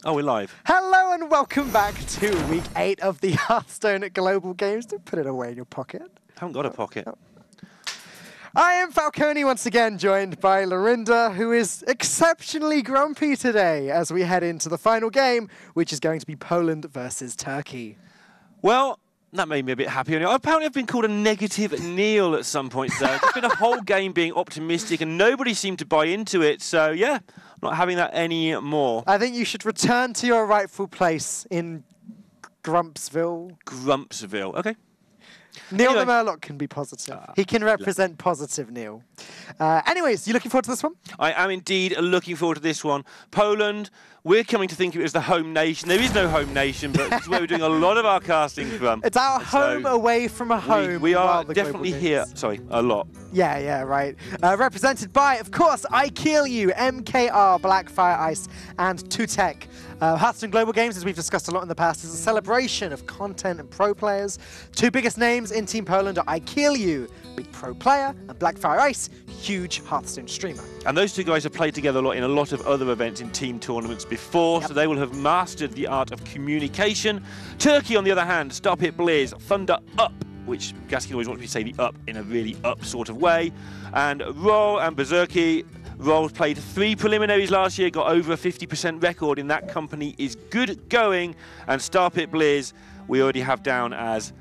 Oh, we're live. Hello and welcome back to Week 8 of the Hearthstone Global Games. Don't put it away in your pocket. Haven't got a pocket. I am Falcone once again, joined by Lorinda, who is exceptionally grumpy today as we head into the final game, which is going to be Poland versus Turkey. Well, that made me a bit happy. Apparently I've been called a negative Neil at some point today. It's been a whole game being optimistic and nobody seemed to buy into it. So, yeah, not having that anymore. I think you should return to your rightful place in Grumpsville. Grumpsville. Okay. Neil Anyway. the Murloc can be positive. He can represent positive Neil. Anyways, you looking forward to this one? I am indeed looking forward to this one. Poland, we're coming to think of it as the home nation. There is no home nation, but it's where we're doing a lot of our casting from. It's our home away from a home. We are the definitely here. Sorry, a lot. Yeah, right. Represented by, of course, I Kill You, MKR, Blackfire Ice, and Tutek. Hearthstone Global Games, as we've discussed a lot in the past, is a celebration of content and pro players. Two biggest names in Team Poland are I Kill You, big pro player, and Blackfire Ice, huge Hearthstone streamer. And those two guys have played together a lot in a lot of other events in team tournaments before, so they will have mastered the art of communication. Turkey, on the other hand, Stop It Blizz, Thunder Up, which Gaskin always wants me to say the up in a really up sort of way, and Roll and Berserky. Roll played 3 preliminaries last year, got over a 50% record in that company, is good going, and Stop It Blizz we already have down as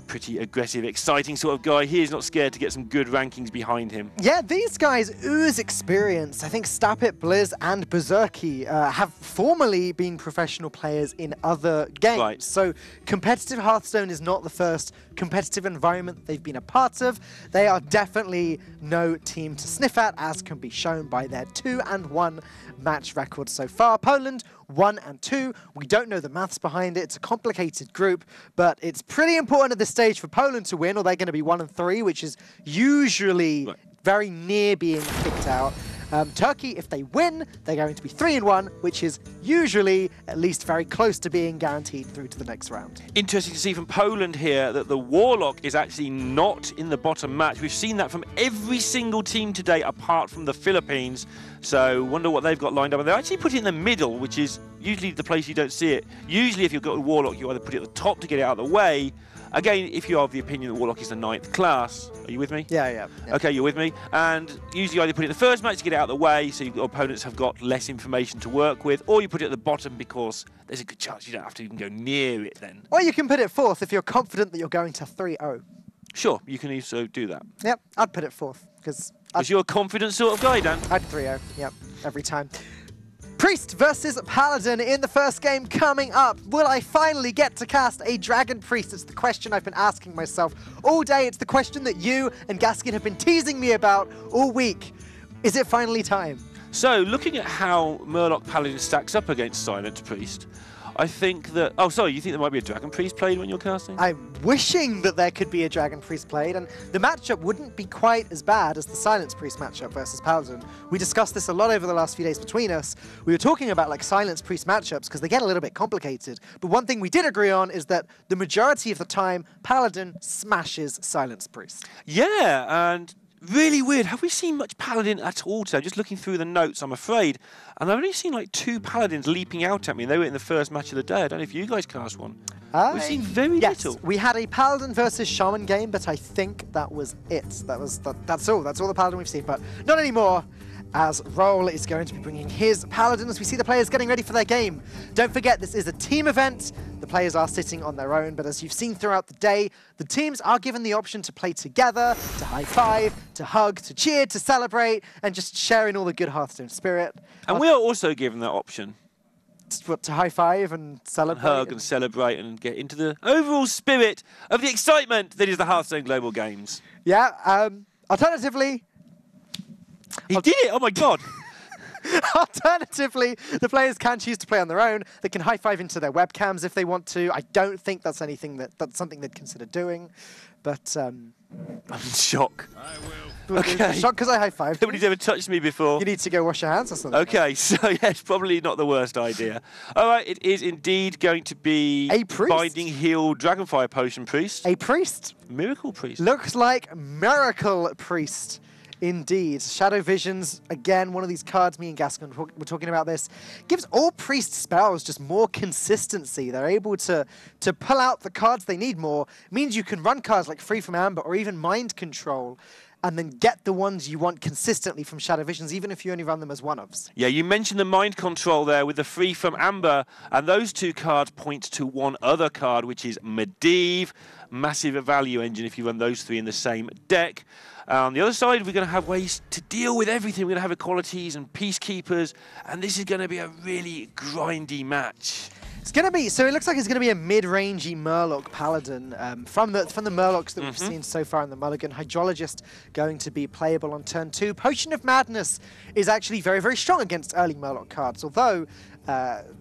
pretty aggressive, exciting sort of guy. He is not scared to get some good rankings behind him. Yeah, these guys ooze experience. I think Stapit, Blizz, and Berserky have formerly been professional players in other games. Right. So competitive Hearthstone is not the first competitive environment they've been a part of. They are definitely no team to sniff at, as can be shown by their 2-1 match record so far. Poland, 1-2. We don't know the maths behind it. It's a complicated group, but it's pretty important at this stage for Poland to win, or they're going to be 1-3, which is usually very near being kicked out. Turkey, if they win, they're going to be 3-1, which is usually at least very close to being guaranteed through to the next round. Interesting to see from Poland here that the Warlock is actually not in the bottom match. We've seen that from every single team today apart from the Philippines. So wonder what they've got lined up. And they're actually put it in the middle, which is usually the place you don't see it. Usually if you've got a Warlock, you either put it at the top to get it out of the way. Again, if you are of the opinion that Warlock is the 9th class, are you with me? Yeah. Okay, you're with me. And usually either put it in the first match to get it out of the way, so your opponents have got less information to work with, or you put it at the bottom because there's a good chance you don't have to even go near it then. Or you can put it 4th if you're confident that you're going to 3-0. Sure, you can also do that. Yep, I'd put it 4th because you're a confident sort of guy, Dan. I'd 3-0. Yep, every time. Priest versus Paladin in the first game coming up. Will I finally get to cast a Dragon Priest? It's the question I've been asking myself all day. It's the question that you and Gaskin have been teasing me about all week. Is it finally time? So, looking at how Murloc Paladin stacks up against Silent Priest, I think that... Oh, sorry, you think there might be a Dragon Priest played when you're casting? I'm wishing that there could be a Dragon Priest played, and the matchup wouldn't be quite as bad as the Silence Priest matchup versus Paladin. We discussed this a lot over the last few days between us. We were talking about like Silence Priest matchups because they get a little bit complicated, but one thing we did agree on is that the majority of the time, Paladin smashes Silence Priest. Yeah, and... really weird. Have we seen much Paladin at all today? Just looking through the notes, I'm afraid. And I've only seen like 2 Paladins leaping out at me. They were in the first match of the day. I don't know if you guys cast one. We've seen very little. We had a Paladin versus Shaman game, but I think that was it. That's all. That's all the Paladin we've seen, but not anymore. As Roll is going to be bringing his Paladin as we see the players getting ready for their game. Don't forget, this is a team event. The players are sitting on their own, but as you've seen throughout the day, the teams are given the option to play together, to high-five, to hug, to cheer, to celebrate, and just share in all the good Hearthstone spirit. And we are also given that option. To high-five and celebrate. And hug and celebrate and get into the overall spirit of the excitement that is the Hearthstone Global Games. Yeah, alternatively... He did it! Oh my god! Alternatively, the players can choose to play on their own. They can high-five into their webcams if they want to. I don't think that's something they'd consider doing, but I'm in shock. I will. Okay. Shocked because I high-fived. Nobody's ever touched me before. You need to go wash your hands or something. Okay, so yes, probably not the worst idea. All right, it is indeed going to be a priest. Binding Heal Dragonfire Potion Priest. A priest. Miracle Priest. Looks like Miracle Priest Indeed. Shadow Visions, again, one of these cards, me and Gascon were talking about this, gives all priest spells just more consistency. They're able to pull out the cards they need more. It means you can run cards like Free from Amber or even Mind Control and then get the ones you want consistently from Shadow Visions, even if you only run them as one-ofs. Yeah, you mentioned the Mind Control there with the Free from Amber, and those two cards point to one other card, which is Medivh. Massive value engine if you run those three in the same deck. On the other side, we're going to have ways to deal with everything. We're going to have equalities and peacekeepers, and this is going to be a really grindy match. It's going to be, so it looks like it's going to be a mid-rangey Murloc Paladin from the Murlocs that we've seen so far in the Mulligan. Hydrologist going to be playable on turn 2. Potion of Madness is actually very, very strong against early Murloc cards, although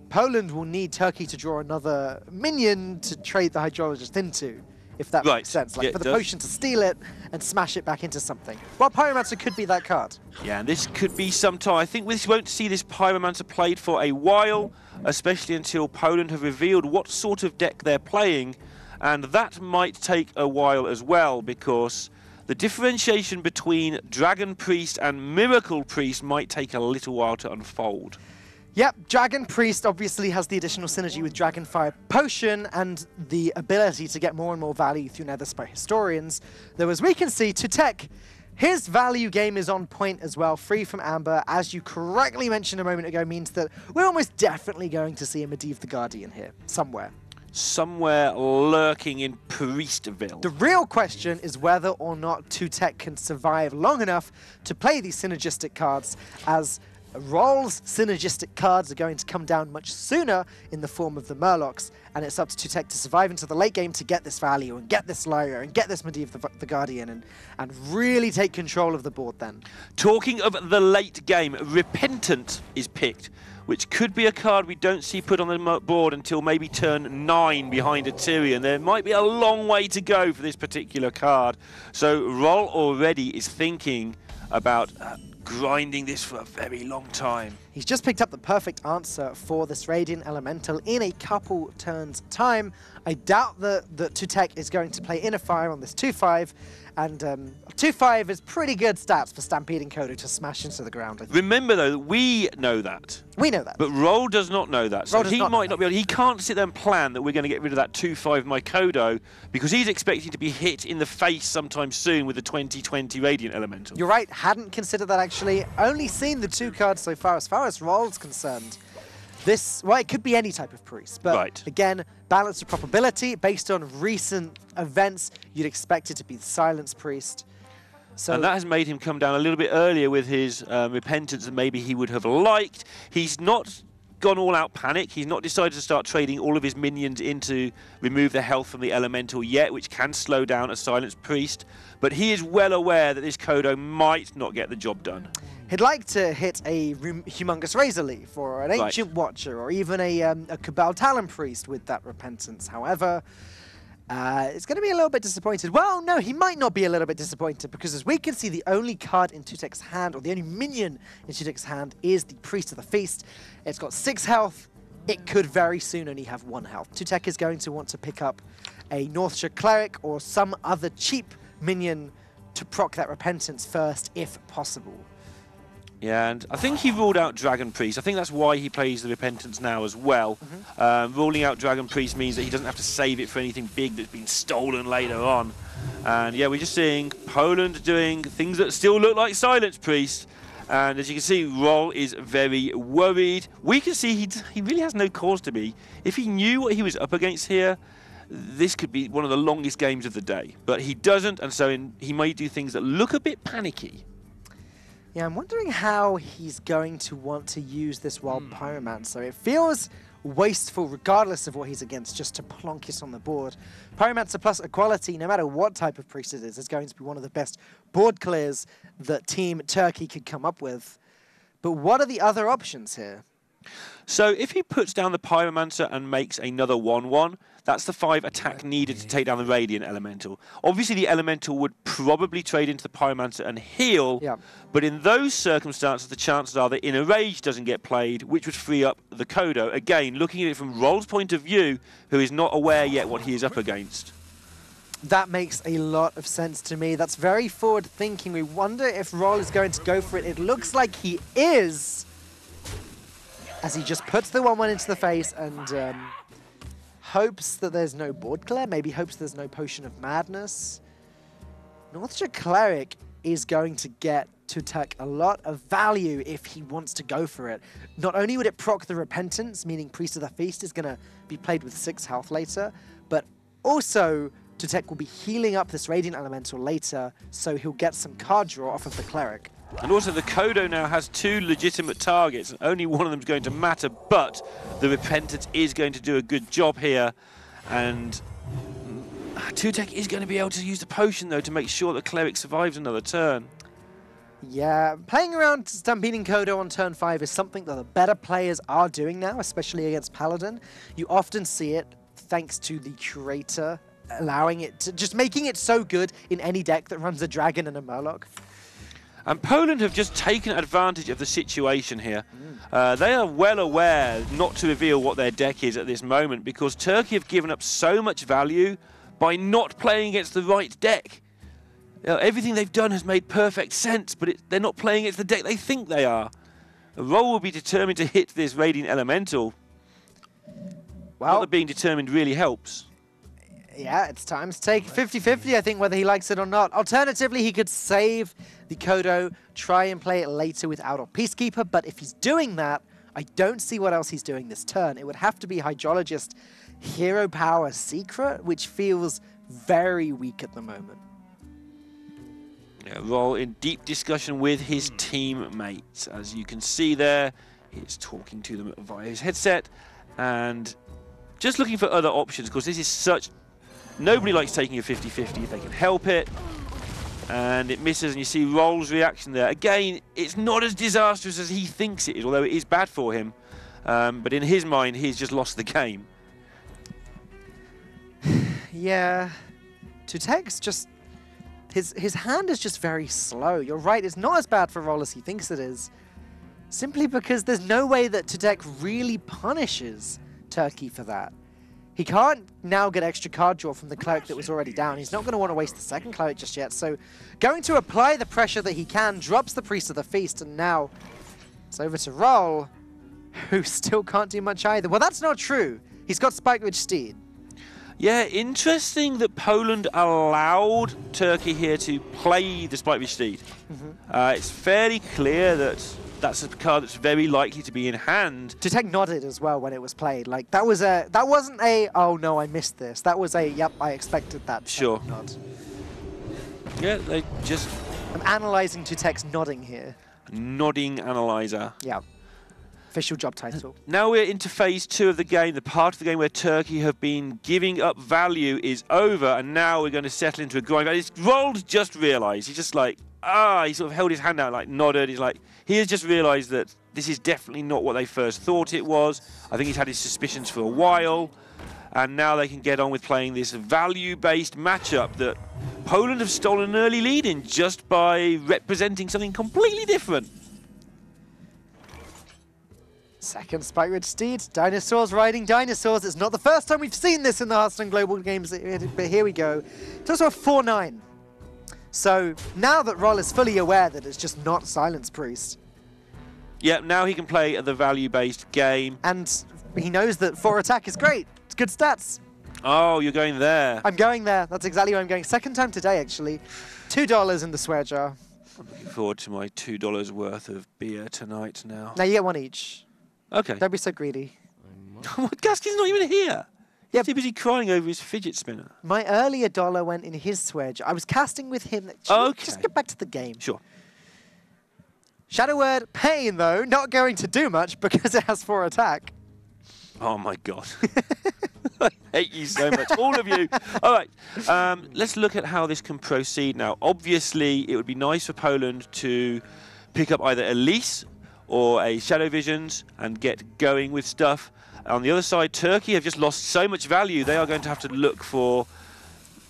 Poland will need Turkey to draw another minion to trade the Hydrologist into, if that makes sense. Like for the potion to steal it and smash it back into something. Well, Pyromancer could be that card. Yeah, and this could be some time. I think we won't see this Pyromancer played for a while, especially until Poland have revealed what sort of deck they're playing, and that might take a while as well, because the differentiation between Dragon Priest and Miracle Priest might take a little while to unfold. Yep, Dragon Priest obviously has the additional synergy with Dragonfire Potion and the ability to get more and more value through Netherspire Historians, though as we can see, Tutek, his value game is on point as well. Free from Amber, as you correctly mentioned a moment ago, means that we're almost definitely going to see a Medivh the Guardian here, somewhere. Somewhere lurking in Priestville. The real question is whether or not Tutek can survive long enough to play these synergistic cards, as Roll's synergistic cards are going to come down much sooner in the form of the Murlocs, and it's up to Tutek to survive into the late game to get this value and get this Lyra and get this Medivh the Guardian and really take control of the board then. Talking of the late game, Repentant is picked, which could be a card we don't see put on the board until maybe turn 9 behind a Tyrion. There might be a long way to go for this particular card. So Roll already is thinking about grinding this for a very long time. He's just picked up the perfect answer for this Radiant Elemental in a couple turns' time. I doubt that Tutek is going to play Inner Fire on this 2-5, and 2-5 is pretty good stats for Stampeding Kodo to smash into the ground. Remember, though, that we know that. We know that. But Roll does not know that. So he might not be able, he can't sit there and plan that we're going to get rid of that 2-5 Mykodo, because he's expecting to be hit in the face sometime soon with the 2020 Radiant Elemental. You're right, hadn't considered that actually. Only seen the 2 cards so far. As far as Roll's concerned, this, well, it could be any type of priest, but again, balance of probability based on recent events, you'd expect it to be the Silence Priest. So, and that has made him come down a little bit earlier with his Repentance than maybe he would have liked. He's not gone all-out panic. He's not decided to start trading all of his minions in to remove the health from the Elemental yet, which can slow down a Silence Priest. But he is well aware that this Kodo might not get the job done. He'd like to hit a Humongous Razor Leaf or an Ancient Watcher or even a Cabal Talon Priest with that Repentance. However, it's going to be a little bit disappointed. Well, no, he might not be a little bit disappointed, because as we can see, the only card in Tutek's hand, or the only minion in Tutek's hand, is the Priest of the Feast. It's got 6 health. It could very soon only have 1 health. Tutek is going to want to pick up a Northshire Cleric or some other cheap minion to proc that Repentance first, if possible. Yeah, and I think he ruled out Dragon Priest. I think that's why he plays the Repentance now as well. Ruling out Dragon Priest means that he doesn't have to save it for anything big that's been stolen later on. And yeah, we're just seeing Poland doing things that still look like Silence Priest. And as you can see, Roll is very worried. We can see he really has no cause to be. If he knew what he was up against here, this could be one of the longest games of the day. But he doesn't, and so he might do things that look a bit panicky. Yeah, I'm wondering how he's going to want to use this Wild Pyromancer. It feels wasteful, regardless of what he's against, just to plonk it on the board. Pyromancer plus Equality, no matter what type of priest it is going to be one of the best board clears that Team Turkey could come up with. But what are the other options here? So if he puts down the Pyromancer and makes another 1-1, that's the 5 attack needed to take down the Radiant Elemental. Obviously, the Elemental would probably trade into the Pyromancer and heal, but in those circumstances, the chances are that Inner Rage doesn't get played, which would free up the Kodo. Again, looking at it from Roll's point of view, who is not aware yet what he is up against. That makes a lot of sense to me. That's very forward thinking. We wonder if Roll is going to go for it. It looks like he is, as he just puts the 1-1 into the face and hopes that there's no board clear, maybe hopes there's no Potion of Madness. Northshire Cleric is going to get Tutek a lot of value if he wants to go for it. Not only would it proc the Repentance, meaning Priest of the Feast is going to be played with 6 health later, but also Tutek will be healing up this Radiant Elemental later, so he'll get some card draw off of the Cleric. And also the Kodo now has 2 legitimate targets, and only one of them is going to matter, but the Repentance is going to do a good job here, and Tutek is going to be able to use the potion, though, to make sure the Cleric survives another turn. Yeah, playing around Stampeding Kodo on turn 5 is something that the better players are doing now, especially against Paladin. You often see it thanks to the curator allowing it to, just making it so good in any deck that runs a Dragon and a Murloc. And Poland have just taken advantage of the situation here. They are well aware not to reveal what their deck is at this moment because Turkey have given up so much value by not playing against the right deck. You know, everything they've done has made perfect sense, but they're not playing against the deck they think they are. Roll will be determined to hit this Radiant Elemental. Well, not that being determined really helps. Yeah, it's time to take 50-50, I think, whether he likes it or not. Alternatively, he could save the Kodo, try and play it later without a Peacekeeper, but if he's doing that, I don't see what else he's doing this turn. It would have to be Hydrologist Hero Power Secret, which feels very weak at the moment. Yeah, Roll in deep discussion with his teammates. As you can see there, he's talking to them via his headset and just looking for other options, because this is such... Nobody likes taking a 50-50 if they can help it. And it misses, and you see Roll's reaction there. Again, it's not as disastrous as he thinks it is, although it is bad for him. But in his mind, he's just lost the game. Yeah. Tutek's just... His hand is just very slow. You're right, it's not as bad for Roll as he thinks it is. Simply because there's no way that Tutek really punishes Turkey for that. He can't now get extra card draw from the Cleric that was already down. He's not going to want to waste the second Cleric just yet. So going to apply the pressure that he can, drops the Priest of the Feast, and now it's over to Roll, who still can't do much either. Well, that's not true. He's got Spikeridge Steed. Yeah, interesting that Poland allowed Turkey here to play the Spikeridge Steed. It's fairly clear that that's a card that's very likely to be in hand. Tutek nodded as well when it was played. Like that wasn't a oh no I missed this. That was a yep I expected that. Sure. Nod. Yeah, they just. I'm analysing Tutek's nodding here. Nodding analyzer. Yeah. Official job title. Now we're into phase 2 of the game. The part of the game where Turkey have been giving up value is over, and now we're going to settle into a grind. Rolled just realised. He's just like, he sort of held his hand out, like nodded. He's like, he has just realised that this is definitely not what they first thought it was. I think he's had his suspicions for a while, and now they can get on with playing this value-based matchup that Poland have stolen an early lead in just by representing something completely different. Second Spikeridge Steed, dinosaurs riding dinosaurs. It's not the first time we've seen this in the Hearthstone Global Games, but here we go. It's also a 4-9. So now that Roll is fully aware that it's just not Silence Priest. Yeah, now he can play the value-based game. And he knows that 4 attack is great. It's good stats. Oh, you're going there. I'm going there. That's exactly where I'm going. Second time today, actually. $2 in the swear jar. I'm looking forward to my $2 worth of beer tonight now. Now you get one each. Okay. Don't be so greedy. Gaskin's not even here. He's too busy crying over his fidget spinner. My earlier dollar went in his swear jar. I was casting with him. Okay. Just get back to the game. Sure. Shadow Word, Pain, though, not going to do much because it has 4 attack. Oh, my God. I hate you so much, all of you. All right, let's look at how this can proceed now. Obviously, it would be nice for Poland to pick up either Elise or a Shadow Visions and get going with stuff. On the other side, Turkey have just lost so much value, they are going to have to look for...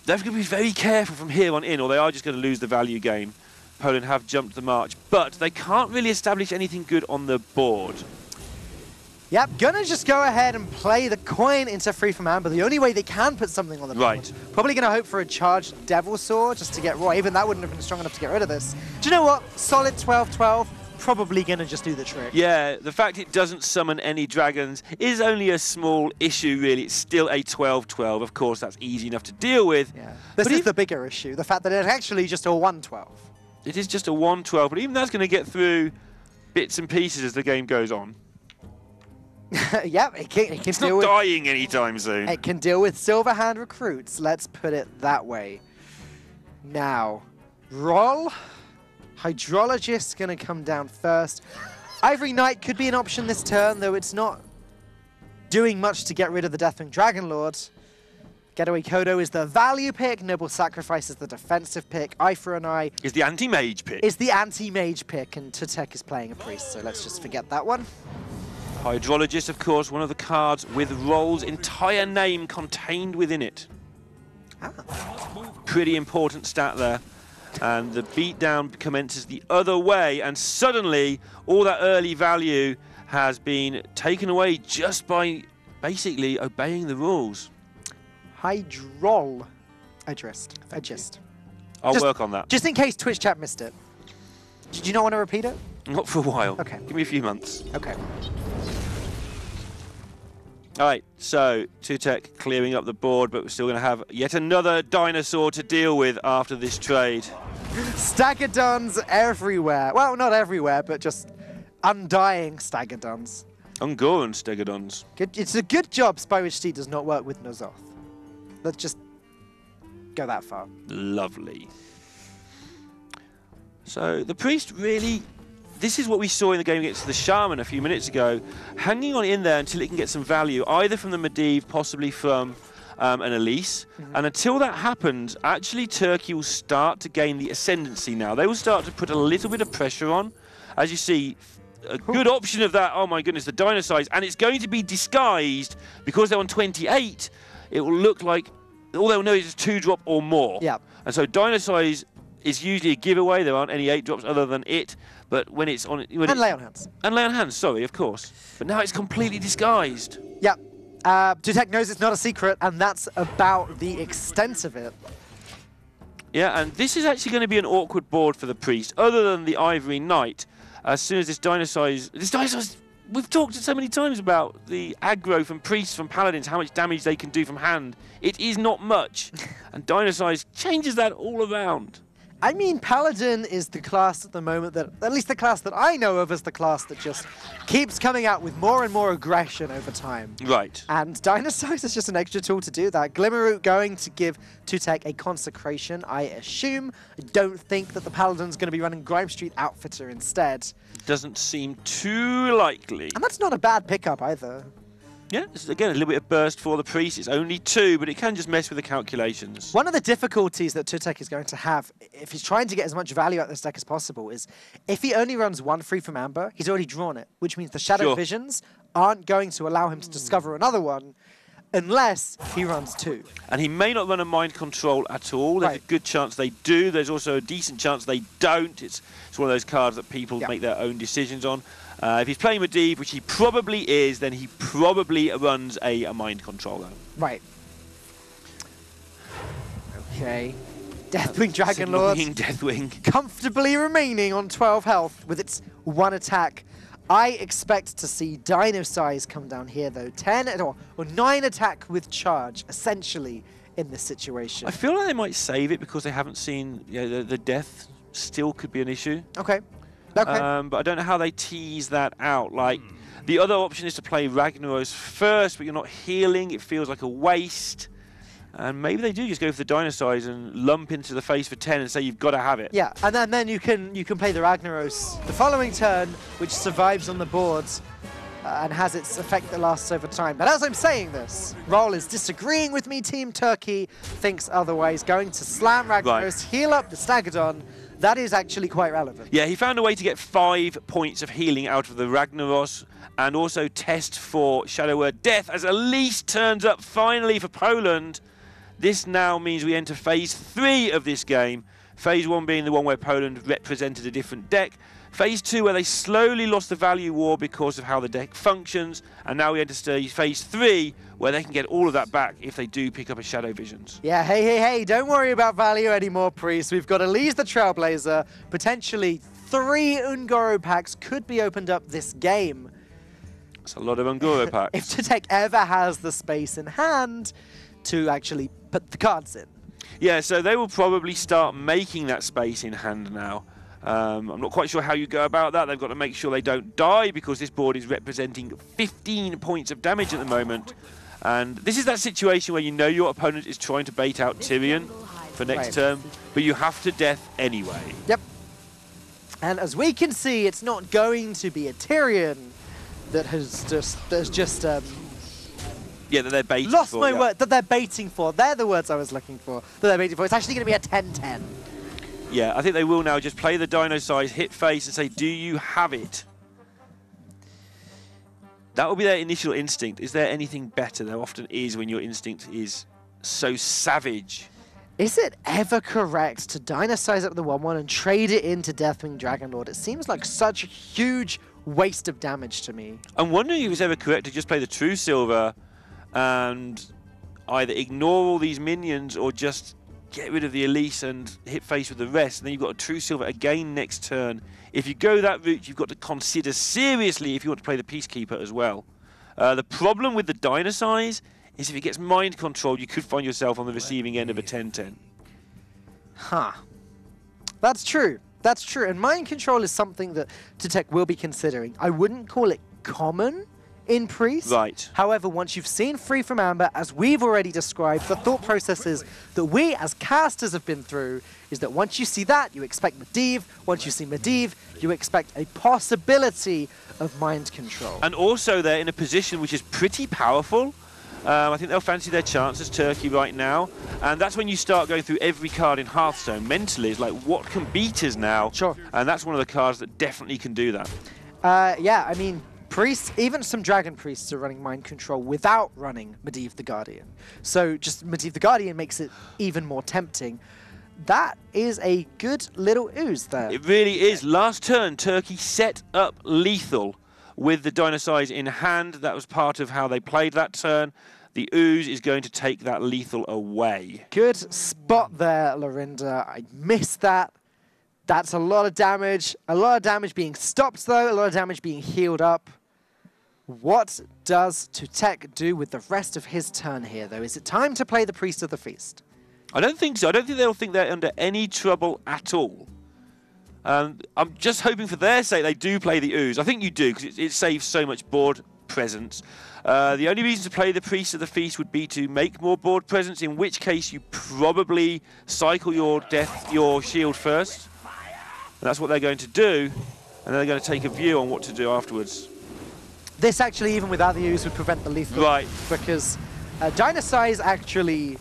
They're going to be very careful from here on in, or they are just going to lose the value game. Poland have jumped the march, but they can't really establish anything good on the board. Yep, gonna just go ahead and play the coin into Free from Amber. The only way they can put something on the board. Right. Probably gonna hope for a charged Devil Saw just to get raw. Even that wouldn't have been strong enough to get rid of this. Do you know what? Solid 12-12. Probably gonna just do the trick. Yeah, the fact it doesn't summon any dragons is only a small issue, really. It's still a 12-12. Of course, that's easy enough to deal with. Yeah. This is the bigger issue, the fact that it's actually just a 1-12. It is just a 1-12, but even that's going to get through bits and pieces as the game goes on. Yeah, it can It's deal not with, dying anytime soon. it can deal with Silverhand recruits, let's put it that way. Now, roll. Hydrologist going to come down first. Ivory Knight could be an option this turn, though it's not doing much to get rid of the Deathwing Dragon Lord. Getaway Kodo is the value pick. Noble Sacrifice is the defensive pick. Eye for an Eye Is the anti-mage pick. is the anti-mage pick, and Tutek is playing a priest, so let's just forget that one. Hydrologist, of course, one of the cards with Roll's entire name contained within it. Pretty important stat there. And the beatdown commences the other way, and suddenly all that early value has been taken away just by basically obeying the rules. Hydrologist. I'll work on that. Just in case Twitch chat missed it. Did you not want to repeat it? Not for a while. Okay. Give me a few months. Okay. All right, so Tutek clearing up the board, but we're still going to have yet another dinosaur to deal with after this trade. Staggadons everywhere. Well, not everywhere, but just undying Staggadons. Ungoran Stegodons. It's a good job Spywitch Steed does not work with Nozoth. Let's just go that far. Lovely. So the priest really, this is what we saw in the game against the Shaman a few minutes ago, hanging on in there until it can get some value, either from the Medivh, possibly from an Elise. And until that happens, actually Turkey will start to gain the ascendancy now. They will start to put a little bit of pressure on. As you see, a good option of that, oh my goodness, the Dynasize, and it's going to be disguised because they're on 28. It will look like all they'll know is 2-drop or more. Yeah. And so Dynasize is usually a giveaway. There aren't any 8-drops other than it. But when it's on... And Lay on Hands. And Lay on Hands, sorry, of course. But now it's completely disguised. Yep. Tutek knows it's not a secret, and that's about the extent of it. Yeah, and this is actually going to be an awkward board for the priest, other than the Ivory Knight. As soon as this Dynasize... We've talked so many times about the aggro from priests, from paladins, how much damage they can do from hand. It is not much. And Dynasize changes that all around. I mean, Paladin is the class at the moment that, at least the class that I know of, as the class that just keeps coming out with more and more aggression over time. Right. And Dynasize is just an extra tool to do that. Glimmerroot going to give Tutek a consecration, I assume. I don't think that the Paladin's going to be running Grime Street Outfitter instead. Doesn't seem too likely. And that's not a bad pickup either. Yeah, this is, again, a little bit of burst for the priest. It's only 2, but it can just mess with the calculations. One of the difficulties that Tutek is going to have, if he's trying to get as much value out of this deck as possible, is if he only runs 1 free from Amber, he's already drawn it, which means the Shadow Visions aren't going to allow him to discover another one unless he runs 2. And he may not run a mind control at all. There's a good chance they do. There's also a decent chance they don't. It's one of those cards that people make their own decisions on. If he's playing Medivh, which he probably is, then he probably runs a mind controller. Right. Okay. Deathwing Dragon Lord. Deathwing. Comfortably remaining on 12 health with its 1 attack. I expect to see Dynasize come down here, though. 10 or 9 attack with charge, essentially, in this situation. I feel like they might save it because they haven't seen the death still could be an issue. Okay. Okay. But I don't know how they tease that out. Like, the other option is to play Ragnaros first, but you're not healing. It feels like a waste. And maybe they do just go for the Dynasize and lump into the face for 10 and say you've got to have it. Yeah, and then you can play the Ragnaros the following turn, which survives on the board and has its effect that lasts over time. But as I'm saying this, Roll is disagreeing with me. Team Turkey thinks otherwise. Going to slam Ragnaros, heal up the Staggadon. That is actually quite relevant. Yeah, he found a way to get 5 points of healing out of the Ragnaros and also test for Shadow Word Death as Elise turns up finally for Poland. This now means we enter phase 3 of this game. Phase 1 being the one where Poland represented a different deck. Phase 2 where they slowly lost the value war because of how the deck functions. And now we enter Phase 3 where they can get all of that back if they do pick up a Shadow Visions. Yeah, hey, don't worry about value anymore, Priest. We've got Elise the Trailblazer. Potentially 3 Ungoro packs could be opened up this game. It's a lot of Ungoro packs. If Tutek ever has the space in hand to actually put the cards in. Yeah, so they will probably start making that space in hand now. I'm not quite sure how you go about that. They've got to make sure they don't die because this board is representing 15 points of damage at the moment. And this is that situation where you know your opponent is trying to bait out Tyrion for next turn, but you have to death anyway. Yep. And as we can see, it's not going to be a Tyrion that has just yeah, that they're baiting lost for. My word, that they're baiting for. They're the words I was looking for. That they're baiting for. It's actually going to be a 10-10. Yeah, I think they will now just play the dino size, hit face, and say, do you have it? That will be their initial instinct. Is there anything better? There often is when your instinct is so savage. Is it ever correct to dino size up the 1/1 and trade it into Deathwing Dragonlord? It seems like such a huge waste of damage to me. I'm wondering if it's ever correct to just play the True Silver and either ignore all these minions or just get rid of the Elise and hit face with the rest, and then you've got a True Silver again next turn. If you go that route, you've got to consider seriously if you want to play the Peacekeeper as well. The problem with the dino size is if it gets mind controlled, you could find yourself on the receiving end of a 10-10. Huh. That's true. That's true. And mind control is something that Tutek will be considering. I wouldn't call it common in Priest. Right. However, once you've seen Free from Amber, as we've already described, the thought processes that we as casters have been through is that once you see that, you expect Medivh. Once you see Medivh, you expect a possibility of mind control. And also they're in a position which is pretty powerful. I think they'll fancy their chances, Turkey, right now. And that's when you start going through every card in Hearthstone mentally. It's like, what can beat us now? Sure. And that's one of the cards that definitely can do that. Yeah, I mean, Priests, even some Dragon Priests are running mind control without running Medivh the Guardian. So just Medivh the Guardian makes it even more tempting. That is a good little ooze there. It really is. Last turn, Turkey set up lethal with the dino size in hand. That was part of how they played that turn. The ooze is going to take that lethal away. Good spot there, Lorinda. I missed that. That's a lot of damage. A lot of damage being stopped, though. A lot of damage being healed up. What does Tutek do with the rest of his turn here, though? Is it time to play the Priest of the Feast? I don't think so. I don't think they'll think they're under any trouble at all. I'm just hoping for their sake they do play the ooze. I think you do, because it saves so much board presence. The only reason to play the Priest of the Feast would be to make more board presence, in which case you probably cycle your shield first. And that's what they're going to do. And then they're going to take a view on what to do afterwards. This actually, even without the ooze, would prevent the lethal. Right. Because Dino Size actually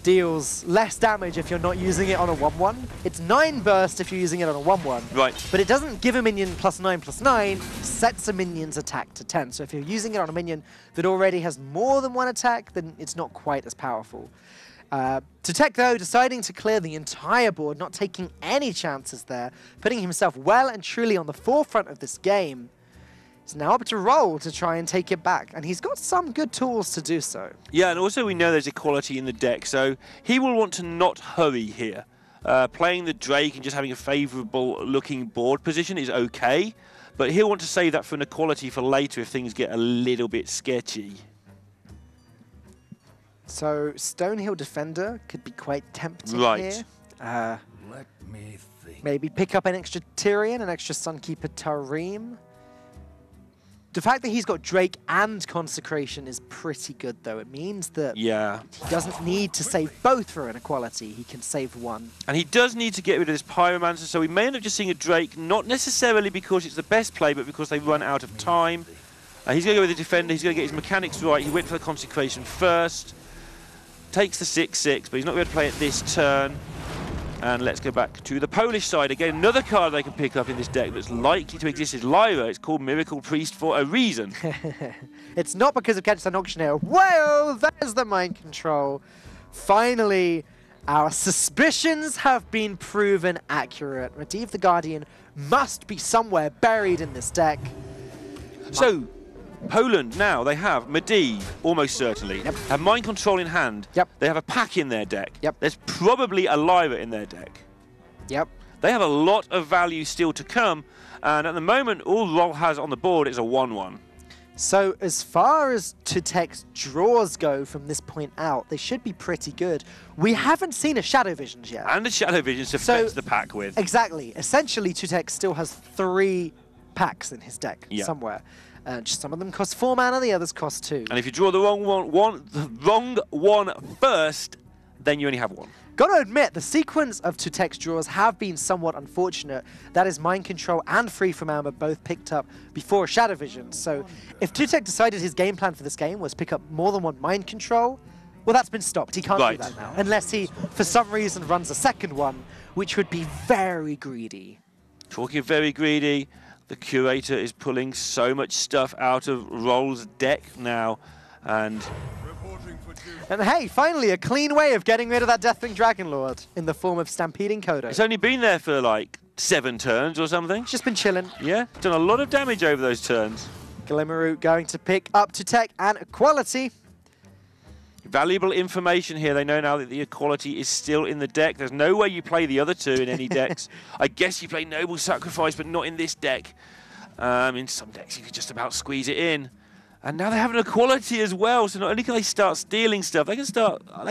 deals less damage if you're not using it on a 1/1. It's 9 burst if you're using it on a 1/1. Right. But it doesn't give a minion +9/+9, sets a minion's attack to 10. So if you're using it on a minion that already has more than one attack, then it's not quite as powerful. Tutek, though, deciding to clear the entire board, not taking any chances there, putting himself well and truly on the forefront of this game. It's now up to roll to try and take it back, and he's got some good tools to do so. Yeah, and also we know there's equality in the deck, so he will want to not hurry here. Playing the Drake and just having a favourable looking board position is okay, but he'll want to save that for an equality for later if things get a little bit sketchy. So Stonehill Defender could be quite tempting right. here. Let me think. Maybe pick up an extra Tyrion, an extra Sunkeeper Tarim. The fact that he's got Drake and Consecration is pretty good, though. It means that he doesn't need to save both for an equality. He can save one. And he does need to get rid of this Pyromancer, so we may end up just seeing a Drake, not necessarily because it's the best play, but because they run out of time. He's going to go with the Defender. He's going to get his mechanics right. He went for the Consecration first. Takes the 6/6, but he's not going to play it this turn. And let's go back to the Polish side. Again, another card they can pick up in this deck that's likely to exist is Lyra. It's called Miracle Priest for a reason. It's not because of Kyrgyzstan Auctioneer. Well, there's the mind control. Finally, Our suspicions have been proven accurate. Medivh the Guardian must be somewhere buried in this deck. So, Poland now, they have Medivh, almost certainly. Yep. Have Mind Control in hand. Yep. They have a pack in their deck. Yep. There's probably a Lyra in their deck. Yep. They have a lot of value still to come, and at the moment, all Roll has on the board is a 1-1. So as far as Tutek's draws go from this point out, they should be pretty good. We haven't seen a Shadow Visions yet. And the Shadow Visions to fetch the pack with. Exactly. Essentially, Tutek still has 3 packs in his deck somewhere. Just some of them cost 4 mana, the others cost 2. And if you draw the wrong one first, then you only have 1. Gotta admit, the sequence of Tutek's draws have been somewhat unfortunate. That is, Mind Control and Free From Amber both picked up before Shadow Vision. So if Tutek decided his game plan for this game was pick up more than 1 Mind Control, well, that's been stopped. He can't do that now. Unless he, for some reason, runs a second one, which would be very greedy. Talking of very greedy, the Curator is pulling so much stuff out of Roll's deck now. And hey, finally, a clean way of getting rid of that Deathwing Dragonlord in the form of Stampeding Kodo. it's only been there for like 7 turns or something. It's just been chilling. Yeah, done a lot of damage over those turns. Glimmerroot going to pick up Tutek and Equality. Valuable information here. They know now that the Equality is still in the deck. There's no way you play the other 2 in any decks. I guess you play Noble Sacrifice, but not in this deck. In some decks, you could just about squeeze it in. And now they have an Equality as well, so not only can they start stealing stuff, they can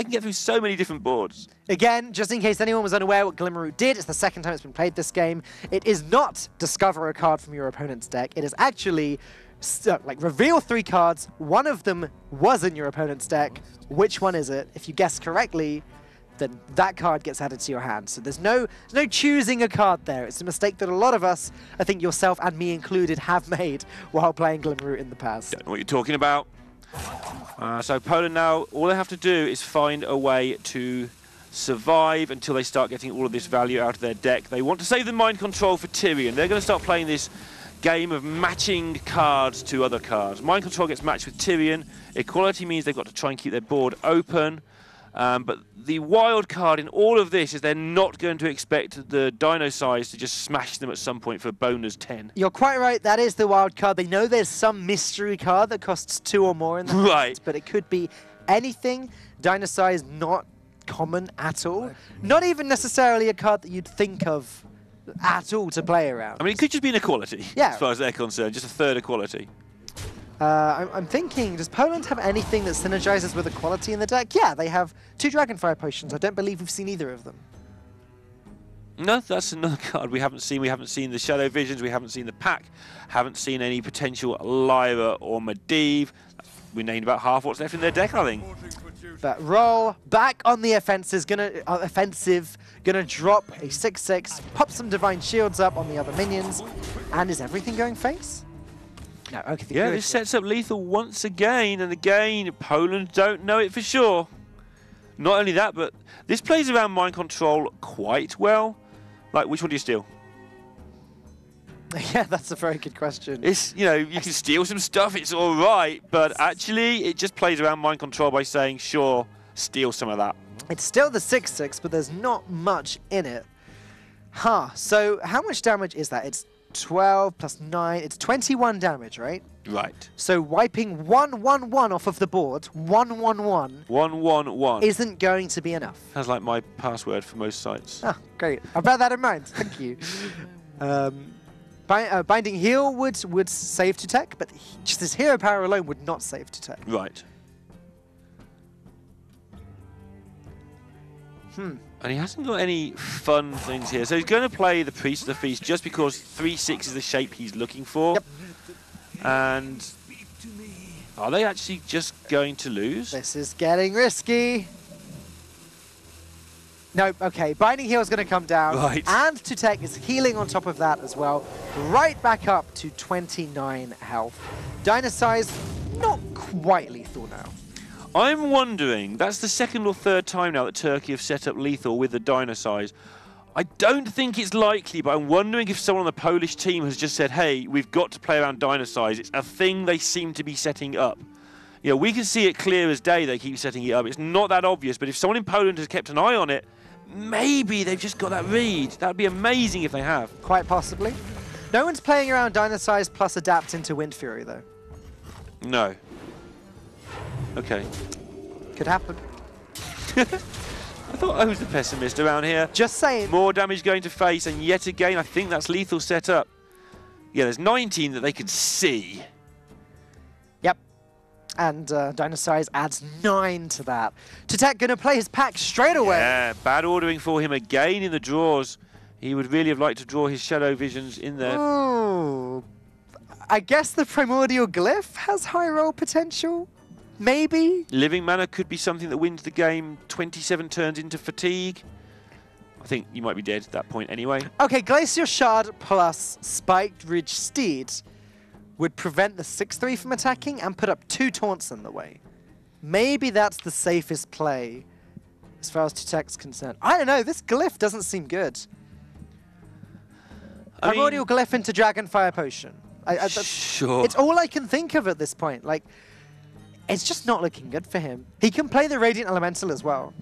get through so many different boards. Again, just in case anyone was unaware what Glimmerroot did, it's the second time it's been played this game. It is not discover a card from your opponent's deck. It is actually reveal 3 cards. One of them was in your opponent's deck. Which one is it? If you guess correctly, then that card gets added to your hand. So there's no choosing a card there. It's a mistake that a lot of us, I think yourself and me included, have made while playing Glimmerroot in the past. Don't know what you're talking about. So Poland now, all they have to do is find a way to survive until they start getting all of this value out of their deck. They want to save the Mind Control for Tyrion. They're going to start playing this game of matching cards to other cards. Mind Control gets matched with Tyrion. Equality means they've got to try and keep their board open. But the wild card in all of this is they're not going to expect the Dino Size to just smash them at some point for bonus 10. You're quite right. That is the wild card. They know there's some mystery card that costs 2 or more in the hand, but it could be anything. Dino Size not common at all. Not even necessarily a card that you'd think of at all to play around. I mean, it could just be an Equality, as far as they're concerned, just a 3rd Equality. I'm thinking, does Poland have anything that synergizes with Equality in the deck? Yeah, they have 2 Dragonfire Potions. I don't believe we've seen either of them. No, that's another card we haven't seen. We haven't seen the Shadow Visions. We haven't seen the pack. Haven't seen any potential Lyra or Medivh. We named about half what's left in their deck, I think. But Roll back on the offensive, gonna drop a 6/6, pop some Divine Shields up on the other minions, and is everything going face? No, okay. Yeah, this sets up lethal once again, and again, Poland don't know it for sure. Not only that, but this plays around Mind Control quite well. Like, which one do you steal? Yeah, that's a very good question. It's, you know, you can steal some stuff, it's all right, but actually, it just plays around Mind Control by saying, sure, steal some of that. It's still the 6/6, but there's not much in it. So how much damage is that? It's 12 plus 9, it's 21 damage, right? Right. So wiping 1/1/1 off of the board, 1/1/1, 1/1/1 isn't going to be enough. Sounds like my password for most sites. Ah, great. I'll bear that in mind. Thank you. Binding Heal would save Tutek, but just his hero power alone would not save Tutek. Right. And he hasn't got any fun things here. So he's going to play the Priest of the Feast just because 3/6 is the shape he's looking for. Yep. And are they actually just going to lose? This is getting risky. No, okay. Binding Heal is going to come down. Right. And Tutek is healing on top of that as well. Right back up to 29 health. Dino Size, not quite lethal now. I'm wondering, that's the 2nd or 3rd time now that Turkey have set up lethal with the Dino Size. I don't think it's likely, but I'm wondering if someone on the Polish team has just said, hey, we've got to play around Dino Size. It's a thing they seem to be setting up. You know, we can see it clear as day. They keep setting it up. It's not that obvious, but if someone in Poland has kept an eye on it, maybe they've just got that read. That would be amazing if they have. Quite possibly. No one's playing around Dynasize plus Adapt into Wind Fury, though. No. Okay. Could happen. I thought I was the pessimist around here. Just saying. More damage going to face, and yet again, I think that's lethal setup. Yeah, there's 19 that they could see. Yep. And Dynasize adds 9 to that. Tutek going to play his pack straight away. Yeah, bad ordering for him again in the draws. He would really have liked to draw his Shadow Visions in there. Ooh. I guess the Primordial Glyph has high roll potential. Maybe. Living Mana could be something that wins the game 27 turns into fatigue. I think you might be dead at that point anyway. Okay, Glacier Shard plus Spiked Ridge Steed would prevent the 6-3 from attacking and put up 2 taunts in the way. Maybe that's the safest play as far as Tutek's concerned. I don't know, this glyph doesn't seem good. Primordial Glyph into Dragonfire Potion. Sure. It's all I can think of at this point. Like, it's just not looking good for him. He can play the Radiant Elemental as well.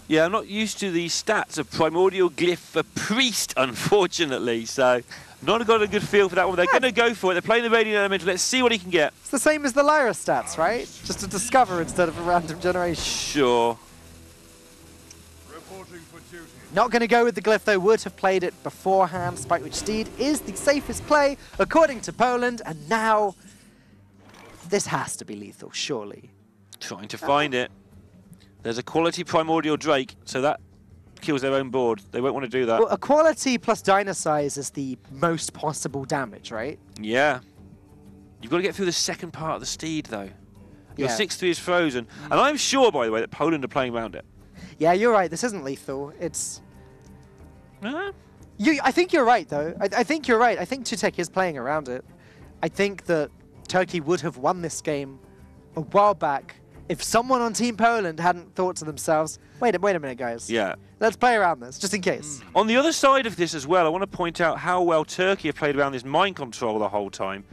Yeah, I'm not used to the stats of Primordial Glyph for Priest, unfortunately, so not got a good feel for that one. They're going to go for it. They're playing the Radiant Elemental. Let's see what he can get. It's the same as the Lyra stats, right? Just a discover instead of a random generation. Sure. Not going to go with the Glyph, though. Would have played it beforehand. Spike Witch Steed is the safest play, according to Poland. And now, this has to be lethal, surely. Trying to find it. There's a quality Primordial Drake, so that kills their own board. They won't want to do that. Well, a quality plus Dynasize is the most possible damage, right? Yeah. You've got to get through the second part of the Steed, though. Your Yeah. 6-3 is frozen. And I'm sure, by the way, that Poland are playing around it. Yeah, you're right. This isn't lethal. It's... Huh? I think you're right, though. I think you're right. I think Tutek is playing around it. I think that Turkey would have won this game a while back if someone on Team Poland hadn't thought to themselves, wait a minute, guys. Yeah. Let's play around this, just in case. On the other side of this as well, I want to point out how well Turkey have played around this mind control the whole time.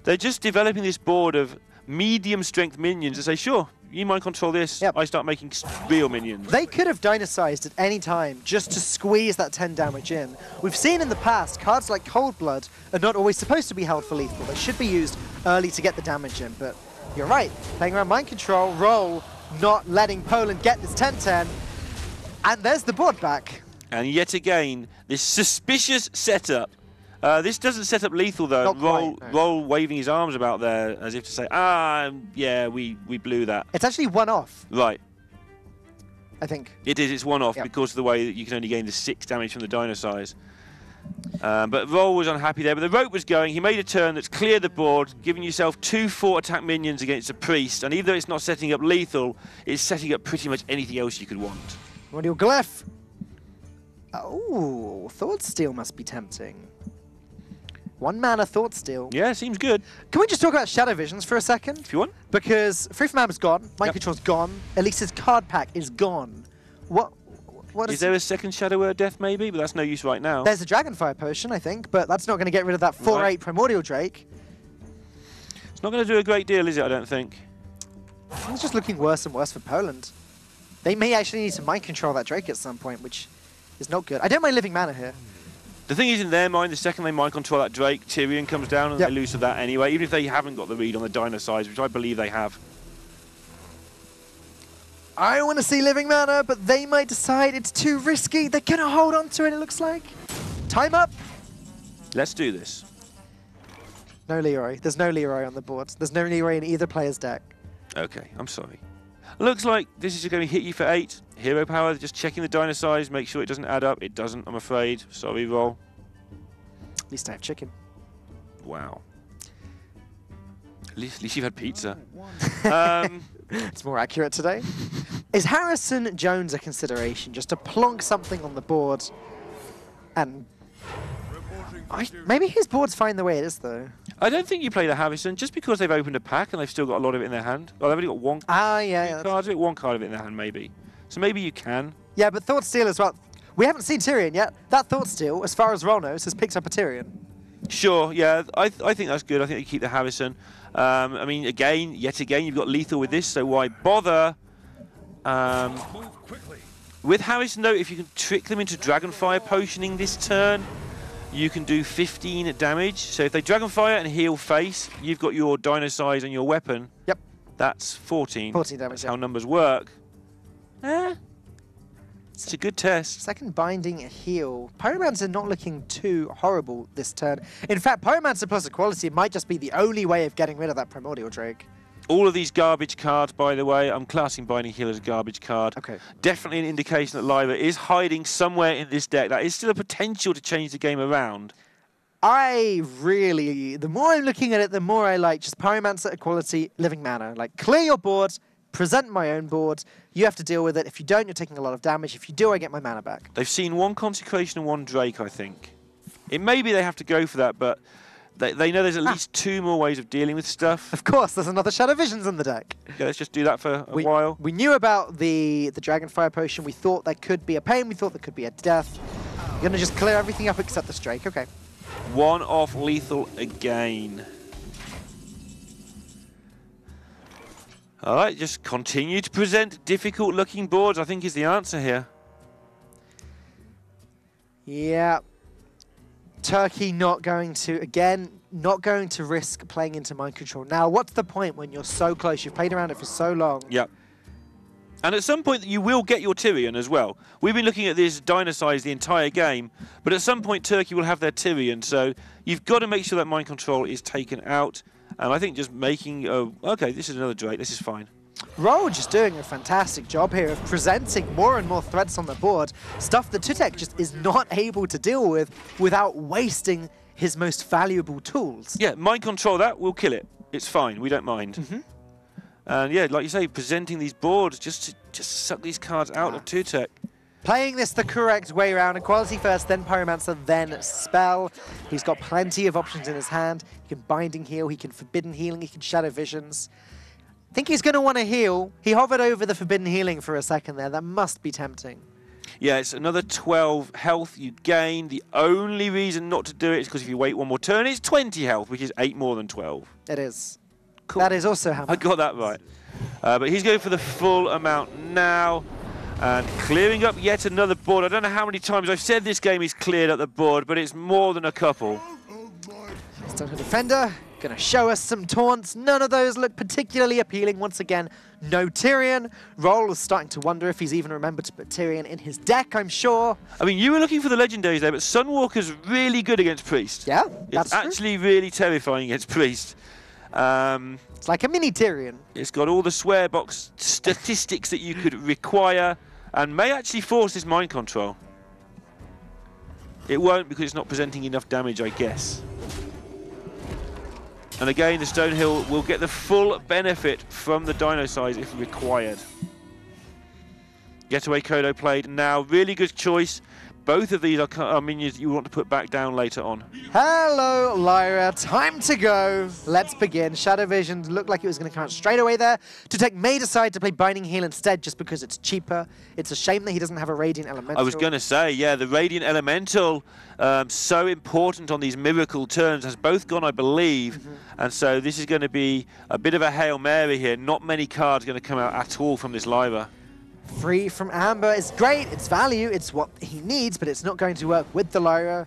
They're just developing this board of medium strength minions to say, sure, you mind control this, Yep. I start making real minions. They could have Dynasized at any time just to squeeze that 10 damage in. We've seen in the past, cards like Cold Blood are not always supposed to be held for lethal. They should be used early to get the damage in, but you're right. Playing around mind control, roll, not letting Poland get this 10-10, and there's the board back. And yet again, this suspicious setup. This doesn't set up lethal though. Not quite, no. Roll waving his arms about there as if to say, yeah, we blew that. It's actually one off, Right. I think. It is, it's one off Yep. because of the way that you can only gain the 6 damage from the Dynasize. But Roll was unhappy there, but the rope was going. He made a turn that's cleared the board, giving yourself 2 4-attack minions against a Priest. And even though it's not setting up lethal, it's setting up pretty much anything else you could want. Primordial Glyph. Oh, Thought Steal must be tempting. 1 mana Thought Steal. Yeah, seems good. Can we just talk about Shadow Visions for a second? If you want. Because Free From Amber's gone, Mind Yep. Control's gone, at least his card pack is gone. What Is there a second Shadow Word Death maybe? But that's no use right now. There's a Dragonfire Potion, I think, but that's not going to get rid of that 4-8 Right. Primordial Drake. It's not going to do a great deal, is it, I don't think? It's just looking worse and worse for Poland. They may actually need to Mind Control that Drake at some point, which is not good. I don't mind Living Mana here. The thing is, in their mind, the second they mind control that Drake, Tyrion comes down and Yep. they lose to that anyway, even if they haven't got the read on the Dynasize, which I believe they have. I want to see Living Mana, but they might decide it's too risky. They're going to hold on to it, it looks like. Time up. Let's do this. No Leroy. There's no Leroy on the board. There's no Leroy in either player's deck. Okay, I'm sorry. Looks like this is going to hit you for 8. Hero power, just checking the Dynasize, make sure it doesn't add up. It doesn't, I'm afraid. Sorry, Roll. At least I have chicken. Wow. At least you've had pizza. It's more accurate today. Is Harrison Jones a consideration? Just to plonk something on the board and... maybe his board's fine the way it is, though. I don't think you play the Harrison just because they've opened a pack and they've still got a lot of it in their hand. Well, they've only got one Yeah. card of it, 1 card of it in their hand, maybe. So maybe you can. Yeah, but Thought Steal as well. We haven't seen Tyrion yet. That Thought Steal, as far as Roll knows, has picked up a Tyrion. Sure, yeah, I think that's good. I think you keep the Harrison. I mean, yet again, you've got lethal with this, so why bother? With Harrison, though, if you can trick them into Dragonfire potioning this turn, you can do 15 damage. So if they Dragonfire and heal face, you've got your Dino Size and your weapon. Yep. That's 14. 14 damage. That's how numbers work. It's a good test. Second binding heal. Pyromancer not looking too horrible this turn. In fact, Pyromancer plus Equality might just be the only way of getting rid of that Primordial Drake. All of these garbage cards, by the way, I'm classing Binding Heal as a garbage card. Okay. Definitely an indication that Lyra is hiding somewhere in this deck. That is still a potential to change the game around. The more I'm looking at it, the more I like just Pyromancer, Equality, Living Mana. Like, clear your board, present my own board. You have to deal with it. If you don't, you're taking a lot of damage. If you do, I get my mana back. They've seen one Consecration and one Drake, I think. It may be they have to go for that, but they know there's at least 2 more ways of dealing with stuff. Of course, there's another Shadow Visions in the deck. Yeah, let's just do that for a while. We knew about the Dragonfire Potion. We thought there could be a pain. We thought there could be a death. You're going to just clear everything up except the Drake. Okay. One off lethal again. All right, just continue to present difficult-looking boards, I think is the answer here. Yeah. Turkey not going to risk playing into mind control. Now, what's the point when you're so close? You've played around it for so long. Yep. And at some point, you will get your Tyrion as well. We've been looking at this Dino-Size the entire game, but at some point, Turkey will have their Tyrion, so you've got to make sure that mind control is taken out. And I think just making, okay, this is another Drake, this is fine. Roll just doing a fantastic job here of presenting more and more threats on the board. Stuff that Tutek just is not able to deal with without wasting his most valuable tools. Yeah, mind control that, we'll kill it. It's fine, we don't mind. And yeah, like you say, presenting these boards just to suck these cards out of Tutek. Playing this the correct way around. Equality first, then Pyromancer, then Spell. He's got plenty of options in his hand. He can Binding Heal, he can Forbidden Healing, he can Shadow Visions. I think he's going to want to heal. He hovered over the Forbidden Healing for a second there. That must be tempting. Yeah, it's another 12 health you gain. The only reason not to do it is because if you wait one more turn, it's 20 health, which is 8 more than 12. It is. Cool. That is also how much. I got that right. But he's going for the full amount now. And clearing up yet another board. I don't know how many times I've said this game is cleared up the board, but it's more than a couple. Stone Defender, gonna show us some taunts. None of those look particularly appealing. Once again, no Tyrion. Roll was starting to wonder if he's even remembered to put Tyrion in his deck, I'm sure. I mean, you were looking for the legendaries there, but Sunwalker's really good against Priest. Yeah, that's It's actually really terrifying against Priest. It's like a mini Tyrion. It's got all the swear box statistics that you could require and may actually force this mind control. It won't because it's not presenting enough damage, I guess. And again, the Stonehill will get the full benefit from the Dino-Size if required. Getaway Kodo played now. Really good choice. Both of these are minions you want to put back down later on. Hello, Lyra. Time to go. Let's begin. Shadow Vision looked like it was going to come out straight away there. Tutek may decide to play Binding Heal instead just because it's cheaper. It's a shame that he doesn't have a Radiant Elemental. I was going to say, yeah, the Radiant Elemental, so important on these miracle turns, has both gone, I believe. And so this is going to be a bit of a Hail Mary here. Not many cards going to come out at all from this Lyra. Free from Amber is great, it's value, it's what he needs, but it's not going to work with the Lyra.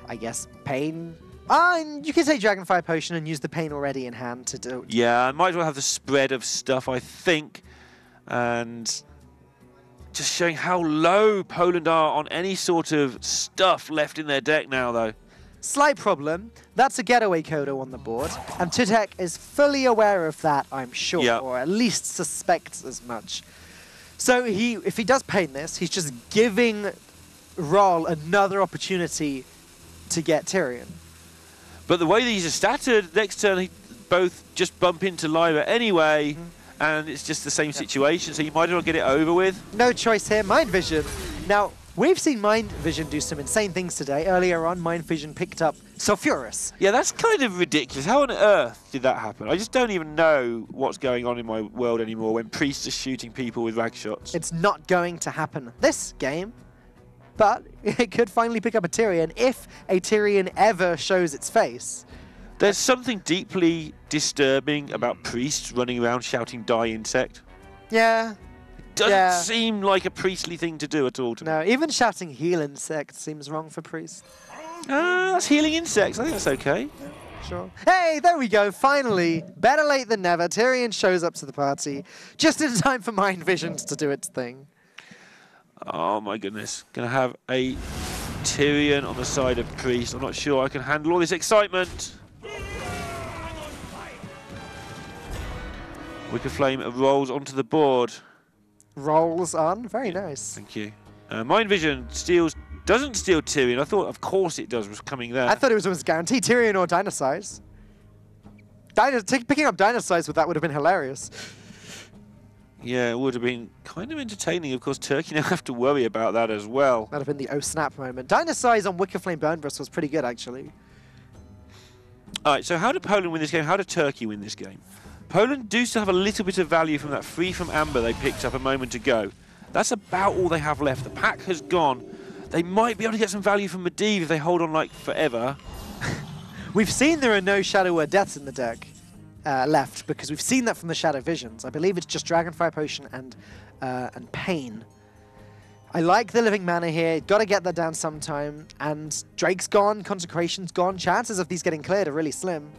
I guess Pain. And you can say Dragonfire Potion and use the Pain already in hand to do. Yeah, I might as well have the spread of stuff, I think. And just showing how low Poland are on any sort of stuff left in their deck now, though. Slight problem. That's a Getaway Kodo on the board, and Tutek is fully aware of that, I'm sure, or at least suspects as much. So if he does Pain this, he's just giving Roll another opportunity to get Tyrion. But the way these are statted, next turn he both just bump into Lyra anyway, and it's just the same situation, so you might as well get it over with. No choice here, Mind Vision. Now, we've seen Mind Vision do some insane things today. Earlier on, Mind Vision picked up Sulfuras. Yeah, that's kind of ridiculous. How on earth did that happen? I just don't even know what's going on in my world anymore when priests are shooting people with rag shots. It's not going to happen this game. but it could finally pick up a Tyrion if a Tyrion ever shows its face. There's something deeply disturbing about priests running around shouting "Die insect." Yeah. Doesn't seem like a priestly thing to do at all to me. No, even shouting heal insect seems wrong for priests. That's healing insects. I think that's okay. Sure. Hey, there we go. Finally, better late than never. Tyrion shows up to the party just in time for Mind Visions to do its thing. Oh my goodness. Gonna have a Tyrion on the side of priest. I'm not sure I can handle all this excitement. Wicked Flame rolls onto the board. Rolls on. Very nice. Thank you. Mind Vision doesn't steal Tyrion. I thought, of course it does, was coming there. I thought it was almost guaranteed. Tyrion or Dynasize. Picking up Dynasize with that would have been hilarious. Yeah, it would have been kind of entertaining. Of course, Turkey now have to worry about that as well. That would have been the oh snap moment. Dynasize on Wicked Flame Burnbus was pretty good, actually. All right, so how did Poland win this game? How did Turkey win this game? Poland do still have a little bit of value from that free from Amber they picked up a moment ago. That's about all they have left. The pack has gone. They might be able to get some value from Medivh if they hold on like forever. We've seen there are no Shadow Word Deaths in the deck left, because we've seen that from the Shadow Visions. I believe it's just Dragonfire Potion and Pain. I like the Living Mana here. Got to get that down sometime. And Drake's gone, Consecration's gone. Chances of these getting cleared are really slim.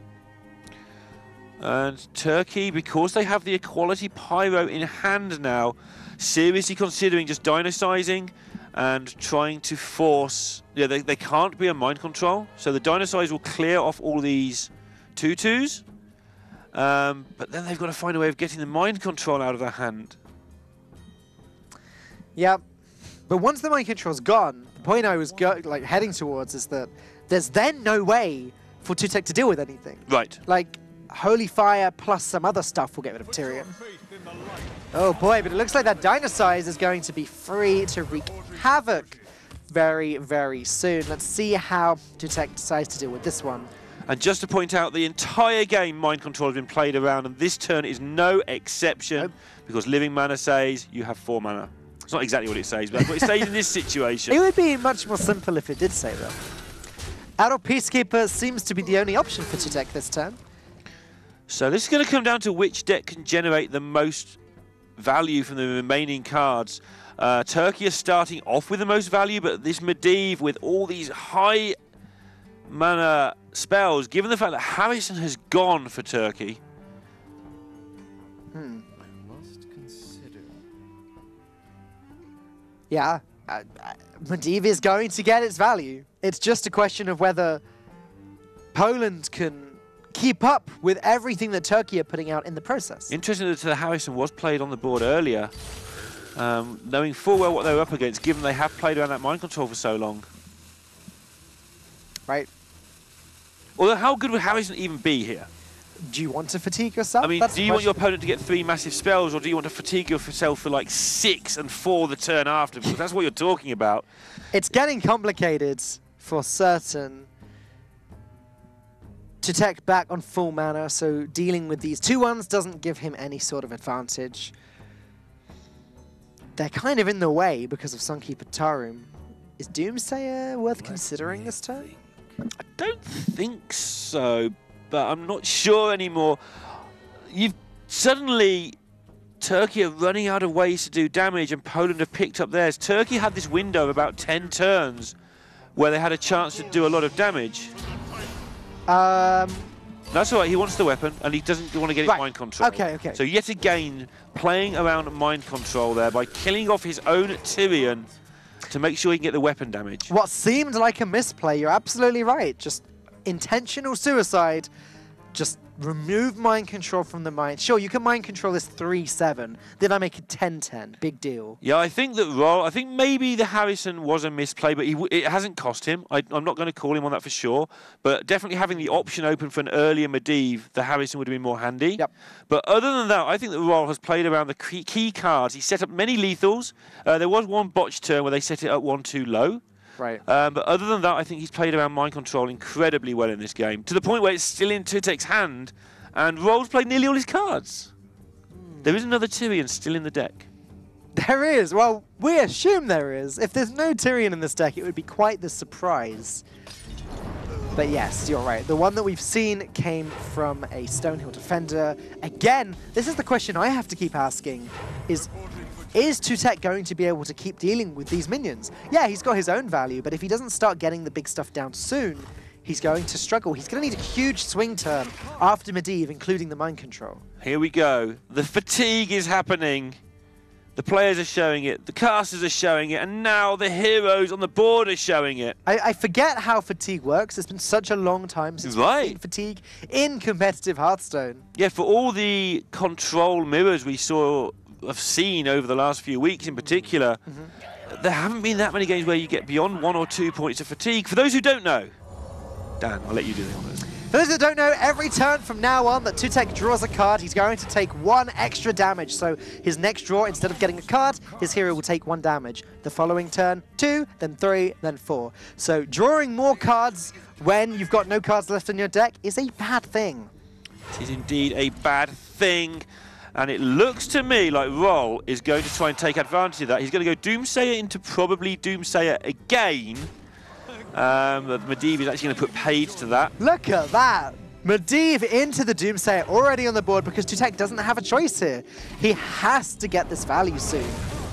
And Turkey, because they have the Equality Pyro in hand now, seriously considering just Dynasizing and trying to force... Yeah, they can't be a Mind Control, so the Dynasize will clear off all these 2/2s. But then they've got to find a way of getting the Mind Control out of their hand. Yep. But once the Mind Control's gone, the point I was heading towards is that there's then no way for Tutek to deal with anything. Right. Like, Holy Fire plus some other stuff will get rid of Tyrion. Oh boy, but it looks like that Dynasize is going to be free to wreak havoc very, very soon. Let's see how Tutek decides to deal with this one. And just to point out, the entire game Mind Control has been played around, and this turn is no exception, because Living Mana says you have 4 mana. It's not exactly what it says, but that's what it says in this situation. It would be much more simple if it did say that. Adult Peacekeeper seems to be the only option for Tutek this turn. So this is going to come down to which deck can generate the most value from the remaining cards. Turkey is starting off with the most value, but this Medivh with all these high mana spells, given the fact that Harrison has gone for Turkey. I must consider. Yeah, Medivh is going to get its value. It's just a question of whether Poland can keep up with everything that Turkey are putting out in the process. Interesting that the Harrison was played on the board earlier, knowing full well what they were up against, given they have played around that Mind Control for so long. Right. Although, how good would Harrison even be here? Do you want to fatigue yourself? I mean, do you want your opponent to get 3 massive spells, or do you want to fatigue yourself for like 6 and 4 the turn after? Because that's what you're talking about. It's getting complicated for certain. Tutek back on full mana, so dealing with these 2/1s doesn't give him any sort of advantage. They're kind of in the way because of Sunkeeper Tarum. Is Doomsayer worth considering this turn? I don't think so, but I'm not sure anymore. You've suddenly, Turkey are running out of ways to do damage, and Poland have picked up theirs. Turkey had this window of about 10 turns where they had a chance to do a lot of damage. That's all right, he wants the weapon, and he doesn't want to get it Mind Control. Okay. So yet again, playing around Mind Control there by killing off his own Tyrion to make sure he can get the weapon damage. What seemed like a misplay, you're absolutely right. Just intentional suicide. Just remove Mind Control from the mind. Sure, you can Mind Control this 3/7. Then I make it 10/10. Big deal. Yeah, I think that I think maybe the Harrison was a misplay, but it hasn't cost him. I'm not going to call him on that for sure. But definitely having the option open for an earlier Medivh, the Harrison would have been more handy. Yep. But other than that, I think that Royal has played around the key cards. He set up many lethals. There was one botched turn where they set it up 1 too low. Right. But other than that, I think he's played around Mind Control incredibly well in this game, to the point where it's still in Tutek's hand, and Roll's played nearly all his cards. There is another Tyrion still in the deck. There is. Well, we assume there is. If there's no Tyrion in this deck, it would be quite the surprise. But yes, you're right. The one that we've seen came from a Stonehill defender. Again, this is the question I have to keep asking, is 2Tech going to be able to keep dealing with these minions? Yeah, he's got his own value, but if he doesn't start getting the big stuff down soon, he's going to struggle. He's going to need a huge swing turn after Medivh, including the mind control. Here we go. The fatigue is happening. The players are showing it, the casters are showing it, and now the heroes on the board are showing it. I forget how fatigue works. It's been such a long time since we've seen fatigue in competitive Hearthstone. Yeah, for all the control mirrors we have seen over the last few weeks in particular, there haven't been that many games where you get beyond 1 or 2 points of fatigue. For those who don't know, Dan, I'll let you do the honours. For those that don't know, every turn from now on that 2Tech draws a card, he's going to take 1 extra damage. So his next draw, instead of getting a card, his hero will take 1 damage. The following turn, 2, then 3, then 4. So drawing more cards when you've got no cards left in your deck is a bad thing. It is indeed a bad thing. And it looks to me like Roll is going to try and take advantage of that. He's going to go Doomsayer into probably Doomsayer again. Medivh is actually going to put paid to that. Look at that! Medivh into the Doomsayer already on the board because 2Tech doesn't have a choice here. He has to get this value soon.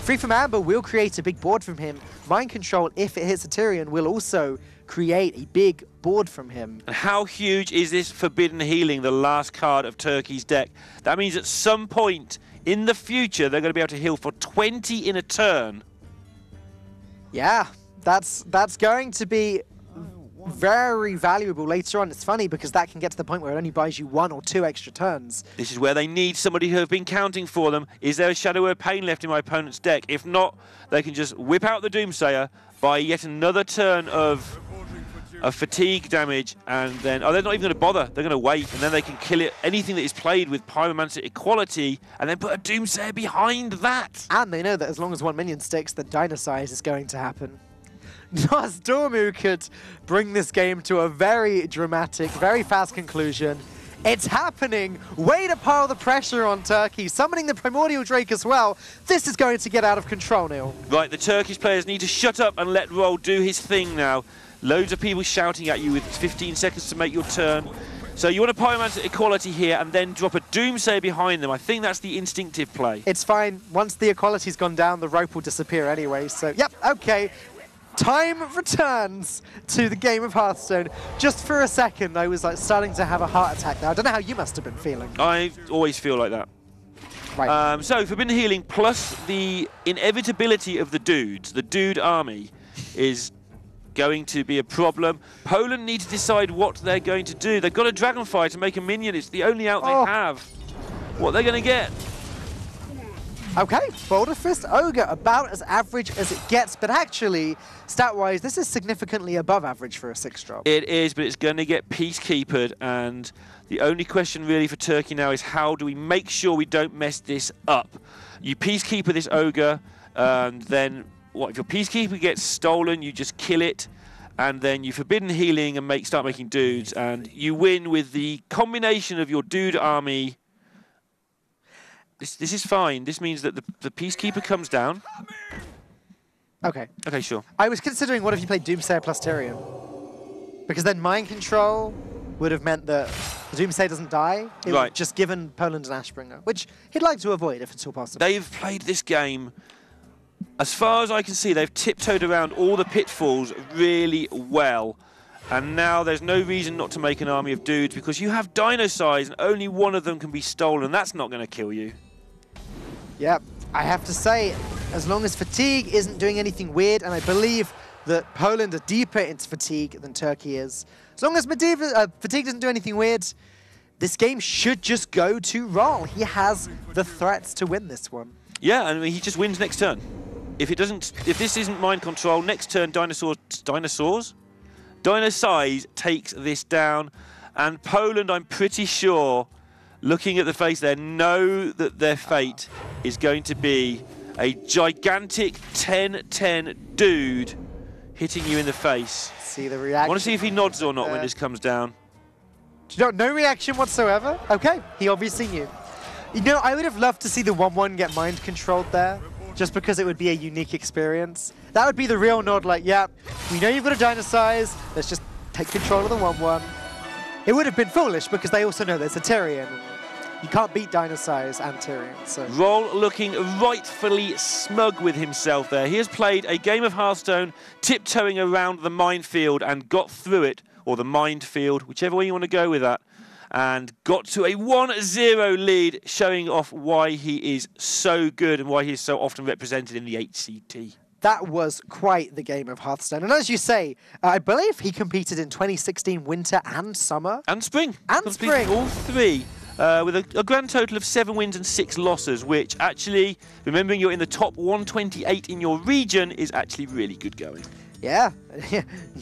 Free from Amber will create a big board from him. Mind Control, if it hits a Tyrion, will also create a big board from him. And how huge is this Forbidden Healing, the last card of Turkey's deck? That means at some point in the future, they're going to be able to heal for 20 in a turn. Yeah. That's going to be very valuable later on. It's funny because that can get to the point where it only buys you 1 or 2 extra turns. This is where they need somebody who have been counting for them. Is there a Shadow of Pain left in my opponent's deck? If not, they can just whip out the Doomsayer, buy yet another turn of fatigue damage, and then they're not even going to bother. They're going to wait, and then they can kill it. Anything that is played with Pyromancer Equality, and then put a Doomsayer behind that. And they know that as long as 1 minion sticks, the Dynasize is going to happen. Nosdormu could bring this game to a very dramatic, very fast conclusion. It's happening! Way to pile the pressure on Turkey, summoning the Primordial Drake as well. This is going to get out of control, Neil. Right, the Turkish players need to shut up and let Roll do his thing now. Loads of people shouting at you with 15 seconds to make your turn. So you want to Pyromancer Equality here and then drop a Doomsayer behind them. I think that's the instinctive play. It's fine. Once the Equality's gone down, the rope will disappear anyway. So, yep, okay. Time returns to the game of Hearthstone. Just for a second, I was like starting to have a heart attack now. I don't know how you must have been feeling. I always feel like that. Right. So Forbidden Healing plus the inevitability of the dudes, the dude army, is going to be a problem. Poland need to decide what they're going to do. They've got a Dragonfire to make a minion. It's the only out they have. What they're going to get? Okay, Boulder Fist Ogre, about as average as it gets, but actually, stat-wise, this is significantly above average for a 6-drop. It is, but it's going to get Peacekeepered, and the only question really for Turkey now is how do we make sure we don't mess this up? You Peacekeeper this Ogre, and then what if your Peacekeeper gets stolen, you just kill it, and then you Forbidden Healing and start making dudes, and you win with the combination of your dude army. This is fine. This means that the Peacekeeper comes down. Okay. Okay, sure. I was considering what if you played Doomsayer plus Tyrion? Because then Mind Control would have meant that the Doomsayer doesn't die. It would have just given Poland an Ashbringer, which he'd like to avoid if it's all possible. They've played this game, as far as I can see, they've tiptoed around all the pitfalls really well. And now there's no reason not to make an army of dudes because you have Dynasize and only one of them can be stolen. That's not going to kill you. Yep, I have to say, as long as Fatigue isn't doing anything weird, and I believe that Poland are deeper into Fatigue than Turkey is, as long as Fatigue doesn't do anything weird, this game should just go to Roll. He has the threats to win this one. Yeah, and he just wins next turn. If this isn't Mind Control, next turn Dynasize takes this down, and Poland, I'm pretty sure, looking at the face there, know that their fate is going to be a gigantic 10-10 dude hitting you in the face. See the reaction. I want to see if he nods or not when this comes down. No reaction whatsoever? Okay, he obviously knew. You know, I would have loved to see the 1-1 get mind controlled there. just because it would be a unique experience. That would be the real nod, like, yeah, we know you've got a Dynasize, let's just take control of the 1-1. It would have been foolish because they also know there's a Tyrion. You can't beat Dynasize and Tyrion. So. Roll looking rightfully smug with himself there. He has played a game of Hearthstone, tiptoeing around the minefield and got through it, or the minefield, whichever way you want to go with that, and got to a 1-0 lead, showing off why he is so good and why he is so often represented in the HCT. That was quite the game of Hearthstone. And as you say, I believe he competed in 2016 winter and summer. And spring. And spring. All three. With a grand total of 7 wins and 6 losses, which actually, remembering you're in the top 128 in your region, is actually really good going. Yeah,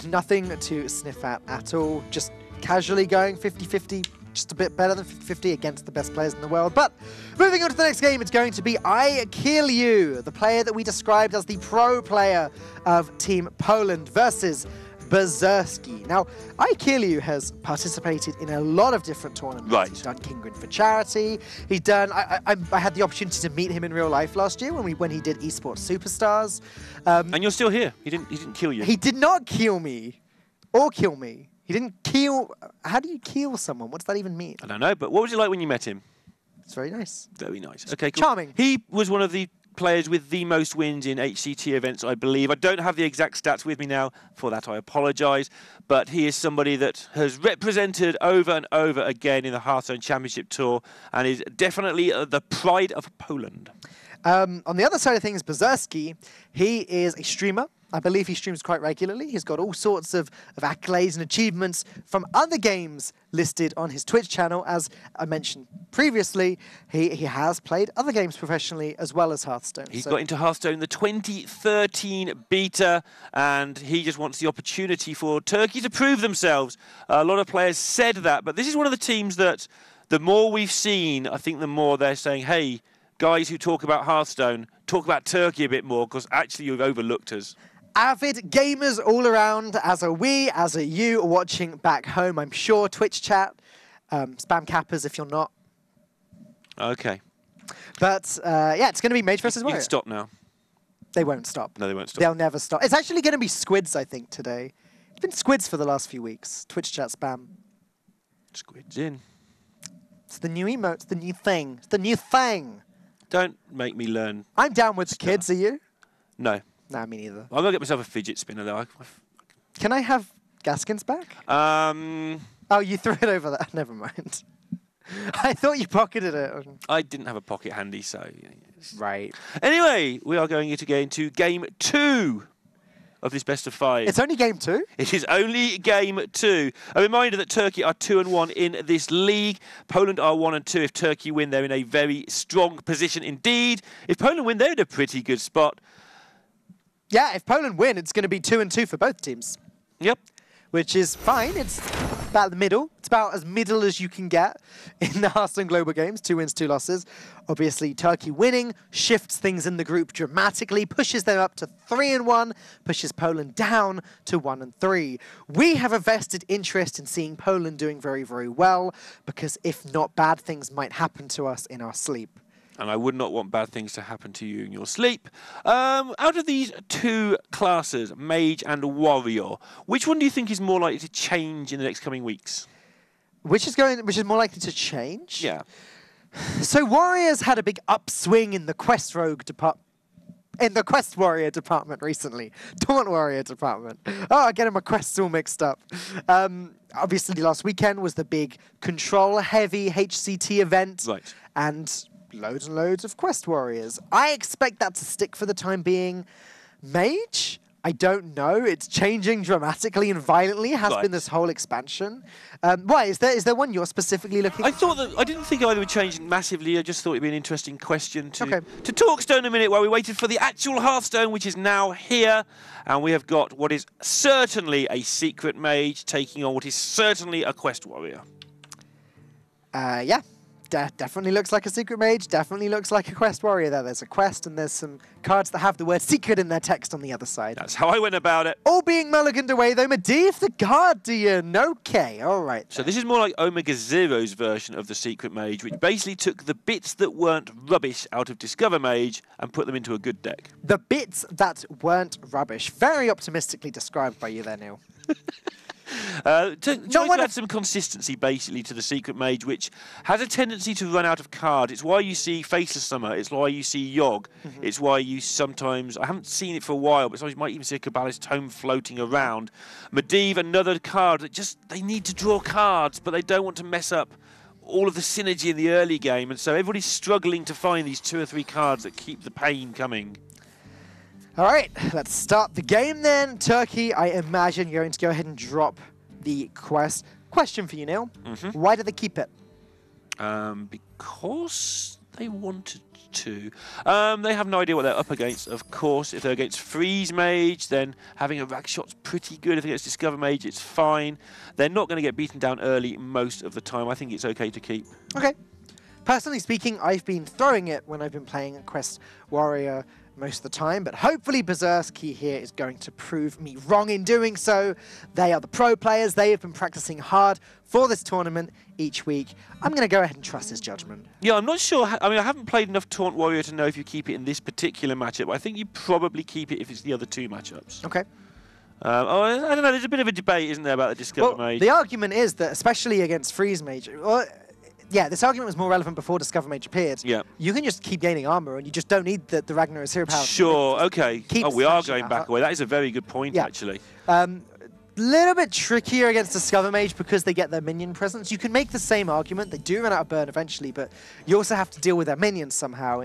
nothing to sniff at all. Just casually going 50-50, just a bit better than 50-50 against the best players in the world. But moving on to the next game, it's going to be I Kill You, the player that we described as the pro player of Team Poland versus Berserski. Now, I Kill You has participated in a lot of different tournaments. Right. He's done King Grin for charity. He's done. I had the opportunity to meet him in real life last year when he did Esports Superstars. And you're still here. He didn't kill you. He did not kill me, or kill me. He didn't kill. How do you kill someone? What does that even mean? I don't know. But what was it like when you met him? It's very nice. Very nice. Okay, cool. Charming. He was one of the players with the most wins in HCT events, I believe. I don't have the exact stats with me now. For that, I apologise. But he is somebody that has represented over and over again in the Hearthstone Championship Tour and is definitely the pride of Poland. On the other side of things, Berserski, he is a streamer. I believe he streams quite regularly. He's got all sorts of accolades and achievements from other games listed on his Twitch channel. As I mentioned previously, he has played other games professionally as well as Hearthstone. He got into Hearthstone in the 2013 beta, and he just wants the opportunity for Turkey to prove themselves. A lot of players said that, but this is one of the teams that the more we've seen, I think the more they're saying, hey, guys who talk about Hearthstone, talk about Turkey a bit more, because actually you've overlooked us. Avid gamers all around, as are we, as are you watching back home, I'm sure. Twitch chat, spam Kappas if you're not. Okay. But yeah, it's going to be Mage versus Warrior. You can stop now. They won't stop. No, they won't stop. They'll never stop. It's actually going to be Squids, I think, today. It's been Squids for the last few weeks. Twitch chat spam. Squids in. It's the new emote. It's the new thing. It's the new thing. Don't make me learn. I'm down with the kids. Are you? No. Nah, me neither. I'm going to get myself a fidget spinner, though. Can I have Gaskin's back? Oh, you threw it over there. Never mind. I thought you pocketed it. I didn't have a pocket handy, so... Right. Anyway, we are going to get into Game 2 of this best of 5. It's only Game 2? It is only Game 2. A reminder that Turkey are 2-1 in this league. Poland are 1-2. If Turkey win, they're in a very strong position indeed. If Poland win, they're in a pretty good spot. Yeah, if Poland win, it's going to be 2-2 for both teams. Yep. Which is fine. It's about the middle. It's about as middle as you can get in the Hearthstone Global Games. 2 wins, 2 losses. Obviously, Turkey winning shifts things in the group dramatically, pushes them up to 3-1, pushes Poland down to 1-3. We have a vested interest in seeing Poland doing very, very well, because if not, bad things might happen to us in our sleep. And I would not want bad things to happen to you in your sleep. Out of these 2 classes, Mage and Warrior, which one do you think is more likely to change in the next coming weeks? Which is more likely to change? Yeah. So Warriors had a big upswing in the Quest Rogue department. In the Quest Warrior department recently. Taunt Warrior department. Oh, I get my quests all mixed up. Obviously, last weekend was the big control-heavy HCT event. Right. And loads and loads of Quest Warriors. I expect that to stick for the time being. Mage? I don't know. It's changing dramatically and violently. It has been this whole expansion. Why? Is there one you're specifically looking at? I didn't think either would change massively. I just thought it'd be an interesting question to talk Stone a minute while we waited for the actual Hearthstone, which is now here. And we have got what is certainly a secret mage taking on what is certainly a Quest Warrior. Yeah. Definitely looks like a secret mage, definitely looks like a quest warrior there. There's a quest and there's some cards that have the word secret in their text on the other side. That's how I went about it. All being mulliganed away though, Medivh the Guardian. Okay, alright. So this is more like Omega Zero's version of the secret mage, which basically took the bits that weren't rubbish out of Discover Mage and put them into a good deck. The bits that weren't rubbish. Very optimistically described by you there, Neil. Trying to add some consistency basically to the secret mage, which has a tendency to run out of cards. It's why you see Faceless Summer, it's why you see Yogg, it's why you sometimes, I haven't seen it for a while, but sometimes you might even see a Cabalist Tome floating around. Medivh, another card that just, they need to draw cards, but they don't want to mess up all of the synergy in the early game, and so everybody's struggling to find these 2 or 3 cards that keep the pain coming. All right, let's start the game then. Turkey, I imagine you're going to go ahead and drop the quest. Question for you, Neil. Why did they keep it? Because they wanted to. They have no idea what they're up against, of course. If they're against Freeze Mage, then having a rack shot's pretty good. If they're against Discover Mage, it's fine. They're not going to get beaten down early most of the time. I think it's okay to keep. Okay. Personally speaking, I've been throwing it when I've been playing Quest Warrior most of the time, but hopefully Berserky here is going to prove me wrong in doing so. They are the pro players. They have been practicing hard for this tournament each week. I'm going to go ahead and trust his judgment. Yeah, I'm not sure. I mean, I haven't played enough Taunt Warrior to know if you keep it in this particular matchup. I think you probably keep it if it's the other 2 matchups. Okay. I don't know. There's a bit of a debate, isn't there, about the Discover Mage? The argument is that, especially against Freeze Mage, yeah, this argument was more relevant before Discover Mage appeared. Yeah. You can just keep gaining armor, and you just don't need the Ragnar's hero power. Sure, okay. Oh, we are going back away. That is a very good point, actually. Little bit trickier against Discover Mage because they get their minion presence. You can make the same argument. They do run out of burn eventually, but you also have to deal with their minions somehow,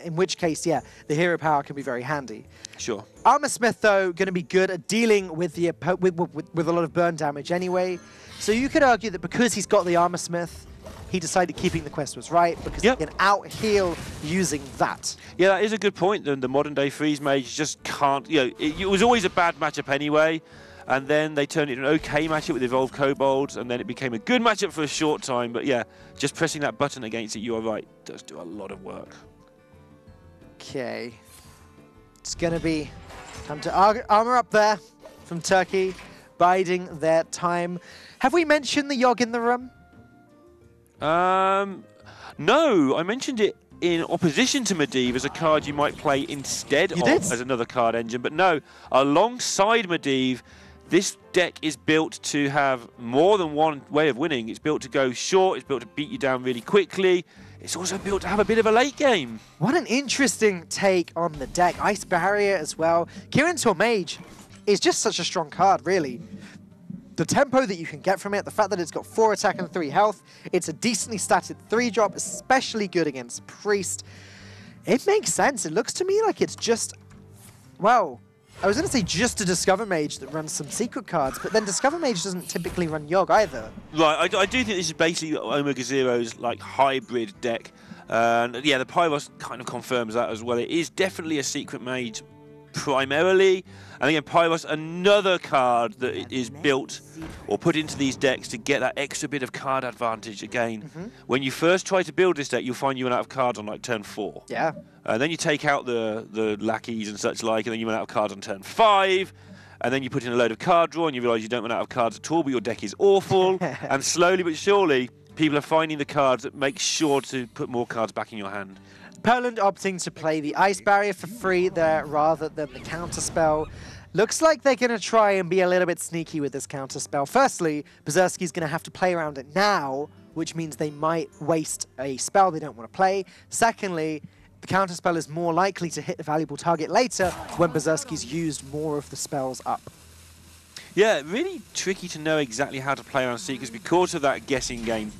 in which case, yeah, the hero power can be very handy. Sure. Armor Smith, though, going to be good at dealing with the with a lot of burn damage anyway. So you could argue that because he's got the Armor Smith, he decided keeping the quest was right because he can out-heal using that. Yeah, that is a good point. The modern-day Freeze Mage just can't... You know, it was always a bad matchup anyway, and then they turned it into an okay matchup with Evolved Kobolds, and then it became a good matchup for a short time. But yeah, just pressing that button against it, you are right, does do a lot of work. Okay. It's going to be time to armor up there from Turkey, biding their time. Have we mentioned the Yogg in the room? No, I mentioned it in opposition to Medivh as a card you might play instead as another card engine, but no, alongside Medivh, this deck is built to have more than one way of winning. It's built to go short, it's built to beat you down really quickly, it's also built to have a bit of a late game. What an interesting take on the deck. Ice Barrier as well. Kirin Tor Mage is just such a strong card, really. The tempo that you can get from it, the fact that it's got 4 attack and 3 health, it's a decently statted 3-drop, especially good against Priest. It makes sense. It looks to me like it's just, well, I was going to say just a Discover Mage that runs some secret cards, but then Discover Mage doesn't typically run Yogg either. Right, I do think this is basically Omega Zero's like hybrid deck. And yeah, the Pyros kind of confirms that as well. It is definitely a secret mage primarily. And again, Pyros, another card that is built or put into these decks to get that extra bit of card advantage again. When you first try to build this deck, you'll find you run out of cards on like turn 4. Yeah. And then you take out the lackeys and such like, and then you run out of cards on turn 5. And then you put in a load of card draw, and you realise you don't run out of cards at all, but your deck is awful. And slowly but surely, people are finding the cards that make sure to put more cards back in your hand. Poland opting to play the Ice Barrier for free there rather than the Counterspell. Looks like they're going to try and be a little bit sneaky with this Counterspell. Firstly, Berserky's going to have to play around it now, which means they might waste a spell they don't want to play. Secondly, the Counterspell is more likely to hit a valuable target later when Berserky's used more of the spells up. Yeah, really tricky to know exactly how to play around Seekers because of that guessing game.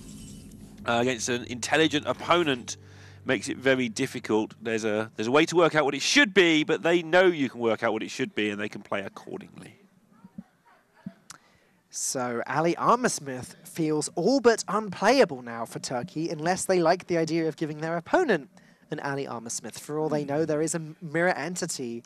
Against an intelligent opponent makes it very difficult. There's a way to work out what it should be, but they know you can work out what it should be and they can play accordingly. So Ali Armorsmith feels all but unplayable now for Turkey unless they like the idea of giving their opponent an Ali Armorsmith. For all they know, there is a mirror entity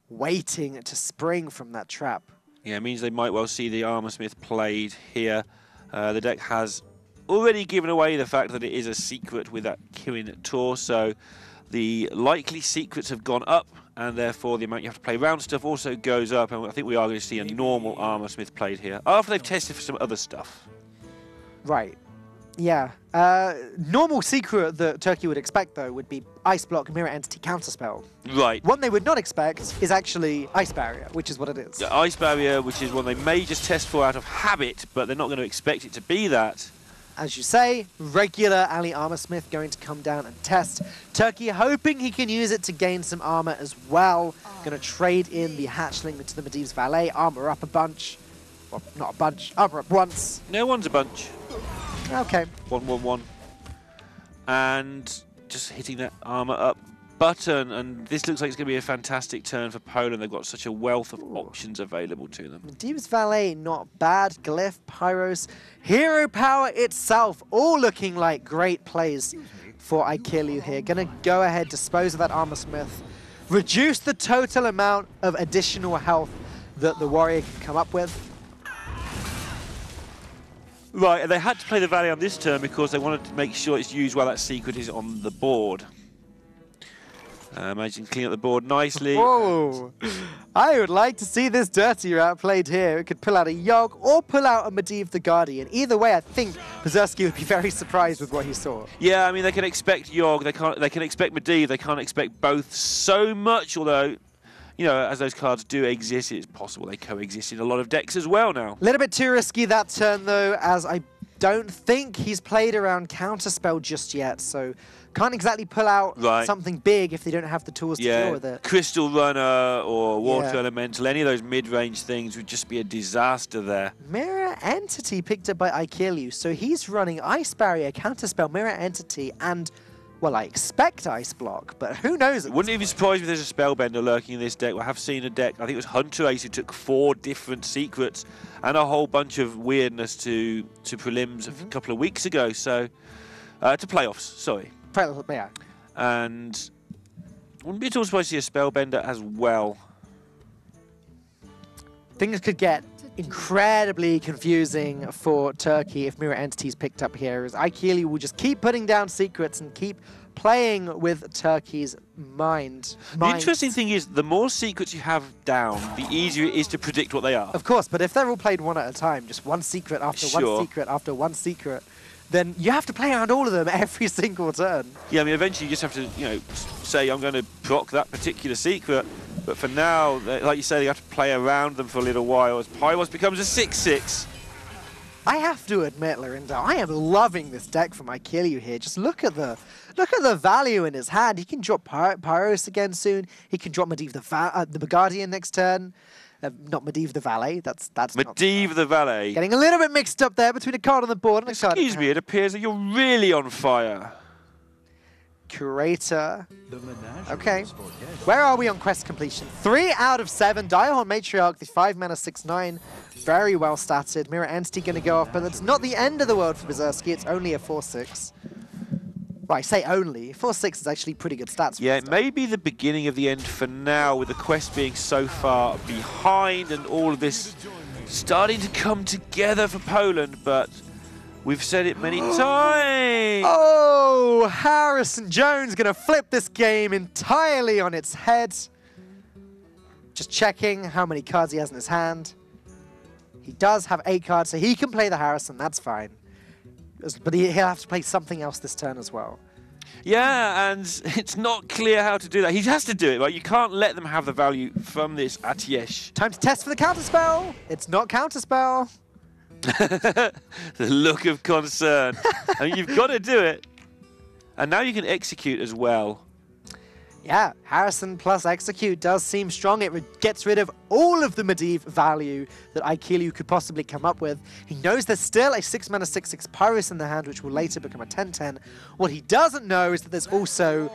waiting to spring from that trap. Yeah, it means they might well see the Armorsmith played here. The deck has already given away the fact that it is a secret with that Kirin torso. The likely secrets have gone up, and therefore the amount you have to play round stuff also goes up, and I think we are going to see a normal Armor Smith played here, after they've tested for some other stuff. Right. Yeah. Normal secret that Turkey would expect, though, would be Ice Block, Mirror Entity, Counterspell. Right. One they would not expect is actually Ice Barrier, which is what it is. Yeah, Ice Barrier, which is one they may just test for out of habit, but they're not going to expect it to be that. As you say, regular Ali Armor Smith going to come down and test. Turkey hoping he can use it to gain some armor as well. Going to trade in the Hatchling to the Medivh's Valet, armor up a bunch. Well, not a bunch, armor up once. No one's a bunch. Okay. 1-1-1. And just hitting that armor up button, and this looks like it's going to be a fantastic turn for Poland. They've got such a wealth of options available to them. Medivh's Valet, not bad. Glyph, Pyros, Hero Power itself, all looking like great plays for Aikiliu here. Gonna go ahead, dispose of that Armor Smith, reduce the total amount of additional health that the Warrior can come up with. Right, and they had to play the Valet on this turn because they wanted to make sure it's used while that secret is on the board. Imagine clean up the board nicely. Whoa! I would like to see this dirty route played here. It could pull out a Yogg or pull out a Medivh the Guardian. Either way, I think Berserski would be very surprised with what he saw. Yeah, I mean, they can expect Yogg, they can expect Medivh, they can't expect both so much, although, you know, as those cards do exist, it's possible they coexist in a lot of decks as well now. A little bit too risky that turn, though, as I don't think he's played around Counterspell just yet, so can't exactly pull out something big if they don't have the tools to deal with it. Crystal Runner or Water Yeah. Elemental, any of those mid-range things would just be a disaster there. Mirror Entity picked up by Aikiliu, so he's running Ice Barrier, Counterspell, Mirror Entity, and, well, I expect Ice Block, but who knows? Wouldn't even surprise me if there's a Spellbender lurking in this deck. I have seen a deck, I think it was Hunter Ace, who took 4 different secrets and a whole bunch of weirdness to prelims a couple of weeks ago, so, to playoffs, sorry. Yeah. And wouldn't be at all surprised to see a Spellbender as well. Things could get incredibly confusing for Turkey if Mirror Entity's picked up here, as Aikiliu will just keep putting down secrets and keep playing with Turkey's mind. The interesting thing is, the more secrets you have down, the easier it is to predict what they are. Of course, but if they're all played one at a time, just one secret after one secret after one secret, then you have to play around all of them every single turn. Yeah, I mean, eventually you just have to, you know, say, I'm going to proc that particular secret. But for now, like you say, you have to play around them for a little while as Pyros becomes a 6/6. I have to admit, Lorinda, I am loving this deck from Aikiliu here. Just look at the value in his hand. He can drop Pyros again soon. He can drop Medivh the Guardian next turn. Not Medivh the Valet. That's Medivh the Valet. Getting a little bit mixed up there between a card on the board and a card. Excuse me, it appears that you're really on fire. Curator. Okay. Where are we on quest completion? 3 out of 7. Direhorn Matriarch, the 5-mana 6/9. Very well statted. Mirror Entity going to go off, but it's not the end of the world for Berserski. It's only a 4/6. Well, I say only. 4/6 is actually pretty good stats. Yeah, it may be the beginning of the end for now, with the quest being so far behind and all of this starting to come together for Poland, but we've said it many times. Oh, Harrison Jones going to flip this game entirely on its head. Just checking how many cards he has in his hand. He does have 8 cards, so he can play the Harrison. That's fine. But he'll have to play something else this turn as well. Yeah, and it's not clear how to do that. He has to do it, right? You can't let them have the value from this Atiesh. Time to test for the Counterspell. It's not Counterspell. The look of concern. I mean, you've got to do it. And now you can execute as well. Yeah, Harrison plus Execute does seem strong. It gets rid of all of the Medivh value that Aikiliu could possibly come up with. He knows there's still a 6-mana 6/6 Pyros in the hand, which will later become a 10/10. What he doesn't know is that there's also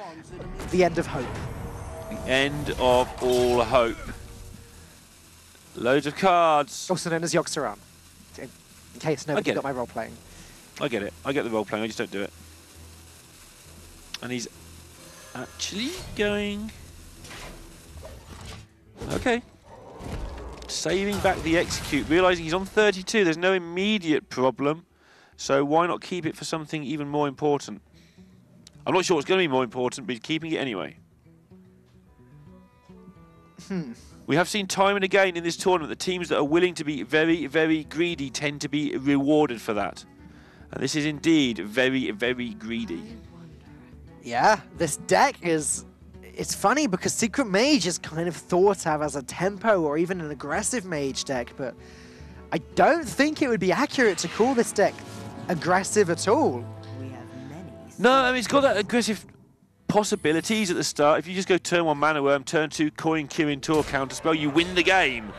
the end of hope. The end of all hope. Loads of cards. Also known as Yogg-Saron. In case nobody got my role playing. I get it. I get the role playing. I just don't do it. And he's actually going... Okay. Saving back the execute. Realising he's on 32. There's no immediate problem. So why not keep it for something even more important? I'm not sure what's going to be more important, but he's keeping it anyway. We have seen time and again in this tournament that teams that are willing to be very, very greedy tend to be rewarded for that. And this is indeed very, very greedy. Yeah, this deck is... It's funny because Secret Mage is kind of thought of as a tempo or even an aggressive mage deck, but I don't think it would be accurate to call this deck aggressive at all. We have many. No, I mean, it's got that aggressive possibilities at the start. If you just go turn 1 Mana Worm, turn 2 Coin Kirin Tor counterspell, you win the game.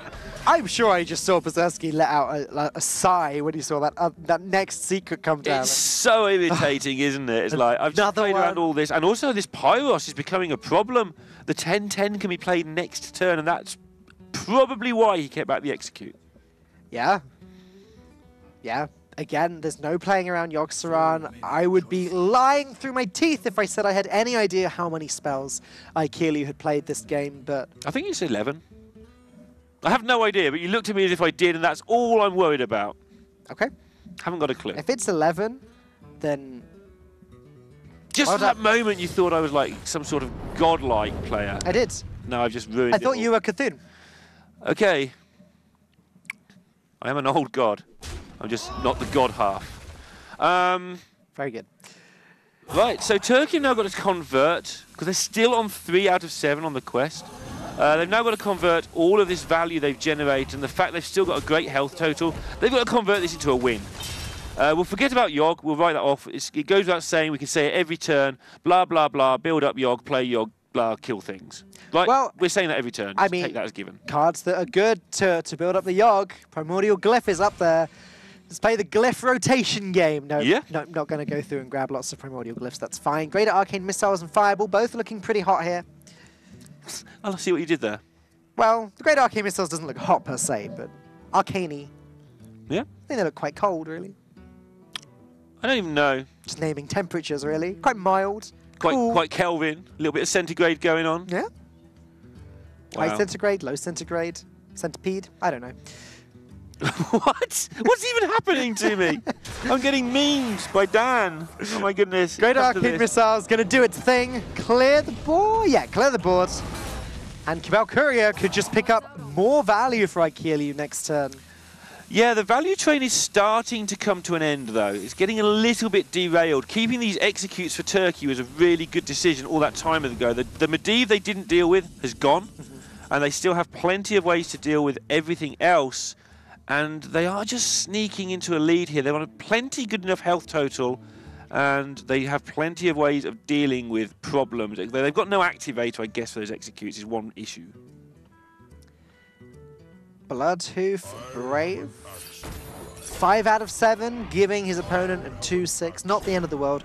I'm sure I just saw Berserski let out a sigh when he saw that next secret come down. It's so irritating, isn't it? It's like, I've just played around all this. And also this Pyros is becoming a problem. The 10-10 can be played next turn, and that's probably why he kept back the execute. Yeah. Yeah. Again, there's no playing around Yogg-Saron. I would be lying through my teeth if I said I had any idea how many spells Aikeliu had played this game, but... I think it's 11. I have no idea, but you looked at me as if I did, and that's all I'm worried about. Okay. Haven't got a clue. If it's 11, then... Just for that moment, you thought I was like some sort of godlike player. I did. No, I've just ruined it. I thought you were Cthulhu. Okay. I am an old god. I'm just not the god half. Very good. Right, so Turkey have now got to convert, because they're still on 3 out of 7 on the quest. They've now got to convert all of this value they've generated, and the fact they've still got a great health total. They've got to convert this into a win. We'll forget about Yogg. We'll write that off. It goes without saying. We can say it every turn. Blah, blah, blah. Build up Yogg, play Yogg, blah, kill things. Right? Well, we're saying that every turn. I Just mean, take that as given. Cards that are good to build up the Yogg. Primordial Glyph is up there. Let's play the Glyph rotation game. No, yeah. No, not going to go through and grab lots of Primordial Glyphs. That's fine. Greater Arcane Missiles and Fireball, both looking pretty hot here. I'll see what you did there. Well, the Greater Arcane Missiles doesn't look hot per se, but arcane-y. Yeah? I think they look quite cold, really. I don't even know. Just naming temperatures, really. Quite mild. Quite Kelvin. A little bit of centigrade going on. Yeah. Wow. High centigrade, low centigrade, centipede. I don't know. What? What's even happening to me? I'm getting memes by Dan. Oh my goodness. Greater Arcane Missile's going to do its thing. Clear the board. Yeah, clear the board. And Cabal Courier could just pick up more value for Aikeliu next turn. Yeah, the value train is starting to come to an end, though. It's getting a little bit derailed. Keeping these executes for Turkey was a really good decision all that time ago. The Medivh they didn't deal with has gone, and they still have plenty of ways to deal with everything else. And they are just sneaking into a lead here. They're on a plenty good enough health total, and they have plenty of ways of dealing with problems. They've got no activator, I guess, for those executes is one issue. Bloodhoof, Brave. 5 out of 7, giving his opponent a 2-6. Not the end of the world.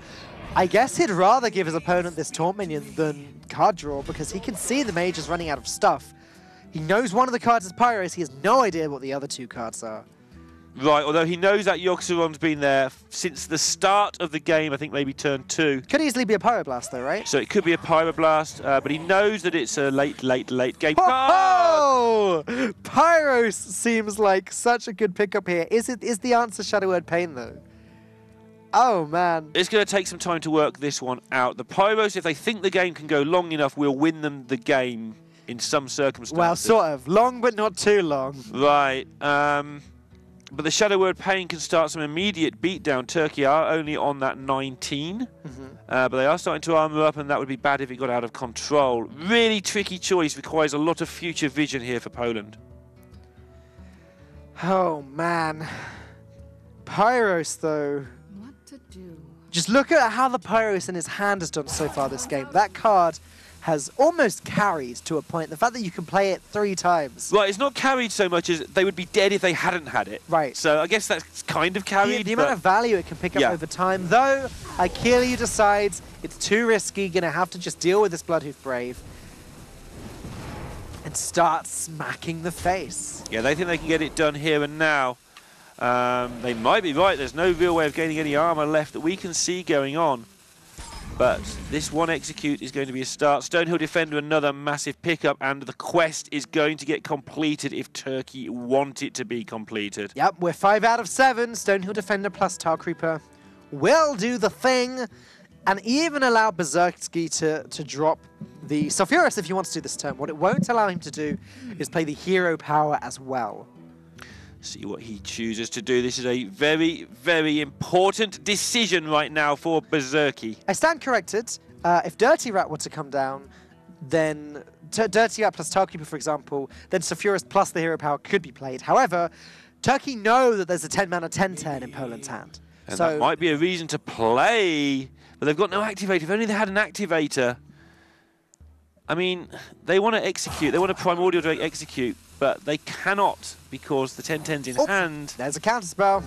I guess he'd rather give his opponent this Taunt Minion than card draw, because he can see the mage is running out of stuff. He knows one of the cards is Pyros. He has no idea what the other 2 cards are. Right, although he knows that Yogg-Saron's been there since the start of the game, I think maybe turn 2. Could easily be a Pyroblast though, right? So it could be a Pyroblast, but he knows that it's a late game card. Oh! Pyros seems like such a good pickup here. Is the answer Shadow Word Pain though? Oh man. It's going to take some time to work this one out. The Pyros, if they think the game can go long enough, will win them the game in some circumstances. Well, sort of. Long, but not too long. Right. But the Shadow Word Pain can start some immediate beatdown. Turkey are only on that 19. But they are starting to armor up, and that would be bad if it got out of control. Really tricky choice. Requires a lot of future vision here for Poland. Oh, man. Pyros, though. What to do? Just look at how the Pyros in his hand has done so far this game. That card has almost carried to a point. The fact that you can play it 3 times. Right, it's not carried so much as they would be dead if they hadn't had it. Right. So I guess that's kind of carried. The amount of value it can pick up over time, though, Aikeliu decides it's too risky, gonna have to just deal with this Bloodhoof Brave and start smacking the face. Yeah, they think they can get it done here and now. They might be right. There's no real way of gaining any armor left that we can see going on. But this one execute is going to be a start. Stonehill Defender, another massive pickup, and the quest is going to get completed if Turkey want it to be completed. Yep, we're 5 out of 7. Stonehill Defender plus Tar Creeper will do the thing, and even allow Berserksky to drop the Sulfuras if he wants to do this turn. What it won't allow him to do is play the hero power as well. See what he chooses to do. This is a very, very important decision right now for Berserky. I stand corrected. If Dirty Rat were to come down, then Dirty Rat plus Tar Creeper, for example, then Sulfuras plus the hero power could be played. However, Turkey know that there's a 10-mana 10-10 in Poland's hand. And so that might be a reason to play, but they've got no activator. If only they had an activator. I mean, they want to execute. They want to Primordial Drake execute, but they cannot because the 10-10's in hand. There's a counterspell.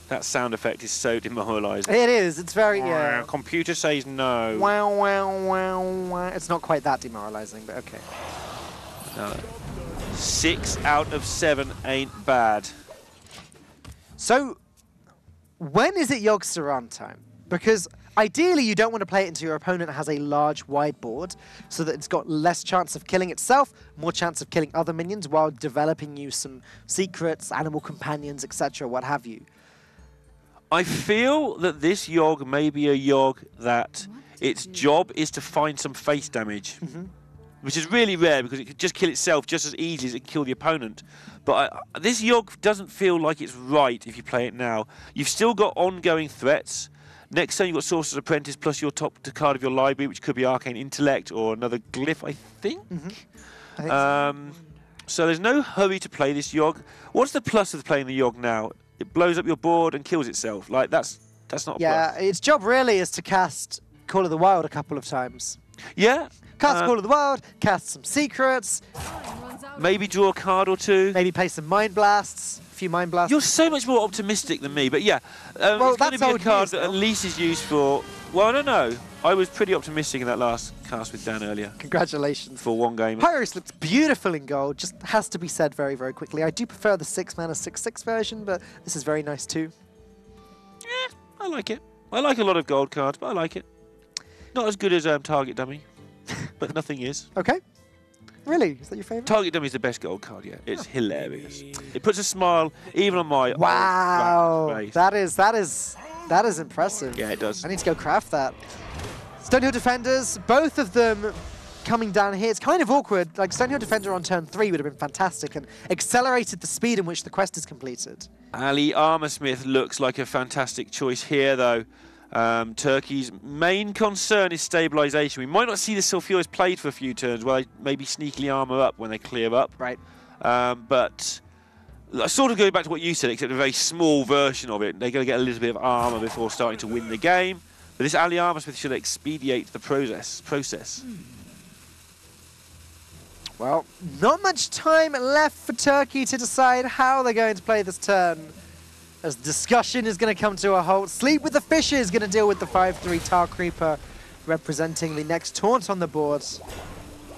That sound effect is so demoralising. It is. It's very, yeah. Computer says no. Wow, wow, wow, wow. It's not quite that demoralising, but okay. No. 6 out of 7 ain't bad. So, when is it Yogg Saron time? Because ideally, you don't want to play it until your opponent has a large, wide board, so that it's got less chance of killing itself, more chance of killing other minions, while developing you some secrets, animal companions, etc., what have you. I feel that this Yogg may be a Yogg that its job is to find some face damage, which is really rare because it could just kill itself just as easily as it can kill the opponent. But this Yogg doesn't feel like it's right if you play it now. You've still got ongoing threats. Next turn, you've got Sorcerer's Apprentice plus your top card of your library, which could be Arcane Intellect or another glyph, I think. I think so there's no hurry to play this Yogg. What's the plus of playing the Yogg now? It blows up your board and kills itself. Like, that's not a plus. its job really is to cast Call of the Wild a couple of times. Yeah. Cast Call of the Wild, cast some secrets. Maybe draw a card or two. Maybe play some Mind Blasts. A few Mind Blasts. You're so much more optimistic than me, but yeah. Well, it's going to that's be a card news, that at least is used for... Well, I don't know. I was pretty optimistic in that last cast with Dan earlier. Congratulations. For one game. Pyros looks beautiful in gold, just has to be said very, very quickly. I do prefer the 6-mana 6/6 version, but this is very nice too. Yeah, I like it. I like a lot of gold cards, but I like it. Not as good as Target Dummy, but nothing is. Okay. Really? Is that your favourite? Target Dummy is the best gold card, yeah. It's hilarious. It puts a smile even on my wow. old face. That is impressive. Yeah, it does. I need to go craft that. Stonehill Defenders, both of them coming down here. It's kind of awkward. Like, Stonehill Defender on turn 3 would have been fantastic and accelerated the speed in which the quest is completed. Ali Armorsmith looks like a fantastic choice here, though. Turkey's main concern is stabilisation. We might not see the Sulfuras played for a few turns where they maybe sneakily armour up when they clear up. Right. But sort of going back to what you said, except a very small version of it. They're going to get a little bit of armour before starting to win the game. But this Ali Armorsmith should expedite the process. Well, not much time left for Turkey to decide how they're going to play this turn, as discussion is going to come to a halt. Sleep with the Fishes is going to deal with the 5/3 Tar Creeper, representing the next taunt on the board.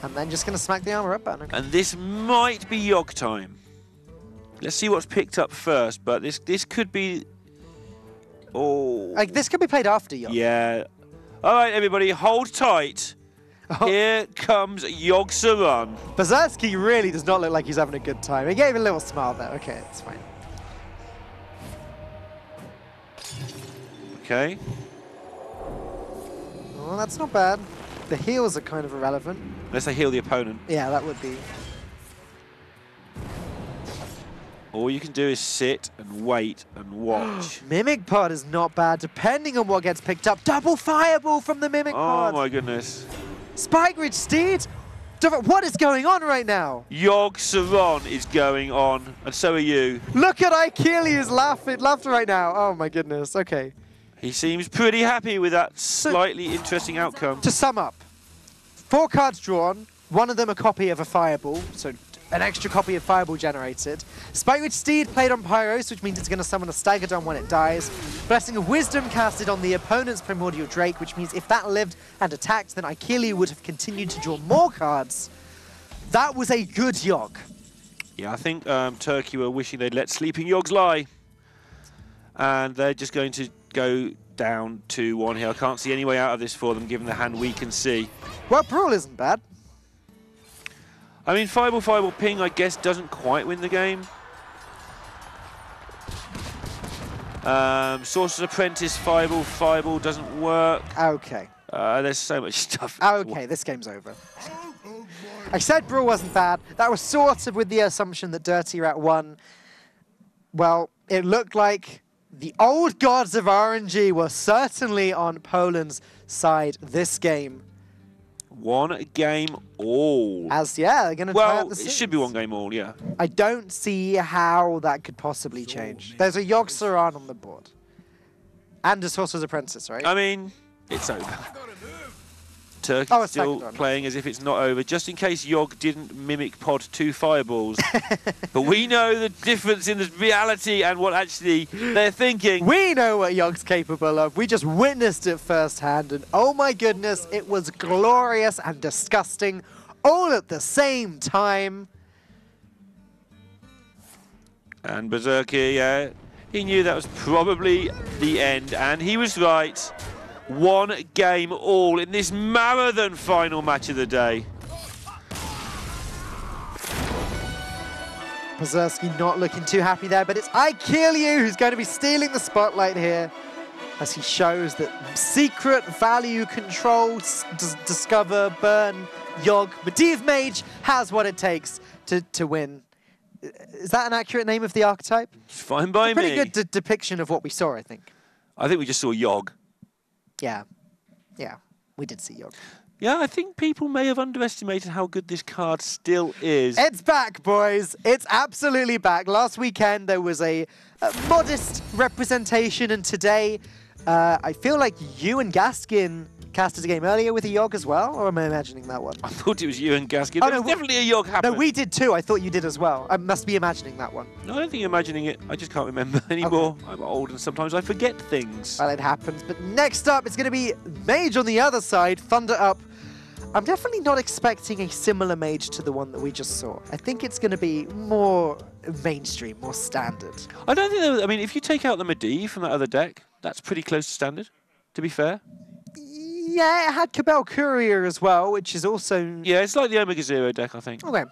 And then just going to smack the armor up button. And this might be Yogg time. Let's see what's picked up first, but this could be... Oh. Like, this could be played after Yogg. Yeah. All right, everybody, hold tight. Oh. Here comes Yogg Saron. Berserksky really does not look like he's having a good time. He gave a little smile there. Okay, it's fine. Okay. Well, that's not bad. The heals are kind of irrelevant. Unless they heal the opponent. Yeah, that would be. All you can do is sit and wait and watch. Mimic Pod is not bad, depending on what gets picked up. Double Fireball from the Mimic Pod. Oh my goodness. Spike Ridge Steed? What is going on right now? Yogg Saron is going on, and so are you. Look at Ikelia's laughter right now. Oh my goodness, okay. He seems pretty happy with that slightly interesting outcome. To sum up, 4 cards drawn, one of them a copy of a Fireball, so an extra copy of Fireball generated. Spike Ridge Steed played on Pyros, which means it's going to summon a Staggadon when it dies. Blessing of Wisdom casted on the opponent's Primordial Drake, which means if that lived and attacked, then Ikelia would have continued to draw more cards. That was a good Yogg. Yeah, I think Turkey were wishing they'd let sleeping Yoggs lie. And they're just going to go down 2-1 here. I can't see any way out of this for them, given the hand we can see. Well, Brawl isn't bad. I mean, Fireball Ping, I guess, doesn't quite win the game. Sorcerer's Apprentice, Fireball doesn't work. Okay. There's so much stuff. Okay, this game's over. I said Brawl wasn't bad. That was sort of with the assumption that Dirty Rat won. Well, it looked like the old gods of RNG were certainly on Poland's side this game. One game all. They're going to tie up the it should be one game all, yeah. I don't see how that could possibly change. There's a Yogg Saran on the board. And a Sorcerer's Apprentice, right? I mean, it's over. Turkey's still playing as if it's not over, just in case Yogg didn't mimic pod 2 fireballs. But we know the difference in the reality and what actually they're thinking. We know what Yogg's capable of. We just witnessed it firsthand, and oh my goodness, it was glorious and disgusting all at the same time. And Berserker, yeah, he knew that was probably the end, and he was right. One game all in this marathon final match of the day. Pazerski not looking too happy there, but it's Aikiliu who's going to be stealing the spotlight here as he shows that secret value control, discover, burn, Yogg, Medivh Mage has what it takes to win. Is that an accurate name of the archetype? It's fine by me. Pretty good depiction of what we saw, I think. I think we just saw Yogg. Yeah, we did see Yogg. Yeah, I think people may have underestimated how good this card still is. It's back, boys. It's absolutely back. Last weekend, there was a modest representation, and today, I feel like you and Gaskin casted a game earlier with a Yogg as well, or am I imagining that one? I thought it was you and Gaskin. Oh, There was definitely a Yogg happening. No, we did too. I thought you did as well. I must be imagining that one. No, I don't think you're imagining it. I just can't remember anymore. Okay. I'm old and sometimes I forget things. Well, it happens. But next up, it's going to be Mage on the other side, Thunder Up. I'm definitely not expecting a similar Mage to the one that we just saw. I think it's going to be more mainstream, more standard. I don't think, I mean, if you take out the Medivh from that other deck, that's pretty close to standard, to be fair. Yeah, it had Cabal Courier as well, which is also... Yeah, it's like the Omega Zero deck, I think. Okay.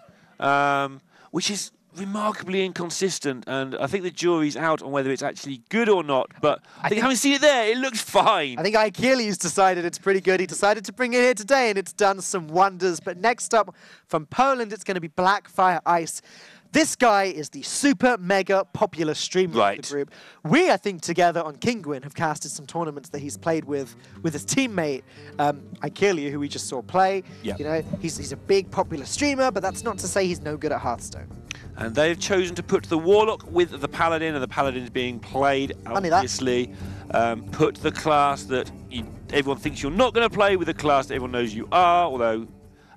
Which is remarkably inconsistent, and I think the jury's out on whether it's actually good or not, but I think having seen it there, it looks fine. I think Aikiliu's decided it's pretty good. He decided to bring it here today, and it's done some wonders. But next up, from Poland, it's going to be Blackfire Ice. This guy is the super mega popular streamer of the group. We, I think, together on Kingwin have casted some tournaments that he's played with his teammate, Aikiliu, who we just saw play. Yep. You know, he's a big popular streamer, but that's not to say he's no good at Hearthstone. And they've chosen to put the Warlock with the Paladin, and the Paladin's being played, obviously. Put the class that everyone thinks you're not going to play with the class that everyone knows you are, although,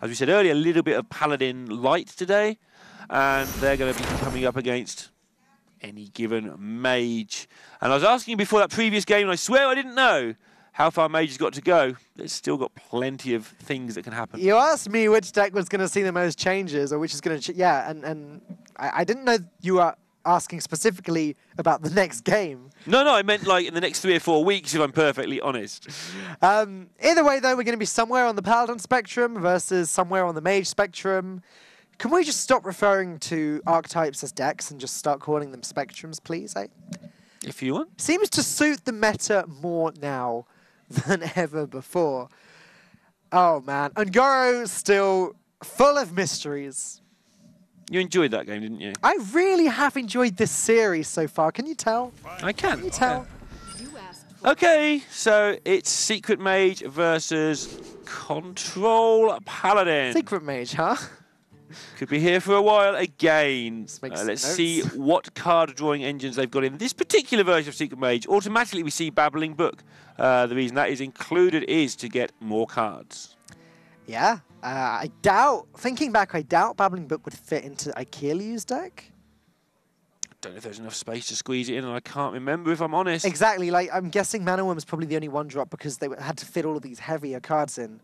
as we said earlier, a little bit of Paladin light today. And they're going to be coming up against any given Mage. And I was asking you before that previous game, and I swear I didn't know how far Mage has got to go. There's still got plenty of things that can happen. You asked me which deck was going to see the most changes, or which is going to... Yeah, and I didn't know you were asking specifically about the next game. No, I meant like in the next 3 or 4 weeks, if I'm perfectly honest. Either way, though, we're going to be somewhere on the Paladin spectrum versus somewhere on the Mage spectrum. Can we just stop referring to archetypes as decks and just start calling them spectrums, please? If you want. Seems to suit the meta more now than ever before. Oh, man. Ungoro still full of mysteries. You enjoyed that game, didn't you? I really have enjoyed this series so far. Can you tell? I can. Can you tell? Yeah. Okay, so it's Secret Mage versus Control Paladin. Secret Mage, huh? Could be here for a while again. notes. Let's see what card drawing engines they've got in this particular version of Secret Mage. Automatically, we see Babbling Book. The reason that is included is to get more cards. Yeah. Thinking back, I doubt Babbling Book would fit into Aikiliu's deck. Don't know if there's enough space to squeeze it in, and I can't remember if I'm honest. Exactly. Like, I'm guessing Mana Worm is probably the only one drop because they had to fit all of these heavier cards in.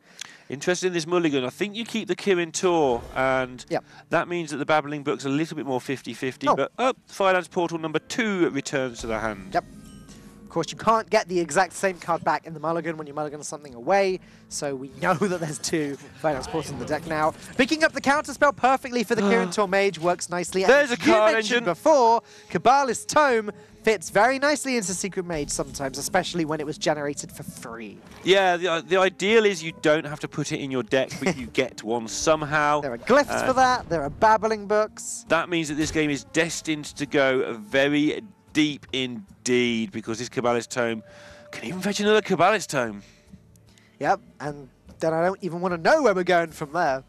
Interested in this mulligan. I think you keep the Kirin Tor, and that means that the Babbling Book's a little bit more 50-50. Oh. But Finance Portal number 2 returns to the hand. Yep. course, you can't get the exact same card back in the mulligan when you mulligan something away, so we know that there's 2 Finance Ports in the deck now. Picking up the counterspell perfectly for the Kirin Tor Mage works nicely. There's and a card you mentioned engine. before, Kabbalist Tome fits very nicely into Secret Mage sometimes, especially when it was generated for free. Yeah, the ideal is you don't have to put it in your deck, but you get one somehow. There are glyphs for that, there are babbling books. That means that this game is destined to go very deep indeed, because this Kabbalist Tome can even fetch another Kabbalist Tome. Yep, and then I don't even want to know where we're going from there.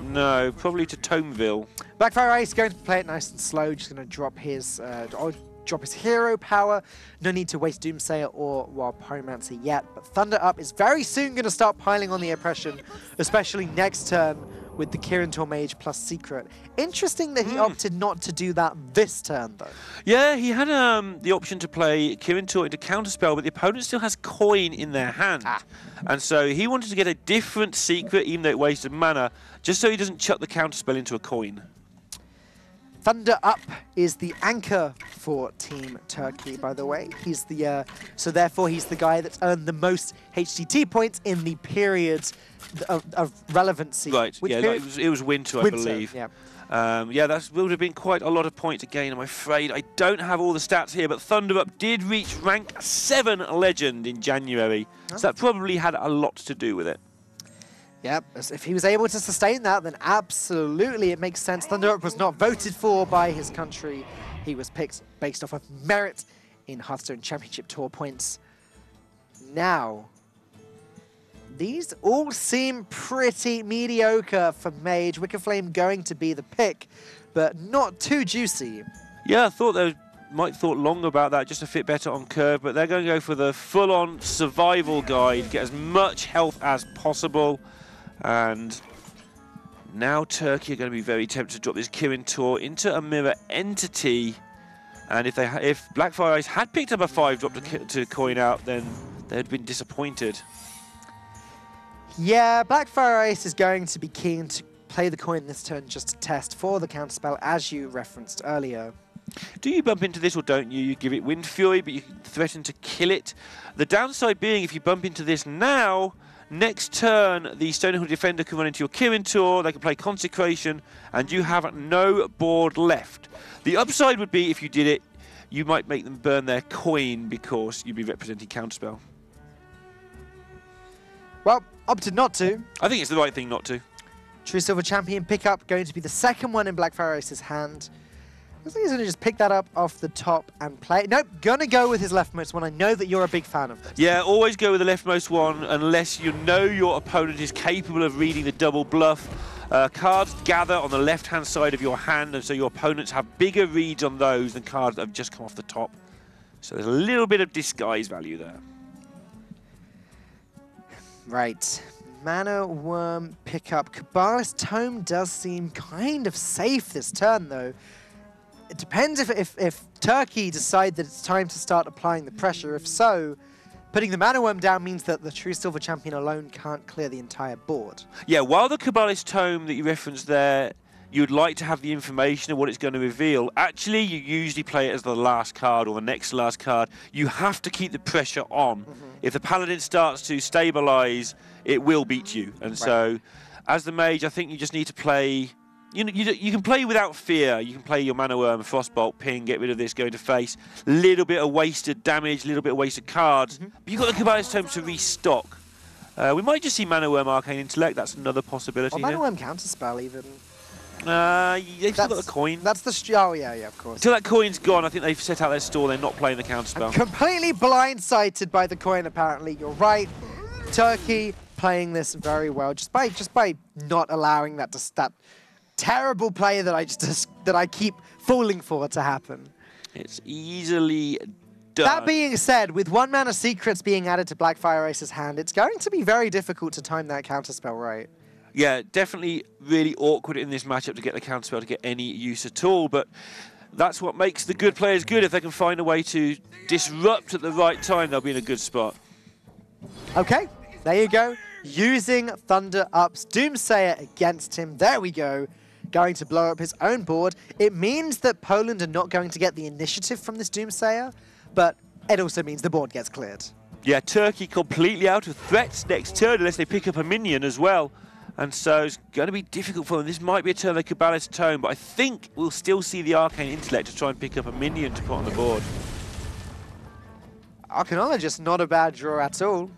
No, probably to Tomeville. Blackfire Ice is going to play it nice and slow, just going to drop his hero power. No need to waste Doomsayer or Wild Pyromancer yet, but Thunder Up is very soon going to start piling on the oppression, especially next turn with the Kirin Tor Mage plus Secret. Interesting that he opted not to do that this turn, though. Yeah, he had the option to play Kirin Tor into Counterspell, but the opponent still has Coin in their hand. And so he wanted to get a different Secret, even though it wasted mana, just so he doesn't chuck the Counterspell into a Coin. Thunder Up is the anchor for Team Turkey, by the way. He's the so therefore he's the guy that's earned the most HTT points in the period of relevancy. Right, Which yeah, period? it was winter, I believe. Yeah. Yeah, that would have been quite a lot of points again, I'm afraid. I don't have all the stats here, but Thunder Up did reach rank 7 Legend in January, so that probably had a lot to do with it. Yep, if he was able to sustain that, then absolutely it makes sense. Thunder Up was not voted for by his country. He was picked based off of merit in Hearthstone Championship Tour points. Now, these all seem pretty mediocre for Mage. Wicked Flame going to be the pick, but not too juicy. Yeah, I thought they might thought long about that just to fit better on curve, but they're going to go for the full-on survival guide, get as much health as possible. And now Turkey are going to be very tempted to drop this Kirin Tor into a mirror entity. And if Blackfire Ice had picked up a 5-drop to coin out, then they'd been disappointed. Yeah, Blackfire Ice is going to be keen to play the coin this turn just to test for the counterspell, as you referenced earlier. Do you bump into this or don't you? You give it Wind Fury, but you can threaten to kill it. The downside being, if you bump into this now, next turn, the Stonehill Defender can run into your Kirin Tor, they can play Consecration, and you have no board left. The upside would be, if you did it, you might make them burn their coin because you'd be representing Counterspell. Well, opted not to. I think it's the right thing not to. True Silver Champion pickup, going to be the second one in Blackfire Ice's hand. I think he's going to just pick that up off the top and play. Nope, going to go with his leftmost one. I know that you're a big fan of this. Yeah, always go with the leftmost one unless you know your opponent is capable of reading the double bluff. Cards gather on the left-hand side of your hand, and so your opponents have bigger reads on those than cards that have just come off the top. So there's a little bit of disguise value there. Right. Mana Worm pickup. Kabbalist Tome does seem kind of safe this turn, though. It depends if Turkey decide that it's time to start applying the pressure. If so, putting the Mana Worm down means that the True Silver Champion alone can't clear the entire board. Yeah, while the Kabbalist Tome that you referenced there, you'd like to have the information of what it's going to reveal, actually you usually play it as the last card or the next last card. You have to keep the pressure on. If the Paladin starts to stabilize, it will beat you. And so, as the Mage, I think you just need to play... You can play without fear. You can play your Mana Worm, Frostbolt, Ping, get rid of this, go into face. Little bit of wasted damage, little bit of wasted cards. But you've got the Kabbalist Tome to restock. We might just see Mana Worm, Arcane Intellect. That's another possibility. Or Mana Worm Counterspell, even. They've still got a coin. That's the... Oh, yeah, of course. Until that coin's gone, I think they've set out their store. They're not playing the Counterspell. I'm completely blindsided by the coin, apparently. You're right. Turkey playing this very well, just by not allowing that terrible play that I keep falling for to happen. It's easily done. That being said, with 1 mana secrets being added to Blackfire Ice's hand, it's going to be very difficult to time that counterspell right. Yeah, definitely really awkward in this matchup to get the counterspell to get any use at all, but that's what makes the good players good. If they can find a way to disrupt at the right time, they'll be in a good spot. Okay, there you go. Using Thunder Up's Doomsayer against him. There we go. Going to blow up his own board. It means that Poland are not going to get the initiative from this Doomsayer, but it also means the board gets cleared. Yeah, Turkey completely out of threats next turn unless they pick up a minion as well. And so it's going to be difficult for them. This might be a turn they could balance tone, but I think we'll still see the Arcane Intellect to try and pick up a minion to put on the board. Arcanologist, not a bad draw at all.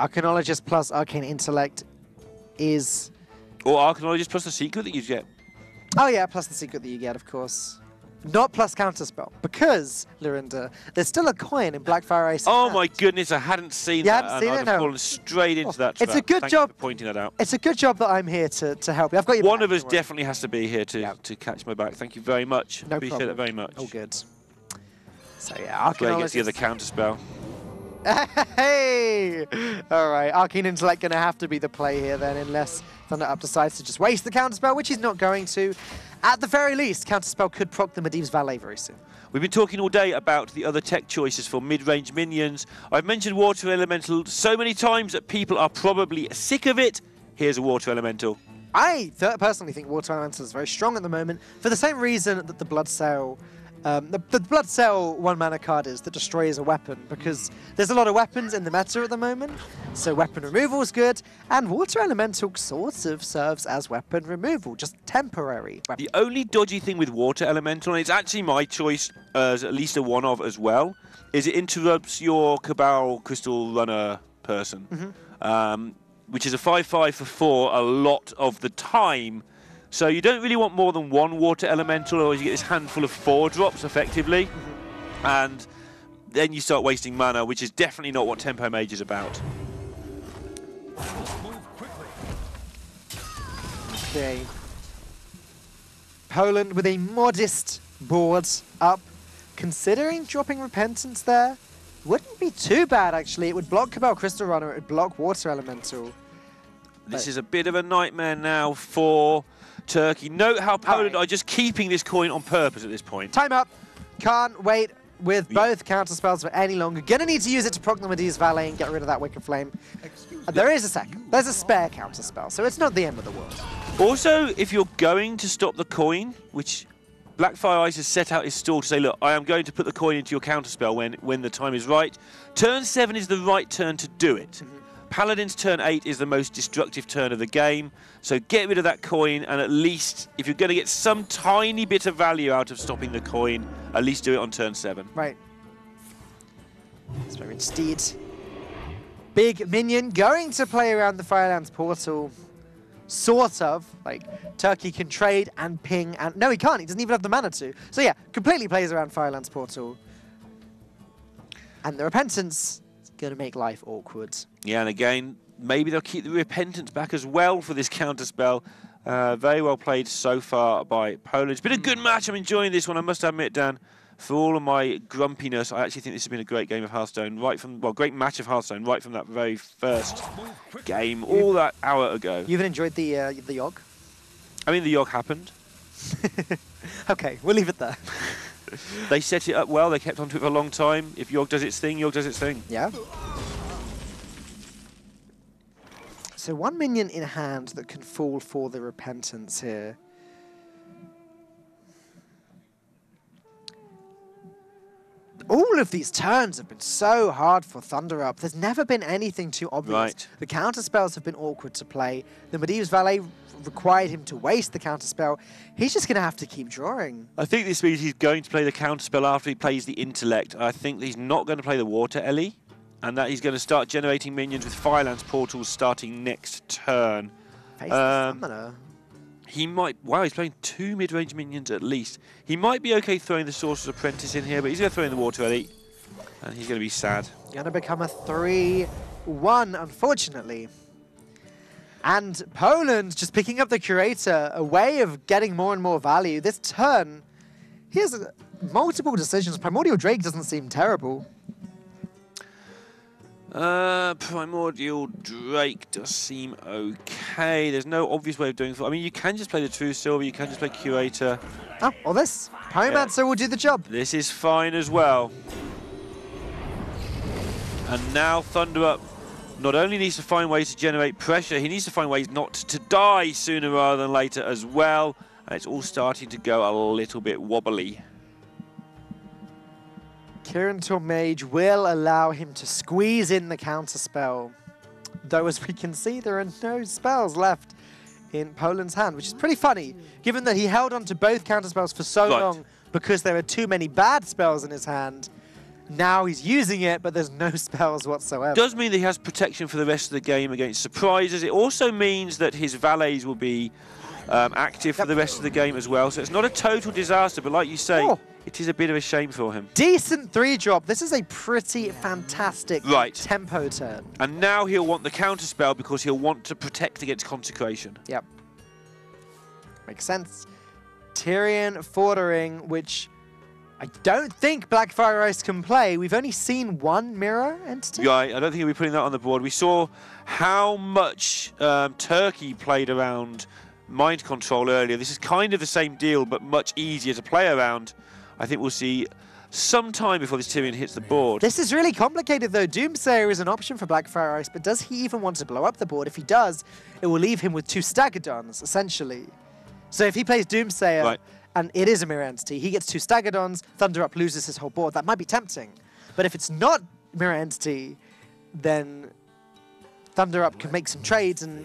Arcanologist plus Arcane Intellect is... Or Arcanologist plus the secret that you get. Oh yeah, plus the secret that you get, of course. Not plus Counterspell, because, Lorinda, there's still a coin in Blackfire Ace. Oh my goodness, I hadn't seen that. Hadn't seen it? I've No. fallen straight into that trap. It's a good Thank job you for pointing that out. It's a good job that I'm here to help you. I've got you. One of us definitely has to be here to catch my back. Thank you very much. No Appreciate problem. that very much. All good. So yeah, Great, gets the other Arcanologist. counter spell. Hey! All right, Arcane Intellect going to have to be the play here then, unless Thunder Up decides to just waste the counterspell, which he's not going to. At the very least, counterspell could proc the Medivh's Valet very soon. We've been talking all day about the other tech choices for mid-range minions. I've mentioned Water Elemental so many times that people are probably sick of it. Here's a Water Elemental. I personally think Water Elemental is very strong at the moment for the same reason that the Blood Cell, the Blood Cell 1-mana card is that destroys a weapon, because there's a lot of weapons in the meta at the moment, so weapon removal is good, and Water Elemental sort of serves as weapon removal, just temporary weapon. The only dodgy thing with Water Elemental, and it's actually my choice as at least a one-of as well, is it interrupts your Cabal Crystal Runner person, which is a 5/5 for 4 a lot of the time. So you don't really want more than one Water Elemental, or you get this handful of 4 drops effectively, and then you start wasting mana, which is definitely not what Tempo Mage is about. Okay. Poland with a modest board up. Considering dropping Repentance there, wouldn't be too bad actually. It would block Cabal Crystal Runner, it would block Water Elemental. This is a bit of a nightmare now for Turkey. Note how Poland are just keeping this coin on purpose at this point. Time up. Can't wait with both counterspells for any longer. Gonna need to use it to proc the Medivh's Valet and get rid of that Wicked Flame. There is a second. There's a spare counterspell, so it's not the end of the world. Also, if you're going to stop the coin, which Blackfire Ice has set out his stall to say, look, I am going to put the coin into your counterspell when the time is right. Turn 7 is the right turn to do it. Paladin's turn 8 is the most destructive turn of the game, so get rid of that coin, and at least, if you're going to get some tiny bit of value out of stopping the coin, at least do it on turn 7. Right. So instead, big minion going to play around the Firelands portal. Sort of. Like, Turkey can trade and ping, and no, he can't. He doesn't even have the mana to. So yeah, completely plays around Firelands portal. And the Repentance is going to make life awkward. Yeah, and again, maybe they'll keep the Repentance back as well for this counterspell. Very well played so far by Poland. It's been a good match. I'm enjoying this one, I must admit, Dan. For all of my grumpiness, I actually think this has been a great game of Hearthstone, great match of Hearthstone, right from that very first game, all that hour ago. You even enjoyed the Yogg? I mean, the Yogg happened. Okay, we'll leave it there. They set it up well, they kept on to it for a long time. If Yogg does its thing, Yogg does its thing. Yeah. So one minion in hand that can fall for the Repentance here. All of these turns have been so hard for Thunder Up. There's never been anything too obvious. Right. The counterspells have been awkward to play. The Medivh's Valet required him to waste the counterspell. He's just going to have to keep drawing. I think this means he's going to play the counterspell after he plays the Intellect. I think he's not going to play the Water Ellie, and that he's going to start generating minions with Firelands portals starting next turn. Face the Summoner. He might... Wow, he's playing 2 mid-range minions at least. He might be okay throwing the Sorcerer's Apprentice in here, but he's going to throw in the Water Elite, and he's going to be sad. Going to become a 3-1, unfortunately. And Poland just picking up the Curator, a way of getting more and more value. This turn, he has multiple decisions. Primordial Drake doesn't seem terrible. Primordial Drake does seem okay. There's no obvious way of doing it. I mean, you can just play the True Silver, you can just play Curator. Oh, or this. Pyromancer will do the job. This is fine as well. And now Thunder Up not only needs to find ways to generate pressure, he needs to find ways not to die sooner rather than later as well. And it's all starting to go a little bit wobbly. Kirin Tormage will allow him to squeeze in the counterspell. Though, as we can see, there are no spells left in Poland's hand, which is pretty funny, given that he held on to both counterspells for so long because there are too many bad spells in his hand. Now he's using it, but there's no spells whatsoever. Does mean that he has protection for the rest of the game against surprises. It also means that his valets will be active for the rest of the game as well. So it's not a total disaster, but like you say, it is a bit of a shame for him. Decent 3-drop. This is a pretty fantastic tempo turn. And now he'll want the counterspell because he'll want to protect against Consecration. Yep. Makes sense. Tyrion Fordering, which I don't think Blackfire Ice can play. We've only seen one mirror entity. Right, I don't think he'll be putting that on the board. We saw how much Turkey played around mind control earlier. This is kind of the same deal, but much easier to play around. I think we'll see some time before this Tyrion hits the board. This is really complicated, though. Doomsayer is an option for Blackfire Ice, but does he even want to blow up the board? If he does, it will leave him with 2 Staggadons, essentially. So if he plays Doomsayer, and it is a mirror entity, he gets 2 Staggadons, Thunder Up loses his whole board. That might be tempting. But if it's not mirror entity, then Thunder Up can make some trades and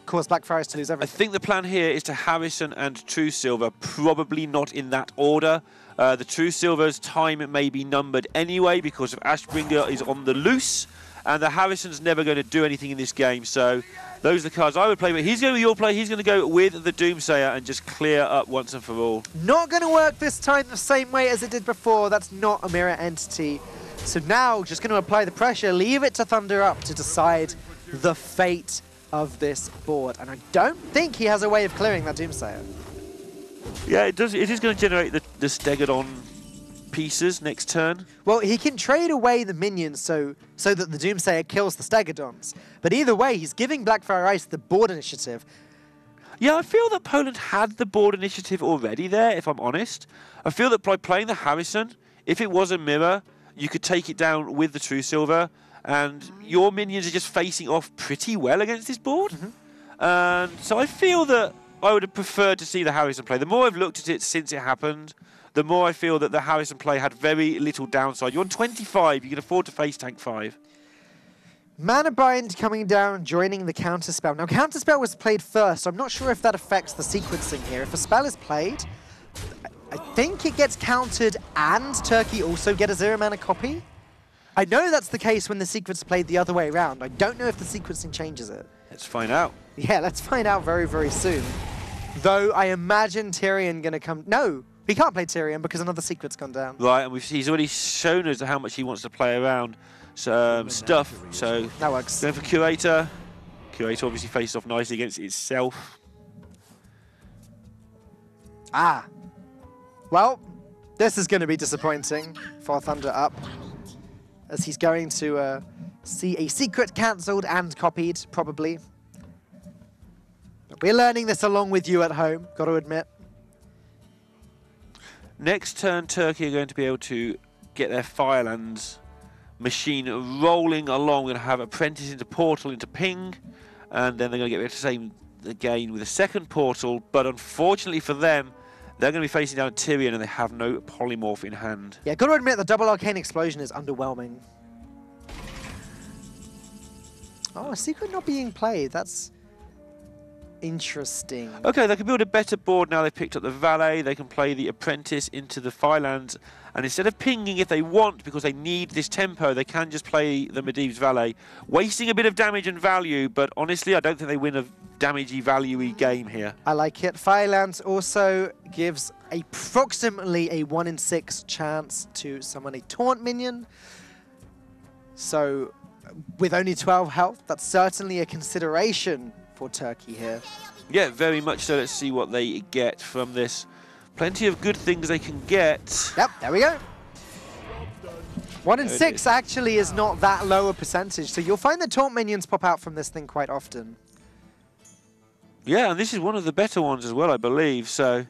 cause Blackfire Ice to lose everything. I think the plan here is to Harrison and True Silver, probably not in that order. The True Silver's time may be numbered anyway because of Ashbringer is on the loose, and the Harrison's never going to do anything in this game. So those are the cards I would play, but he's going with your play. He's going to go with the Doomsayer and just clear up once and for all. Not going to work this time the same way as it did before. That's not a mirror entity. So now, just going to apply the pressure, leave it to Thunder Up to decide the fate of this board. And I don't think he has a way of clearing that Doomsayer. Yeah, it does. It is going to generate the Stegadon pieces next turn. Well, he can trade away the minions so that the Doomsayer kills the Stegadons. But either way, he's giving Blackfire Ice the board initiative. Yeah, I feel that Poland had the board initiative already there, if I'm honest. I feel that by playing the Harrison, if it was a mirror, you could take it down with the True Silver, and your minions are just facing off pretty well against this board. And so I feel that I would have preferred to see the Harrison play. The more I've looked at it since it happened, the more I feel that the Harrison play had very little downside. You're on 25, you can afford to face tank 5. Mana Bind coming down, joining the Counterspell. Now, Counterspell was played first, so I'm not sure if that affects the sequencing here. If a spell is played, I think it gets countered and Turkey also get a 0-mana copy. I know that's the case when the sequence is played the other way around. I don't know if the sequencing changes it. Let's find out. Yeah, let's find out very, very soon. Though I imagine Tyrion going to come... No, he can't play Tyrion because another secret's gone down. Right, and he's already shown us how much he wants to play around stuff. So that works. Going for Curator. Curator obviously faces off nicely against itself. Ah. Well, this is going to be disappointing for Thunder Up, as he's going to see a secret cancelled and copied, probably. But we're learning this along with you at home, got to admit. Next turn, Turkey are going to be able to get their Firelands machine rolling along. We're going to have Apprentice into Portal into Ping, and then they're going to get the same again with a second Portal, but unfortunately for them, they're going to be facing down Tyrion and they have no Polymorph in hand. Yeah, got to admit the double Arcane Explosion is underwhelming. Oh, a secret not being played, that's interesting. Okay, they can build a better board now they've picked up the Valet. They can play the Apprentice into the Firelands, and instead of pinging if they want, because they need this tempo, they can just play the Medivh's Valet, wasting a bit of damage and value, but honestly, I don't think they win a damagey, value-y game here. I like it. Firelands also gives approximately a 1 in 6 chance to summon a Taunt minion. So, with only 12 health, that's certainly a consideration for Turkey here. Yeah, very much so. Let's see what they get from this. Plenty of good things they can get. Yep, there we go. 1 in 6 actually is not that low a percentage, so you'll find the Taunt minions pop out from this thing quite often. Yeah, and this is one of the better ones as well, I believe. So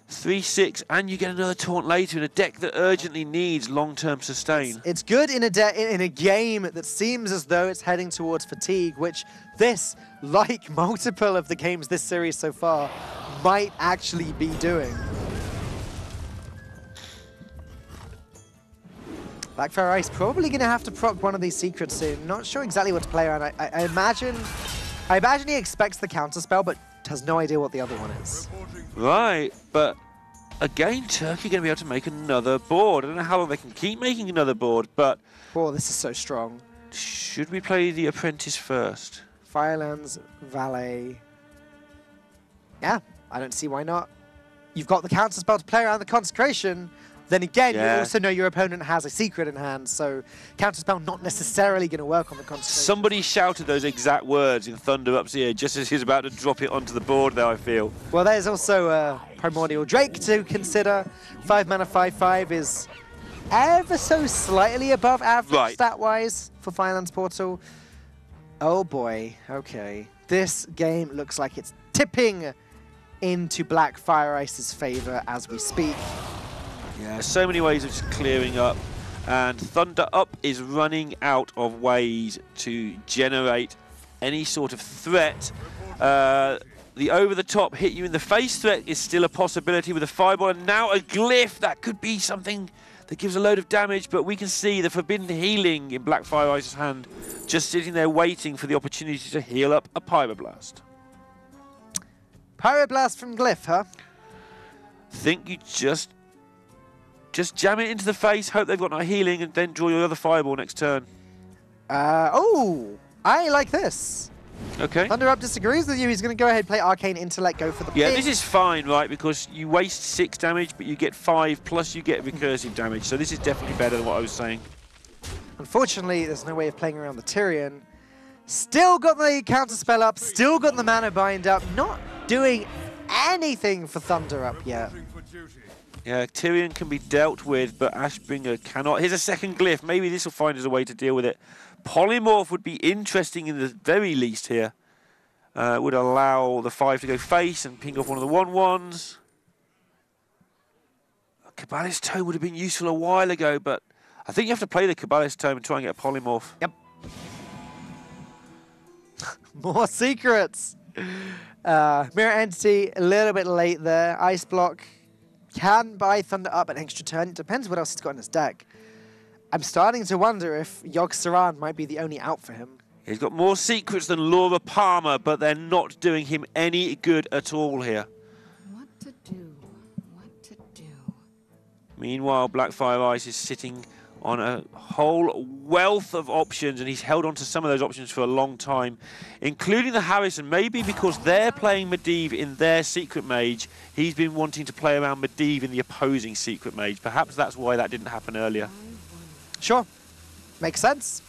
3/6, and you get another Taunt later in a deck that urgently needs long-term sustain. It's good in a game that seems as though it's heading towards fatigue, which this, like multiple of the games this series so far, might actually be doing. Blackfire Ice probably going to have to proc one of these secrets soon. Not sure exactly what to play around. I imagine he expects the counterspell, but has no idea what the other one is. Right, but again, Turkey going to be able to make another board. I don't know how long they can keep making another board, but... Oh, this is so strong. Should we play the Apprentice first? Firelands, Valet. Yeah, I don't see why not. You've got the counterspell to play around the Consecration. Then again, you also know your opponent has a secret in hand, so counterspell not necessarily going to work on the Consecration. Somebody shouted those exact words in Thunder Up's ear just as he's about to drop it onto the board there, I feel. Well, there's also Primordial Drake to consider. 5 mana, 5/5 is ever so slightly above average stat-wise for Firelands Portal. Oh boy, okay. This game looks like it's tipping into Blackfire Ice's favor as we speak. Yeah, so many ways of just clearing up, and Thunder Up is running out of ways to generate any sort of threat. The over-the-top hit you in the face threat is still a possibility with a fireball, and now a glyph. That could be something that gives a load of damage, but we can see the Forbidden Healing in Blackfire Ice's hand, just sitting there waiting for the opportunity to heal up a Pyroblast. Pyroblast from Glyph, huh? Think you just jam it into the face, hope they've got no healing, and then draw your other fireball next turn. Oh, I like this. Okay. Thunder Up disagrees with you. He's going to go ahead and play Arcane Intellect, go for the Yeah, ping. this is fine, right? Because you waste 6 damage, but you get 5, plus you get recursive damage. So this is definitely better than what I was saying. Unfortunately, there's no way of playing around the Tyrion. Still got the counterspell up, still got the mana bind up, not doing anything for Thunder Up yet. Yeah, Tyrion can be dealt with, but Ashbringer cannot. Here's a second glyph. Maybe this will find us a way to deal with it. Polymorph would be interesting in the very least here. Would allow the 5 to go face and ping off one of the 1/1s. Kabbalist Tome would have been useful a while ago, but I think you have to play the Kabbalist Tome and try and get a Polymorph. Yep. More secrets. Mirror Entity, a little bit late there. Ice Block can buy Thunder Up an extra turn. It depends what else he's got in his deck. I'm starting to wonder if Yogg Saron might be the only out for him. He's got more secrets than Laura Palmer, but they're not doing him any good at all here. What to do? What to do? Meanwhile, Blackfire Ice is sitting on a whole wealth of options, and he's held on to some of those options for a long time, including the Harrison. Maybe because they're playing Medivh in their Secret Mage, he's been wanting to play around Medivh in the opposing Secret Mage. Perhaps that's why that didn't happen earlier. Sure. Makes sense.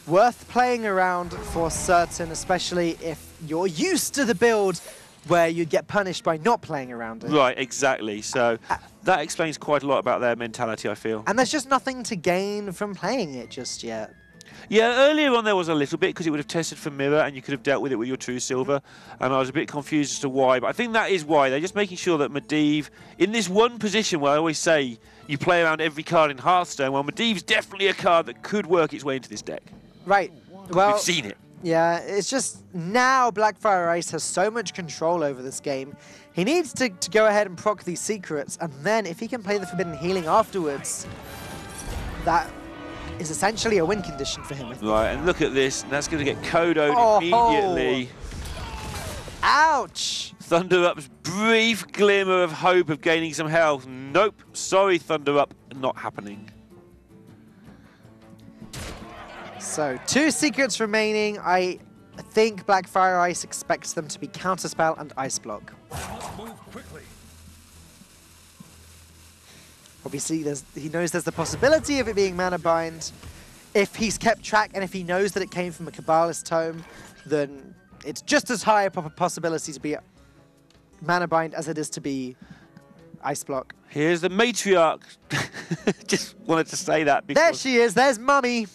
Worth playing around for certain, especially if you're used to the build where you'd get punished by not playing around it. Right, exactly. So that explains quite a lot about their mentality, I feel. And there's just nothing to gain from playing it just yet. Yeah, earlier on there was a little bit because it would have tested for mirror and you could have dealt with it with your True Silver, and I was a bit confused as to why, but I think that is why. They're just making sure that Medivh, in this one position where I always say you play around every card in Hearthstone, well, Medivh's definitely a card that could work its way into this deck. Right. Well, we've seen it. Yeah, it's just now Blackfire Ice has so much control over this game. He needs to go ahead and proc these secrets, and then if he can play the Forbidden Healing afterwards, that is essentially a win condition for him. Right, and look at this. That's going to get Kodoed immediately. Ouch! Thunder Up's brief glimmer of hope of gaining some health. Nope. Sorry, Thunder Up. Not happening. So, 2 secrets remaining. I think Blackfire Ice expects them to be Counterspell and Ice Block. Move quickly. Obviously, he knows there's the possibility of it being Mana Bind. If he's kept track and if he knows that it came from a Kabbalist Tome, then it's just as high a possibility to be Mana Bind as it is to be Ice Block. Here's the Matriarch. Just wanted to say that. There she is. There's Mummy.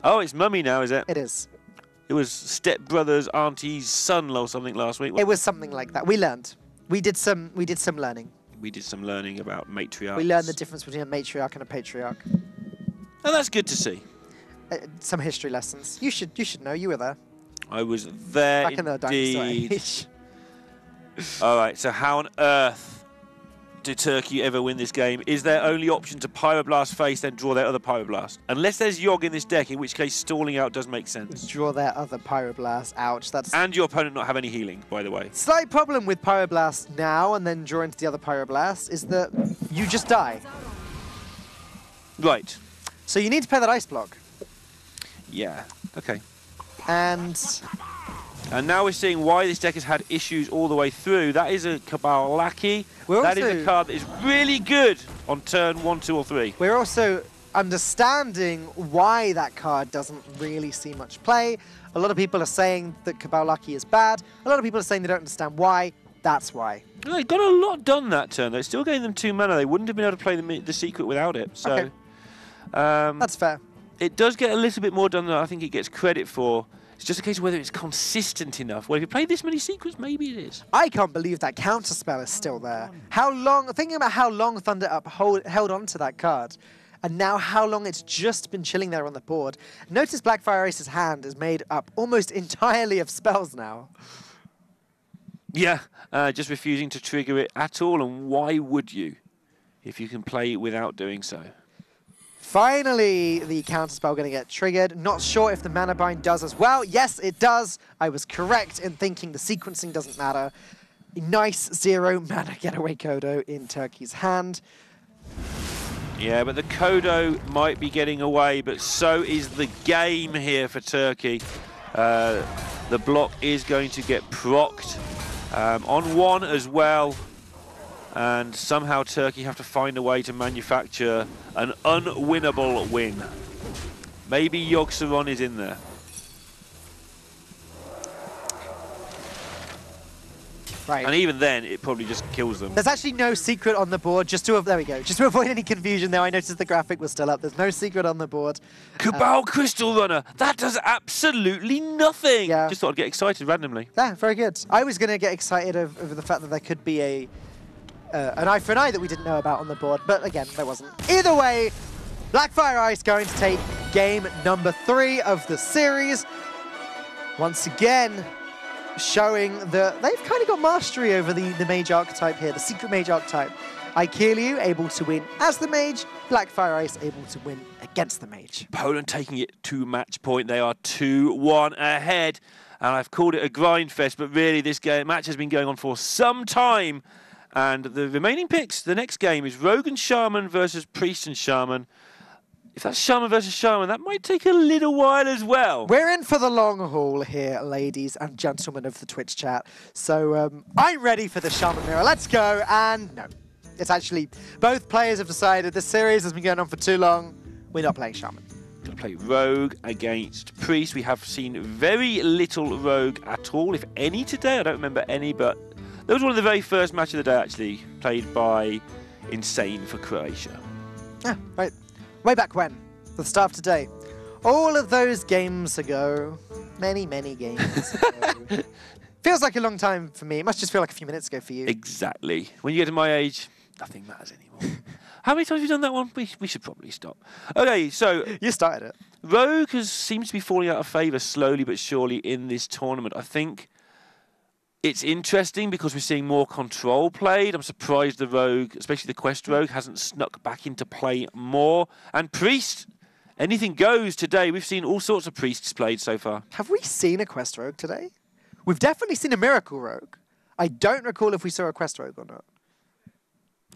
Oh, it's Mummy now, is it? It is. It was stepbrother's auntie's son or something last week. It was something like that. We learned. We did some learning. We did some learning about matriarchs. We learned the difference between a matriarch and a patriarch. And that's good to see. Some history lessons. You should know. You were there. I was there Back in the dinosaur indeed. age. All right, so how on earth do Turkey ever win this game, is their only option to Pyroblast face, then draw their other Pyroblast. Unless there's Yogg in this deck, in which case stalling out does make sense. Draw their other Pyroblast. Ouch. That's And your opponent not have any healing, by the way. slight problem with Pyroblast now and then draw into the other Pyroblast is that you just die. Right. So you need to play that Ice Block. Yeah. Okay. And now we're seeing why this deck has had issues all the way through. That is a Cabal Lackey. That is a card that is really good on turn 1, 2, or 3. we're also understanding why that card doesn't really see much play. A lot of people are saying that Cabal Lackey is bad. A lot of people are saying they don't understand why. That's why. No, they got a lot done that turn, though. It still gave them 2 mana. They wouldn't have been able to play the secret without it. So, Okay. That's fair. It does get a little bit more done than I think it gets credit for. It's just a case of whether it's consistent enough. Well, if you play this many secrets, maybe it is. I can't believe that counterspell is still there. How long, thinking about how long Thunder Up held on to that card, and now how long it's just been chilling there on the board. Notice Blackfire Ace's hand is made up almost entirely of spells now. Yeah, just refusing to trigger it at all. And why would you if you can play without doing so? Finally, the counterspell going to get triggered. Not sure if the Mana Bind does as well. Yes, it does. I was correct in thinking the sequencing doesn't matter. A nice 0 mana getaway Kodo in Turkey's hand. Yeah, but the Kodo might be getting away, but so is the game here for Turkey. The block is going to get procced on 1 as well. And somehow Turkey have to find a way to manufacture an unwinnable win. Maybe Yogg-Saron is in there. Right. And even then, it probably just kills them. There's actually no secret on the board. There we go. Just to avoid any confusion there, I noticed the graphic was still up. There's no secret on the board. Cabal Crystal Runner! That does absolutely nothing! Yeah. Just thought I'd get excited randomly. Yeah, very good. I was going to get excited over the fact that there could be an eye for an eye that we didn't know about on the board, but again, there wasn't. Either way, Blackfire Ice going to take game number 3 of the series. Once again, showing that they've kind of got mastery over the mage archetype here, the secret mage archetype. Aikeliu able to win as the mage, Blackfire Ice able to win against the mage. Poland taking it to match point. They are 2-1 ahead, and I've called it a grind fest, but really this match has been going on for some time. And the remaining picks, the next game is Rogue and Shaman versus Priest and Shaman. If that's Shaman versus Shaman, that might take a little while as well. We're in for the long haul here, ladies and gentlemen of the Twitch chat. So I'm ready for the Shaman Mirror. Let's go. And no, it's actually both players have decided this series has been going on for too long. We're not playing Shaman. Going to play Rogue against Priest. We have seen very little Rogue at all, if any, today. I don't remember any, but that was one of the very first match of the day, actually, played by Insane for Croatia. Yeah, right. Way back when, the start of today. All of those games ago, many, many games ago. Feels like a long time for me. It must just feel like a few minutes ago for you. Exactly. When you get to my age, nothing matters anymore. How many times have you done that one? We should probably stop. Okay, so You started it. Rogue seems to be falling out of favour slowly but surely in this tournament. I think it's interesting because we're seeing more control played. I'm surprised the Rogue, especially the Quest Rogue, hasn't snuck back into play more. And Priest, anything goes today. We've seen all sorts of Priests played so far. Have we seen a Quest Rogue today? We've definitely seen a Miracle Rogue. I don't recall if we saw a Quest Rogue or not.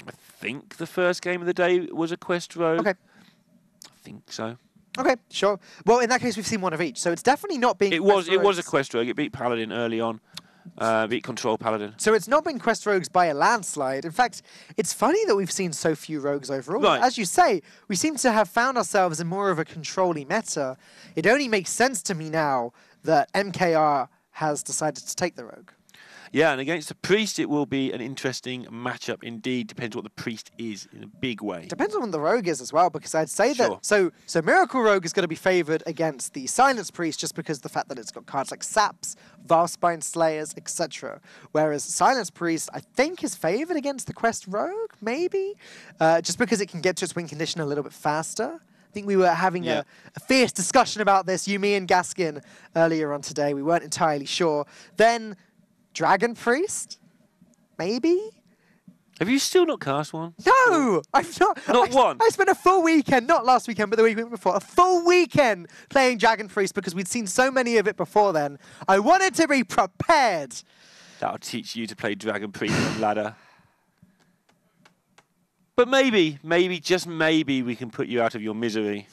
I think the first game of the day was a Quest Rogue. Okay. I think so. Okay, sure. Well, in that case, we've seen one of each. So it's definitely not being It was a Quest Rogue. It beat Paladin early on. Beat Control Paladin. So it's not been Quest Rogues by a landslide. In fact, it's funny that we've seen so few Rogues overall. Right. As you say, we seem to have found ourselves in more of a control-y meta. It only makes sense to me now that MKR has decided to take the Rogue. Yeah, and against the Priest, it will be an interesting matchup indeed. Depends what the Priest is in a big way. Depends on what the Rogue is as well, because I'd say Sure. that... So Miracle Rogue is going to be favoured against the Silence Priest just because of the fact that it's got cards like Saps, Valspine Slayers, etc. Whereas Silence Priest, I think, is favoured against the Quest Rogue, maybe? Just because it can get to its win condition a little bit faster. I think we were having a fierce discussion about this, you, me, and Gaskin, earlier on today. We weren't entirely sure. Then Dragon Priest? Maybe? Have you still not cast one? No, I've not. Not one? I spent a full weekend, not last weekend, but the weekend before, a full weekend playing Dragon Priest because we'd seen so many of it before then. I wanted to be prepared. That'll teach you to play Dragon Priest on ladder. But maybe, just maybe, we can put you out of your misery.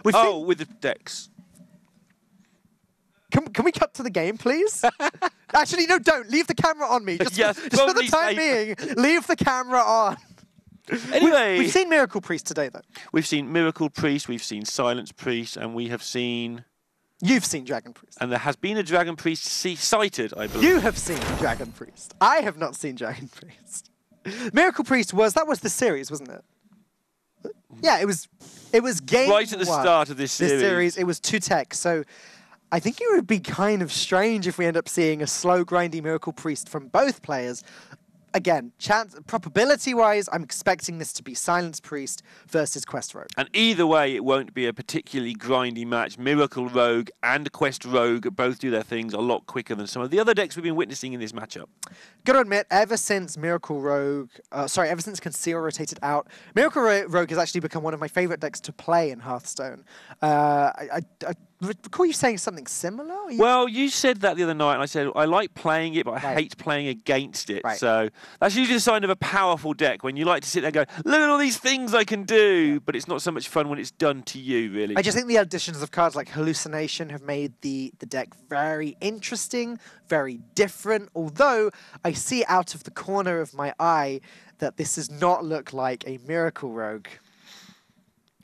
With the decks. Can we cut to the game, please? Actually, no, don't. Leave the camera on me. Just, yes, just for the time being, leave the camera on. Anyway. We've seen Miracle Priest today, though. We've seen Miracle Priest, we've seen Silence Priest, and we have seen... You've seen Dragon Priest. And there has been a Dragon Priest sighted, I believe. You have seen Dragon Priest. I have not seen Dragon Priest. Miracle Priest was the series, wasn't it? Yeah, it was game right at the one, start of this series. It was 2 tech, so I think it would be kind of strange if we end up seeing a slow, grindy Miracle Priest from both players. Again, probability-wise, I'm expecting this to be Silence Priest versus Quest Rogue. And either way, it won't be a particularly grindy match. Miracle Rogue and Quest Rogue both do their things a lot quicker than some of the other decks we've been witnessing in this matchup. Gotta admit, ever since ever since Conceal rotated out, Miracle Rogue has actually become one of my favorite decks to play in Hearthstone. I recall you saying something similar? Well, you said that the other night, and I said, I like playing it, but I hate playing against it. Right. So that's usually a sign of a powerful deck, when you like to sit there and go, look at all these things I can do, but it's not so much fun when it's done to you, really. I just think the additions of cards like Hallucination have made the deck very interesting, very different, although I see out of the corner of my eye that this does not look like a Miracle Rogue.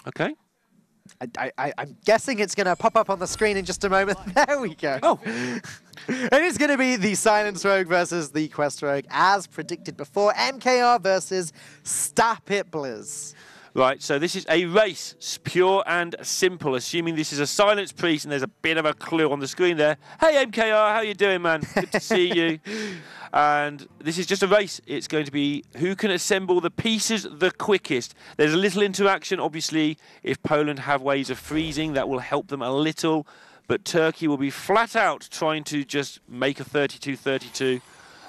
Okay. I'm guessing it's going to pop up on the screen in just a moment. There we go. Oh. And it's going to be the Silence Rogue versus the Quest Rogue, as predicted before. MKR versus Stop It Blizz. Right, so this is a race, pure and simple, assuming this is a Silence Priest, and there's a bit of a clue on the screen there. Hey, MKR, how you doing, man? Good to see you. And this is just a race. It's going to be who can assemble the pieces the quickest. There's a little interaction, obviously. If Poland have ways of freezing, that will help them a little. But Turkey will be flat out trying to just make a 32-32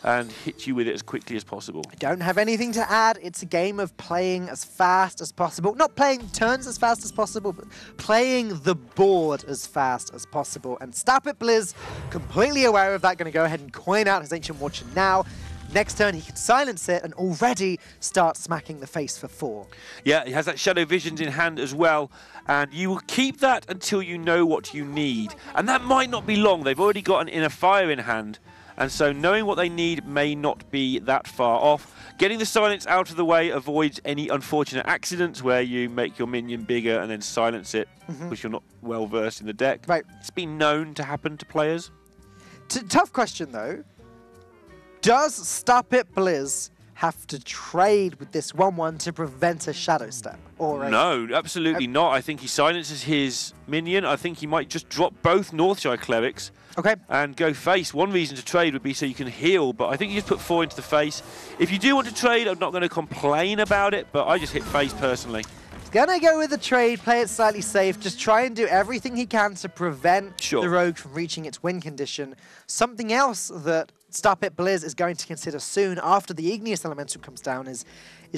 and hit you with it as quickly as possible. I don't have anything to add. It's a game of playing as fast as possible. Not playing turns as fast as possible, but playing the board as fast as possible. And Stop It Blizz, completely aware of that, going to go ahead and coin out his Ancient Watcher now. Next turn, he can silence it and already start smacking the face for 4. Yeah, he has that Shadow Visions in hand as well, and you will keep that until you know what you need. And that might not be long. They've already got an Inner Fire in hand, and so knowing what they need may not be that far off. Getting the silence out of the way avoids any unfortunate accidents where you make your minion bigger and then silence it, which you're not well versed in the deck. Right. It's been known to happen to players. Tough question, though. Does Stop It Blizz have to trade with this 1-1 to prevent a Shadow Step? Or No, absolutely not. I think he silences his minion. I think he might just drop both Northshire Clerics and go face. One reason to trade would be so you can heal, but I think you just put 4 into the face. If you do want to trade, I'm not going to complain about it, but I just hit face personally. He's going to go with the trade, play it slightly safe, just try and do everything he can to prevent the Rogue from reaching its win condition. Something else that Stop It Blizz is going to consider soon after the Igneous Elemental comes down is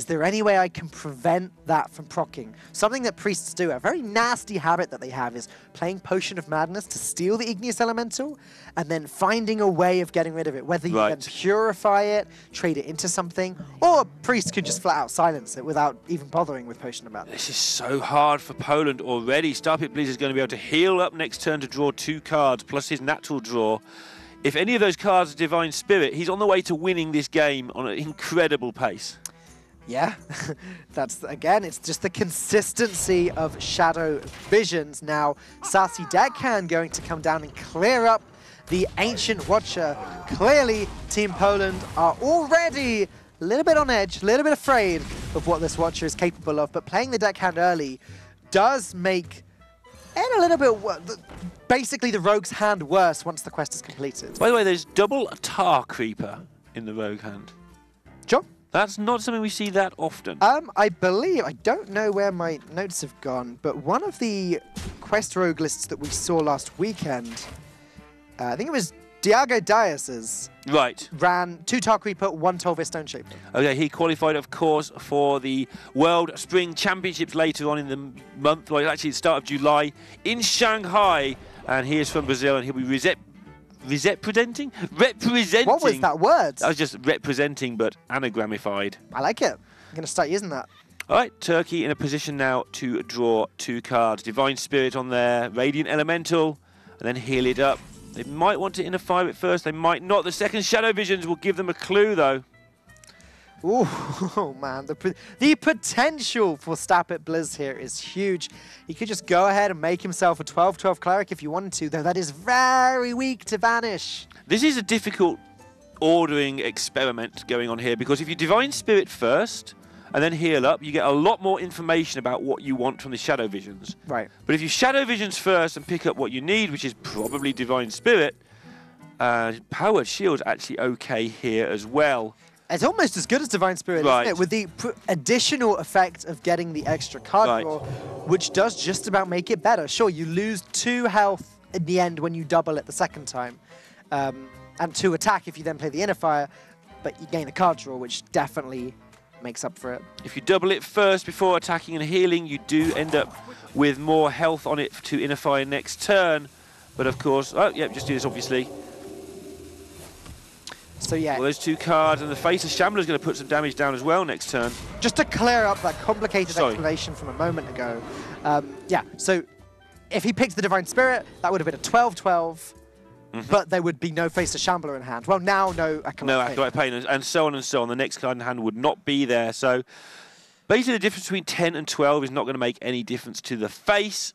there any way I can prevent that from proccing? Something that priests do, a very nasty habit that they have, is playing Potion of Madness to steal the Igneous Elemental and then finding a way of getting rid of it, whether you can purify it, trade it into something, or priests can just flat out silence it without even bothering with Potion of Madness. This is so hard for Poland already. Stop It Blizz is going to be able to heal up next turn to draw 2 cards, plus his natural draw. If any of those cards are Divine Spirit, he's on the way to winning this game on an incredible pace. Yeah, that's, again, it's just the consistency of Shadow Visions. Now, Sassy Deckhand going to come down and clear up the Ancient Watcher. Clearly, Team Poland are already a little bit on edge, a little bit afraid of what this Watcher is capable of, but playing the Deckhand early does make it a little bit, basically the Rogue's hand worse once the quest is completed. By the way, there's double Tar Creeper in the Rogue hand. Sure. That's not something we see that often. I believe, I don't know where my notes have gone, but one of the Quest Rogue lists that we saw last weekend, I think it was Diago Dias's Right. ran 2 Tar Creeper, 1 Tolvis Stone Shaper. Okay, he qualified, of course, for the World Spring Championships later on in the month, well, actually the start of July, in Shanghai. And he is from Brazil, and he'll be representing. What was that word? That was just representing, but anagramified. I like it. I'm going to start using that. All right, Turkey in a position now to draw 2 cards. Divine Spirit on there, Radiant Elemental, and then heal it up. They might want to inner fire it first. They might not. The second Shadow Visions will give them a clue, though. Ooh, oh man, the potential for Stapit Blizz here is huge. He could just go ahead and make himself a 12/12 Cleric if you wanted to, though that is very weak to Vanish. This is a difficult ordering experiment going on here, because if you Divine Spirit first and then heal up, you get a lot more information about what you want from the Shadow Visions. Right. But if you Shadow Visions first and pick up what you need, which is probably Divine Spirit, Powered Shield's actually okay here as well. It's almost as good as Divine Spirit, Right. isn't it? With the additional effect of getting the extra card Right. draw, which does just about make it better. Sure, you lose 2 health in the end when you double it the second time, and 2 attack if you then play the inner fire, but you gain the card draw, which definitely makes up for it. If you double it first before attacking and healing, you do end up with more health on it to inner fire next turn. But of course, oh, yeah, just do this, obviously. So yeah, Well, those 2 cards, and the Face of Shambler's going to put some damage down as well next turn. just to clear up that complicated Sorry. explanation from a moment ago. Yeah, so if he picked the Divine Spirit, that would have been a 12/12, but there would be no Face of Shambler in hand. Well, now no Acolyte No Pain. Acolyte Pain, and so on and so on. The next card in hand would not be there. So basically the difference between 10 and 12 is not going to make any difference to the face.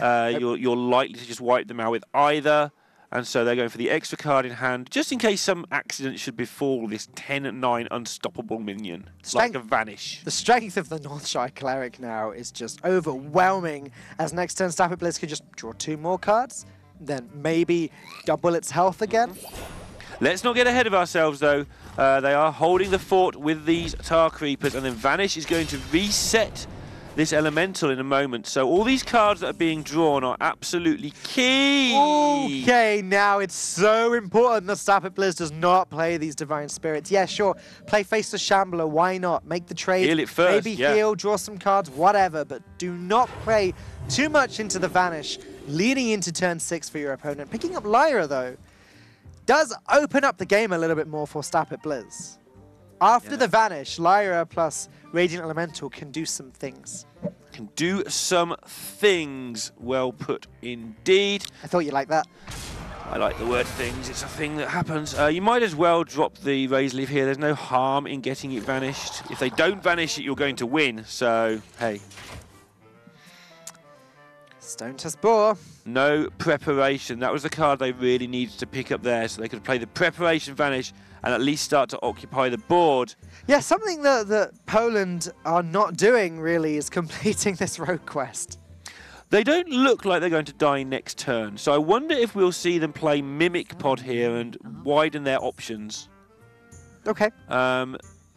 You're likely to just wipe them out with either. And so they're going for the extra card in hand, just in case some accident should befall this 10/9 unstoppable minion. It's like a Vanish. The strength of the Northshire Cleric now is just overwhelming, as next turn Stapit Blizz could just draw 2 more cards, then maybe double its health again. Let's not get ahead of ourselves, though. They are holding the fort with these Tar Creepers, and then Vanish is going to reset this Elemental in a moment. So all these cards that are being drawn are absolutely key. Okay, now it's so important that Stapit Blizz does not play these Divine Spirits. Yeah, sure, play Face the Shambler, why not? Make the trade, Heal it first, maybe yeah. heal, draw some cards, whatever, but do not play too much into the Vanish, leading into turn 6 for your opponent. Picking up Lyra, though, does open up the game a little bit more for Stapit Blizz. After the Vanish, Lyra plus Radiant Elemental can do some things. Can do some things. Well put indeed. I thought you'd like that. I like the word things. It's a thing that happens. You might as well drop the Raise Leaf here. There's no harm in getting it vanished. If they don't vanish it, you're going to win. So, hey. Stone to Spore. No preparation. That was the card they really needed to pick up there, so they could play the preparation Vanish and at least start to occupy the board. Yeah, something that Poland are not doing, really, is completing this road quest. They don't look like they're going to die next turn, so I wonder if we'll see them play Mimic Pod here and widen their options. Okay.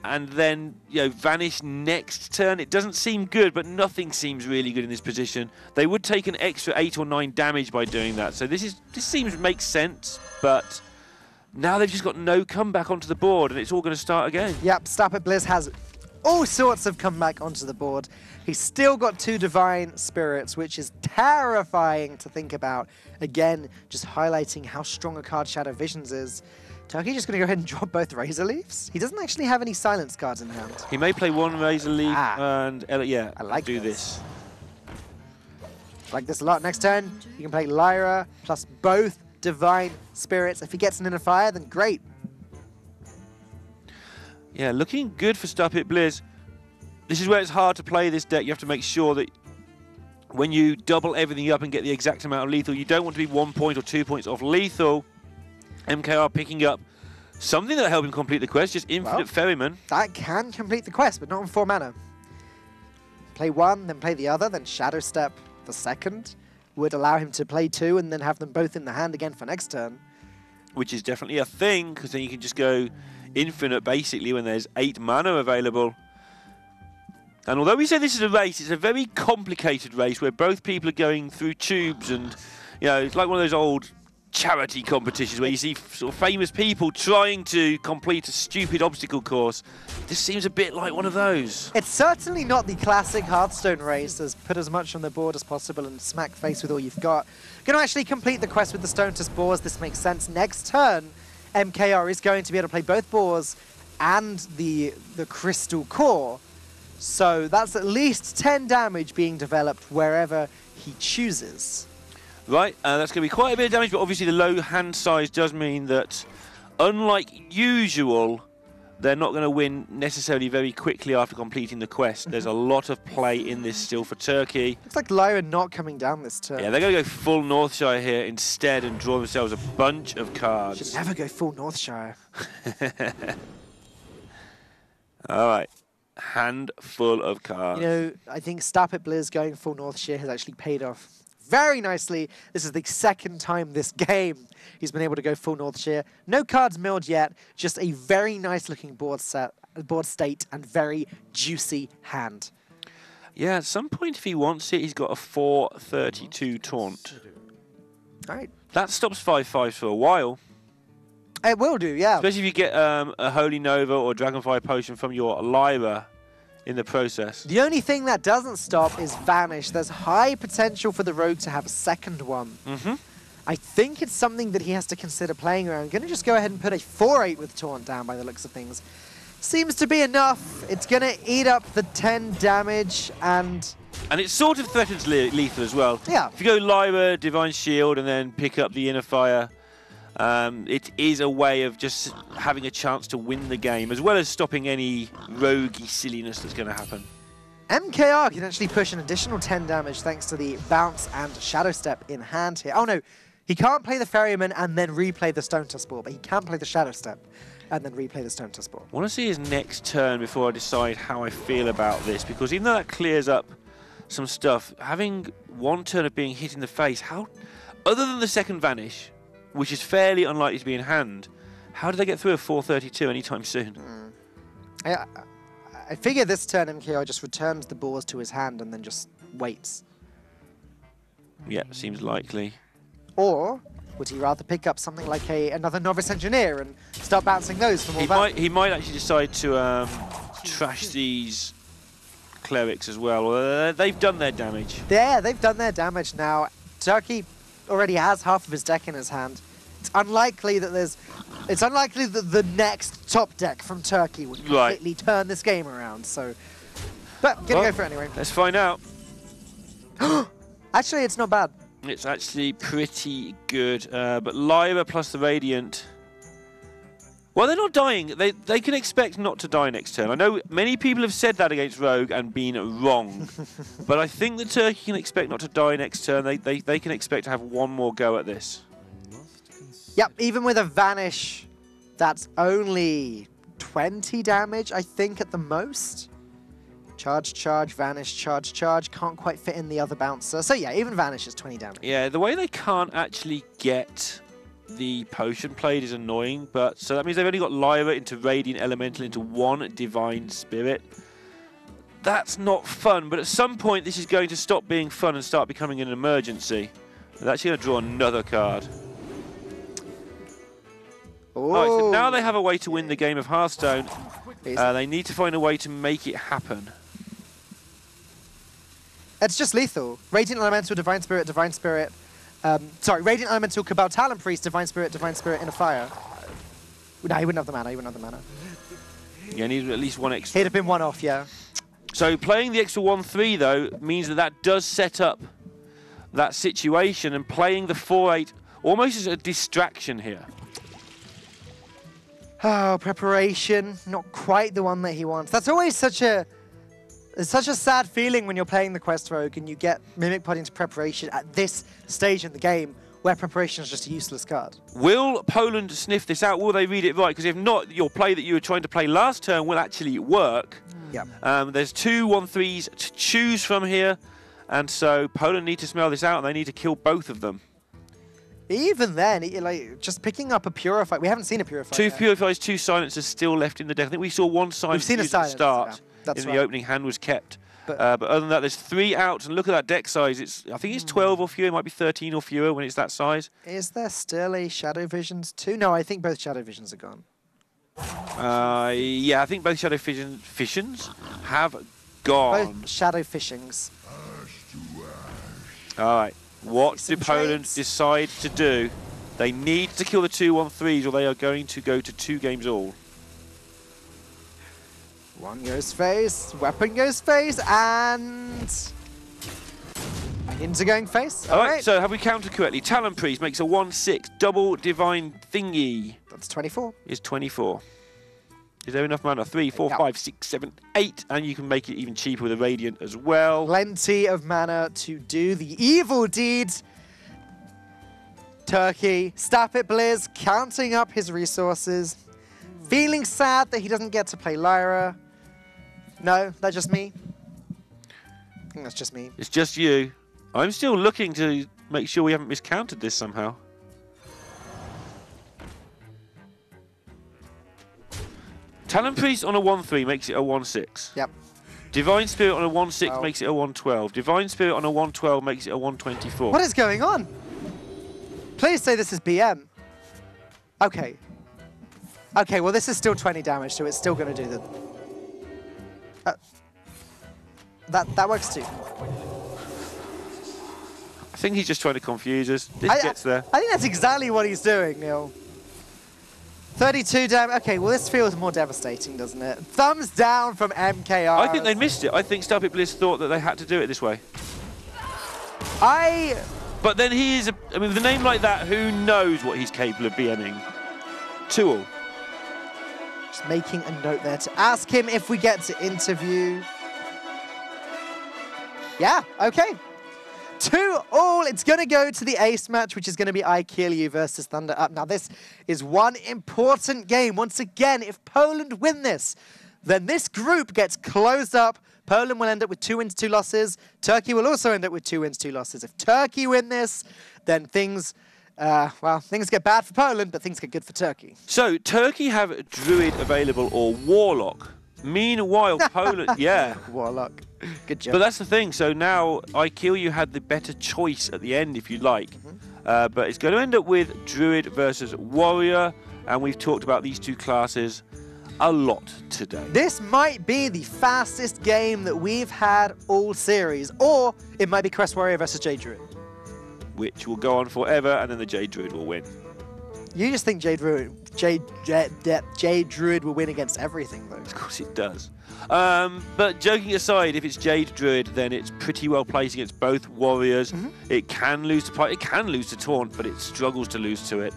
And then, you know, Vanish next turn. It doesn't seem good, but nothing seems really good in this position. They would take an extra 8 or 9 damage by doing that, so this seems to make sense, but now they've just got no comeback onto the board, and it's all going to start again. Yep, Stapit Blizz has all sorts of comeback onto the board. He's still got 2 Divine Spirits, which is terrifying to think about. Again, just highlighting how strong a card Shadow Visions is. Turkey just going to go ahead and drop both Razor Leafs. He doesn't actually have any Silence cards in hand. He may play 1 Razor Leaf and, yeah, I like do this. this. Like this a lot. Next turn, you can play Lyra plus both Divine Spirits. If he gets an Inner Fire, then great. Yeah, looking good for Stapit Blizz. This is where it's hard to play this deck. You have to make sure that when you double everything up and get the exact amount of lethal, you don't want to be 1 point or 2 points off lethal. MKR picking up something that'll help him complete the quest, just Infinite Ferryman. That can complete the quest, but not on 4 mana. Play 1, then play the other, then Shadow Step the second. Would allow him to play 2 and then have them both in the hand again for next turn. Which is definitely a thing, because then you can just go infinite, basically, when there's 8 mana available. And although we say this is a race, it's a very complicated race where both people are going through tubes and, you know, it's like one of those old charity competitions where you see sort of famous people trying to complete a stupid obstacle course. This seems a bit like one of those. It's certainly not the classic Hearthstone race as put as much on the board as possible and smack face with all you've got. Going to actually complete the quest with the Stone to Spores. This makes sense. Next turn, MKR is going to be able to play both Boars and the Crystal Core. So that's at least 10 damage being developed wherever he chooses. Right, that's going to be quite a bit of damage, but obviously the low hand size does mean that, unlike usual, they're not going to win necessarily very quickly after completing the quest. There's a lot of play in this still for Turkey. Looks like Lyra not coming down this turn. Yeah, they're going to go full Northshire here instead and draw themselves a bunch of cards. Should never go full Northshire. All right, handful of cards. You know, I think Stop It Blizz going full Northshire has actually paid off very nicely. This is the second time this game he's been able to go full Northshire. No cards milled yet, just a very nice looking board state and very juicy hand. Yeah, at some point if he wants it, he's got a 432 taunt. All right. That stops 5/5s for a while. It will do, yeah. Especially if you get a Holy Nova or Dragonfire Potion from your Lyra in the process. The only thing that doesn't stop is Vanish. There's high potential for the Rogue to have a second one. I think it's something that he has to consider playing around. I'm going to just go ahead and put a 4/8 with Taunt down by the looks of things. Seems to be enough. It's going to eat up the 10 damage and... And it sort of threatens lethal as well. Yeah. If you go Lyra, Divine Shield, and then pick up the Inner Fire, it is a way of just having a chance to win the game, as well as stopping any roguey silliness that's going to happen. MKR can actually push an additional 10 damage thanks to the Bounce and Shadow Step in hand here. Oh no, he can't play the Ferryman and then replay the Stone Tusk Ball, but he can play the Shadow Step and then replay the Stone Tusk Ball. I want to see his next turn before I decide how I feel about this, because even though that clears up some stuff, having one turn of being hit in the face, how, other than the second Vanish, which is fairly unlikely to be in hand, how do they get through a 432 anytime soon? I figure this turn MKR just returns the balls to his hand and then just waits. Yeah, seems likely. Or would he rather pick up something like another Novice Engineer and start bouncing those for more value? He might actually decide to trash these Clerics as well. They've done their damage. Yeah, they've done their damage now. Turkey already has half of his deck in his hand. It's unlikely that the next top deck from Turkey would completely turn this game around. So, but gonna go for it anyway. Let's find out. Actually, it's not bad. It's actually pretty good. But Lyra plus the Radiant. Well, they're not dying. They can expect not to die next turn. I know many people have said that against Rogue and been wrong. But I think the Turkey can expect not to die next turn. They can expect to have one more go at this. Yep, even with a Vanish, that's only 20 damage, I think, at the most. Charge, charge, Vanish, charge, charge. Can't quite fit in the other bouncer. So yeah, even Vanish is 20 damage. Yeah, the way they can't actually get the potion played is annoying, but so that means they've only got Lyra into Radiant Elemental into one Divine Spirit. That's not fun, but at some point this is going to stop being fun and start becoming an emergency. They're actually going to draw another card. Alright, so now they have a way to win the game of Hearthstone. They need to find a way to make it happen. It's just lethal. Radiant Elemental, Divine Spirit, Divine Spirit. Sorry, Radiant Elemental, Cabal, Talon Priest, Divine Spirit, Inner Fire. No, he wouldn't have the mana, Yeah, need at least one extra. He'd have been one off, yeah. So playing the extra 1/3 though means that does set up that situation, and playing the 4/8 almost as a distraction here. Oh, preparation, not quite the one that he wants. That's always such a sad feeling when you're playing the Quest Rogue and you get Mimic Pod into preparation at this stage in the game, where preparation is just a useless card. Will Poland sniff this out? Will they read it right? Because if not, your play that you were trying to play last turn will actually work. Yeah. There's 2 1/3s to choose from here, and so Poland need to smell this out, and they need to kill both of them. Even then, like, just picking up a Purify. We haven't seen a Purify 2 yet. Purifies, 2 Silencers still left in the deck. I think we saw 1 Silence We've seen a at the Silence, start. yeah. That's in right. the opening hand was kept. but other than that, there's 3 out, and look at that deck size. I think it's 12 or fewer. It might be 13 or fewer when it's that size. is there still a Shadow Visions 2? No, I think both Shadow Visions are gone. Yeah, I think both Shadow Fissions have gone. Both Shadow Fishings. All right, what do Some Poland trades. decide to do? They need to kill the 2-1-3s, or they are going to go to 2 games all. One goes face, weapon goes face, and into going face. All right, so have we counted correctly? Talon Priest makes a 1-6, double divine thingy That's 24. is 24. Is there enough mana? 3, 4, Yeah. 5, 6, 7, 8, and you can make it even cheaper with a Radiant as well. Plenty of mana to do the evil deed. Turkey, Stop It Blizz, counting up his resources. Feeling sad that he doesn't get to play Lyra. No, that's just me. I think that's just me. It's just you. I'm still looking to make sure we haven't miscounted this somehow. Talon Priest on a 1-3 makes it a 1-6. Yep. Divine Spirit on a 1-6 Oh. makes it a 1-12. Divine Spirit on a 1-12 makes it a 1-24. What is going on? Please say this is BM. Okay. Okay, well this is still 20 damage, so it's still going to do the... that works too. I think he's just trying to confuse us. This gets there. I think that's exactly what he's doing, Neil. 32 damage. Okay, well this feels more devastating, doesn't it? Thumbs down from MKR. I think they missed it. I think Stop It Bliss thought that they had to do it this way. But then he is, I mean, with a name like that, who knows what he's capable of BMing? 2-all. Just making a note there to ask him if we get to interview. Yeah, okay. 2-all. It's going to go to the ace match, which is going to be I Kill You versus Thunder Up. Now, this is one important game. Once again, if Poland win this, then this group gets closed up. Poland will end up with 2 wins, 2 losses. Turkey will also end up with 2 wins, 2 losses. If Turkey win this, then things, well, things get bad for Poland, but things get good for Turkey. So, Turkey have Druid available or Warlock. Meanwhile, Poland, yeah. Warlock. Good job. But that's the thing. So now I Kill You had the better choice at the end, if you like. But it's going to end up with Druid versus Warrior. And we've talked about these 2 classes a lot today. This might be the fastest game that we've had all series, or it might be Crest Warrior versus Jade Druid. Which will go on forever, and then the Jade Druid will win. You just think Jade Druid will win against everything, though. Of course it does. But joking aside, if it's Jade Druid, then it's pretty well placed against both warriors. It can lose to Taunt, but it struggles to lose to it.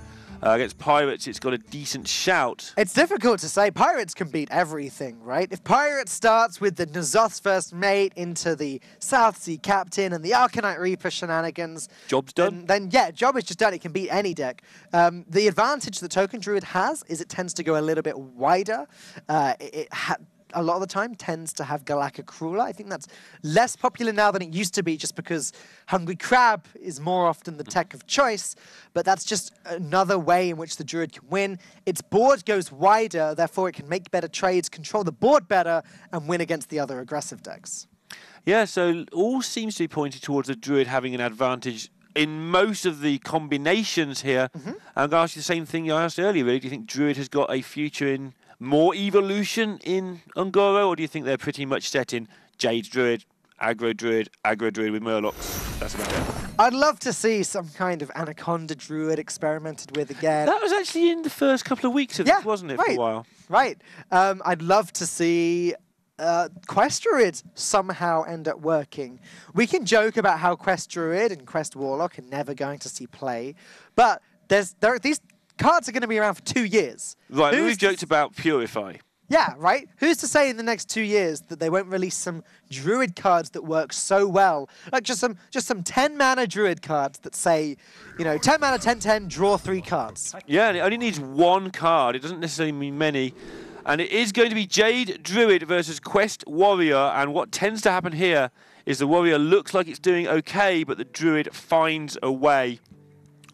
Against Pirates, it's got a decent shout. It's difficult to say. Pirates can beat everything, right? If Pirate starts with the N'Zoth's First Mate into the South Sea Captain and the Arcanite Reaper shenanigans... Job's done? Then yeah, job is just done. It can beat any deck. The advantage that Token Druid has is it tends to go a little bit wider. A lot of the time tends to have Galactic Crawler. I think that's less popular now than it used to be just because Hungry Crab is more often the tech of choice, but that's just another way in which the Druid can win. Its board goes wider, therefore it can make better trades, control the board better, and win against the other aggressive decks. Yeah, so all seems to be pointed towards the Druid having an advantage in most of the combinations here. I'm going to ask you the same thing I asked earlier, really. Do you think Druid has got a future in more evolution in Ungoro, or do you think they're pretty much set in Jade Druid, Aggro Druid with Murlocs? That's about it. I'd love to see some kind of Anaconda Druid experimented with again. That was actually in the first couple of weeks of this, wasn't it, for a while? Right. I'd love to see Quest Druid somehow end up working. We can joke about how Quest Druid and Quest Warlock are never going to see play, but these cards are going to be around for 2 years. Right, we've joked about Purify. Yeah, right? Who's to say in the next 2 years that they won't release some Druid cards that work so well? Like just some 10-mana Druid cards that say, you know, 10 mana, 10-10, draw 3 cards. Yeah, and it only needs 1 card. It doesn't necessarily mean many. And it is going to be Jade Druid versus Quest Warrior. And what tends to happen here is the Warrior looks like it's doing okay, but the Druid finds a way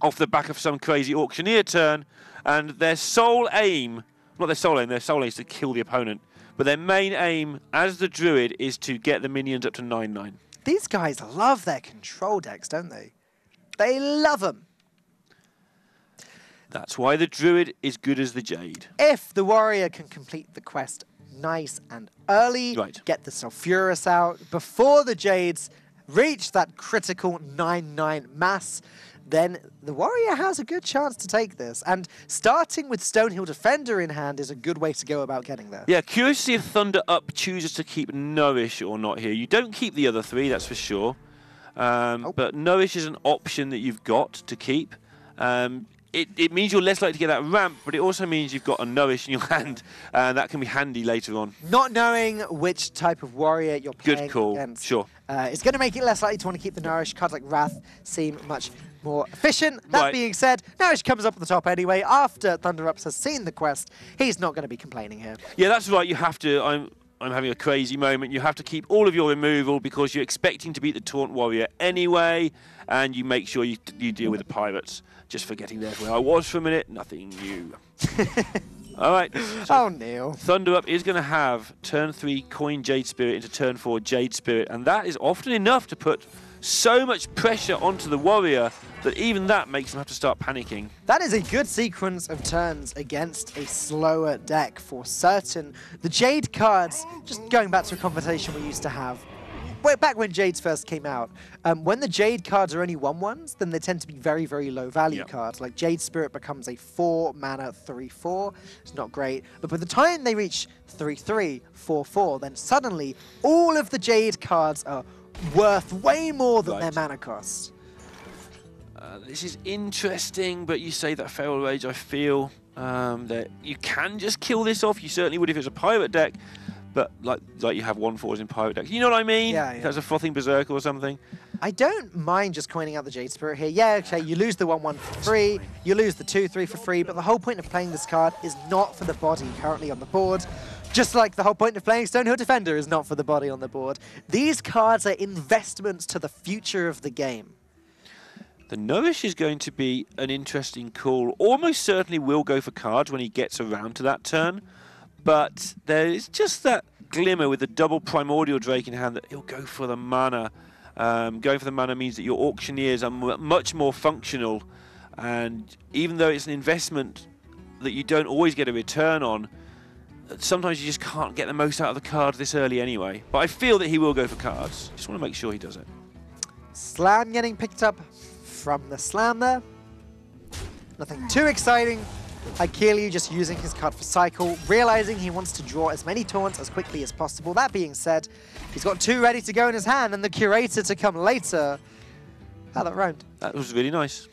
off the back of some crazy auctioneer turn, and their sole aim is to kill the opponent. But their main aim as the Druid is to get the minions up to 9/9. These guys love their control decks, don't they? They love them. That's why the Druid is good as the Jade. If the Warrior can complete the quest nice and early, Right. get the Sulfurus out before the Jades reach that critical 9/9 mass, then the Warrior has a good chance to take this. And starting with Stonehill Defender in hand is a good way to go about getting there. Yeah, curious to see if Thunder Up chooses to keep Nourish or not here. You don't keep the other three, that's for sure. But Nourish is an option that you've got to keep. It means you're less likely to get that ramp, but it also means you've got a Nourish in your hand, and that can be handy later on. Not knowing which type of Warrior you're playing Good call, against sure. is going to make it less likely to want to keep the Nourish. Cards like Wrath seem much more efficient. That being said, Nourish comes up at the top anyway. After Thunder Ups has seen the quest, he's not going to be complaining here. Yeah, that's right. You have to. I'm having a crazy moment. You have to keep all of your removal because you're expecting to beat the Taunt Warrior anyway, and you make sure you deal with the Pirates. Just forgetting there where I was for a minute. Nothing new. All right. So Oh, Neil. Thunder Up is going to have turn 3 Coin Jade Spirit into turn 4 Jade Spirit, and that is often enough to put so much pressure onto the Warrior that even that makes them have to start panicking. That is a good sequence of turns against a slower deck for certain. The Jade cards, just going back to a conversation we used to have, back when Jades first came out, when the Jade cards are only 1/1s, then they tend to be very, very low value cards. Like Jade Spirit becomes a 4-mana 3/4. It's not great. But by the time they reach 3/3, 4/4, then suddenly all of the Jade cards are worth way more than their mana cost. This is interesting, but you say that Feral Rage, I feel that you can just kill this off. You certainly would if it was a pirate deck, but like you have 1/4s in pirate decks. You know what I mean? Yeah. If that's a Frothing Berserker or something. I don't mind just coining out the Jade Spirit here. Yeah, okay, you lose the 1/1 for free, you lose the 2/3 for free, but the whole point of playing this card is not for the body currently on the board. Just like the whole point of playing Stonehill Defender is not for the body on the board. These cards are investments to the future of the game. The Nourish is going to be an interesting call. Almost certainly will go for cards when he gets around to that turn, but there is just that glimmer with the double Primordial Drake in hand that he'll go for the mana. Going for the mana means that your Auctioneers are much more functional, and even though it's an investment that you don't always get a return on, sometimes you just can't get the most out of the cards this early anyway. But I feel that he will go for cards. Just want to make sure he does it. Slam getting picked up from the slam there. Nothing too exciting. Akeliu just using his card for cycle, realizing he wants to draw as many taunts as quickly as possible. That being said, he's got 2 ready to go in his hand and the Curator to come later. How that rhymed. That was really nice.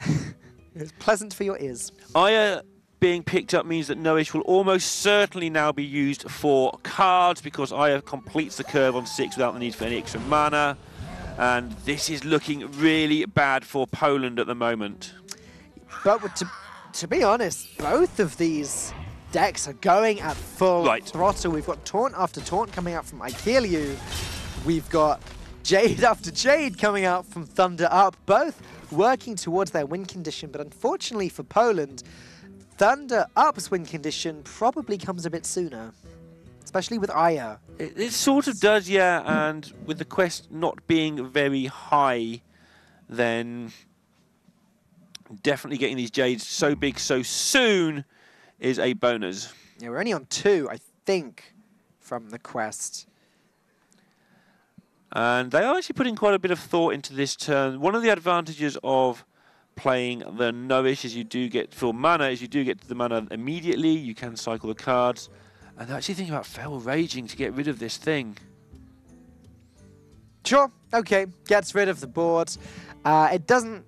It was pleasant for your ears. Aya being picked up means that Nourish will almost certainly now be used for cards because Aya completes the curve on 6 without the need for any extra mana. And this is looking really bad for Poland at the moment. But to be honest, both of these decks are going at full throttle. We've got taunt after taunt coming out from Akeliu. We've got Jade after Jade coming out from Thunder Up, both working towards their win condition. But unfortunately for Poland, Thunder Up's win condition probably comes a bit sooner, especially with Aya. It sort of does, yeah, and with the quest not being very high, then definitely getting these Jades so big so soon is a bonus. Yeah, we're only on 2, I think, from the quest. And they are actually putting quite a bit of thought into this turn. One of the advantages of playing the Nourish is you do get full mana, is you do get the mana immediately, you can cycle the cards. And actually thinking about Feral Raging to get rid of this thing. Sure, okay, gets rid of the board. It doesn't...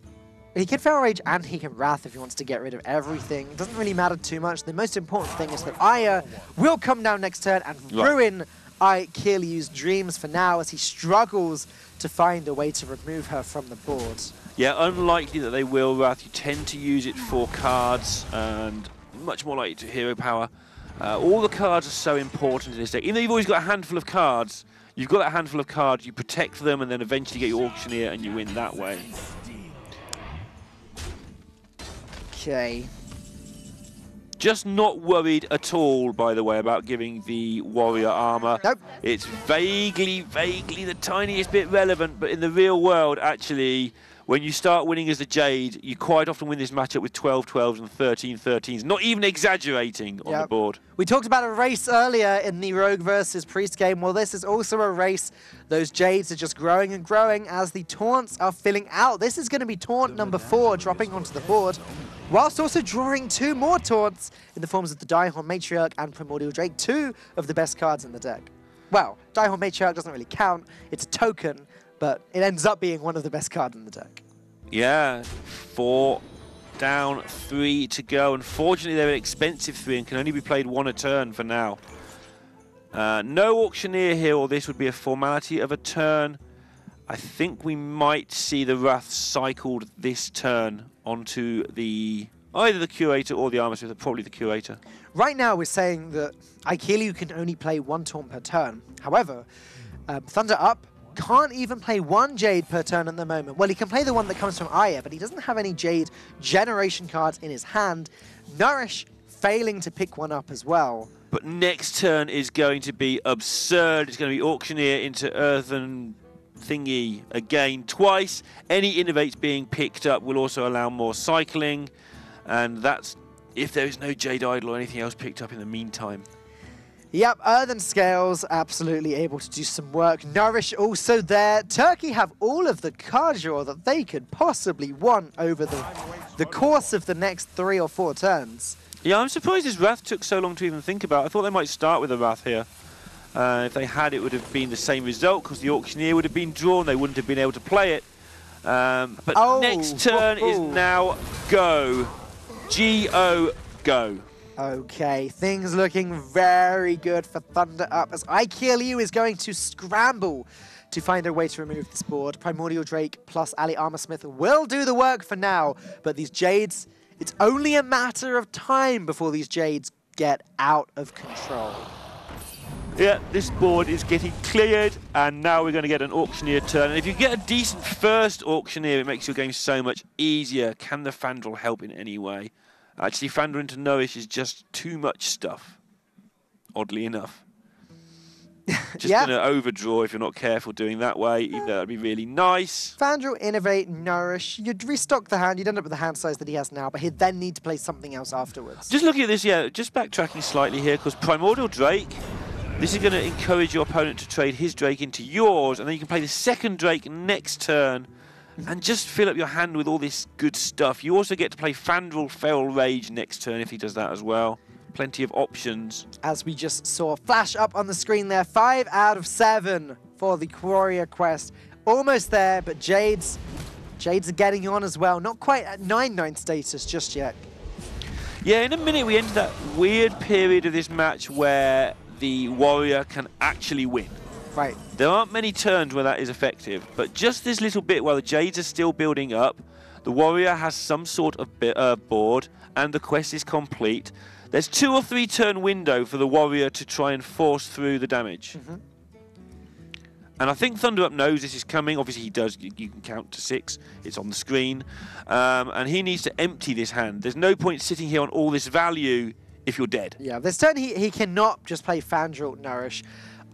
He can Feral Rage and he can Wrath if he wants to get rid of everything. It doesn't really matter too much. The most important thing is that Aya will come down next turn and ruin Akeliu's dreams for now as he struggles to find a way to remove her from the board. Yeah, unlikely that they will Wrath. You tend to use it for cards and much more likely to hero power. All the cards are so important in this deck. Even though you've always got a handful of cards, you've got that handful of cards, you protect them and then eventually get your Auctioneer and you win that way. Okay. Just not worried at all, by the way, about giving the warrior armor. Nope. It's vaguely the tiniest bit relevant, but in the real world, actually, when you start winning as the Jade, you quite often win this matchup with 12-12s and 13-13s, not even exaggerating on the board. We talked about a race earlier in the Rogue versus Priest game. Well, this is also a race. Those Jades are just growing and growing as the taunts are filling out. This is going to be taunt number 4 dropping onto the board, whilst also drawing 2 more taunts in the forms of the Diehorn Matriarch and Primordial Drake, 2 of the best cards in the deck. Well, Diehorn Matriarch doesn't really count. It's a token, but it ends up being one of the best cards in the deck. Yeah, 4 down, 3 to go. Unfortunately, they're an expensive 3 and can only be played 1 a turn for now. No Auctioneer here, or this would be a formality of a turn. I think we might see the Wrath cycled this turn onto either the Curator or the Armorsmith, probably the Curator. Right now, we're saying that Aikeliu can only play 1 taunt per turn. However, Thunder Up can't even play 1 Jade per turn at the moment. Well, he can play the one that comes from Aya, but he doesn't have any Jade generation cards in his hand. Nourish failing to pick one up as well. But next turn is going to be absurd. It's going to be Auctioneer into Earthen Thingy again twice. Any Innovates being picked up will also allow more cycling. And that's if there is no Jade Idol or anything else picked up in the meantime. Yep, Earthen Scales absolutely able to do some work. Nourish also there. Turkey have all of the card draw that they could possibly want over the course of the next 3 or 4 turns. Yeah, I'm surprised this Wrath took so long to even think about. I thought they might start with a Wrath here. If they had, it would have been the same result because the Auctioneer would have been drawn. They wouldn't have been able to play it. But next turn is now go. G-O, go. Okay, things looking very good for Thunder Up as Aikeliu is going to scramble to find a way to remove this board. Primordial Drake plus Ali Armorsmith will do the work for now, but these Jades, it's only a matter of time before these Jades get out of control. Yeah, this board is getting cleared, and now we're going to get an Auctioneer turn. And if you get a decent first Auctioneer, it makes your game so much easier. Can the Fandral help in any way? Actually, Fandral into Nourish is just too much stuff, oddly enough. Just going to overdraw if you're not careful doing that way. Even though that'd be really nice. Fandral, Innovate, Nourish. You'd restock the hand. You'd end up with the hand size that he has now, but he'd then need to play something else afterwards. Just looking at this, yeah, just backtracking slightly here, because Primordial Drake, this is going to encourage your opponent to trade his Drake into yours, and then you can play the second Drake next turn and just fill up your hand with all this good stuff. You also get to play Fandral Feral Rage next turn if he does that as well. Plenty of options. As we just saw flash up on the screen there, 5 out of 7 for the Warrior Quest. Almost there, but Jades are getting on as well. Not quite at 9/9 status just yet. Yeah, in a minute we enter that weird period of this match where the Warrior can actually win. Right. There aren't many turns where that is effective, but just this little bit while the Jades are still building up, the Warrior has some sort of board, and the quest is complete. There's 2 or 3 turn window for the Warrior to try and force through the damage. And I think Thunder Up knows this is coming. Obviously he does. You can count to 6. It's on the screen. And he needs to empty this hand. There's no point sitting here on all this value if you're dead. Yeah, this turn he cannot just play Fandral Nourish.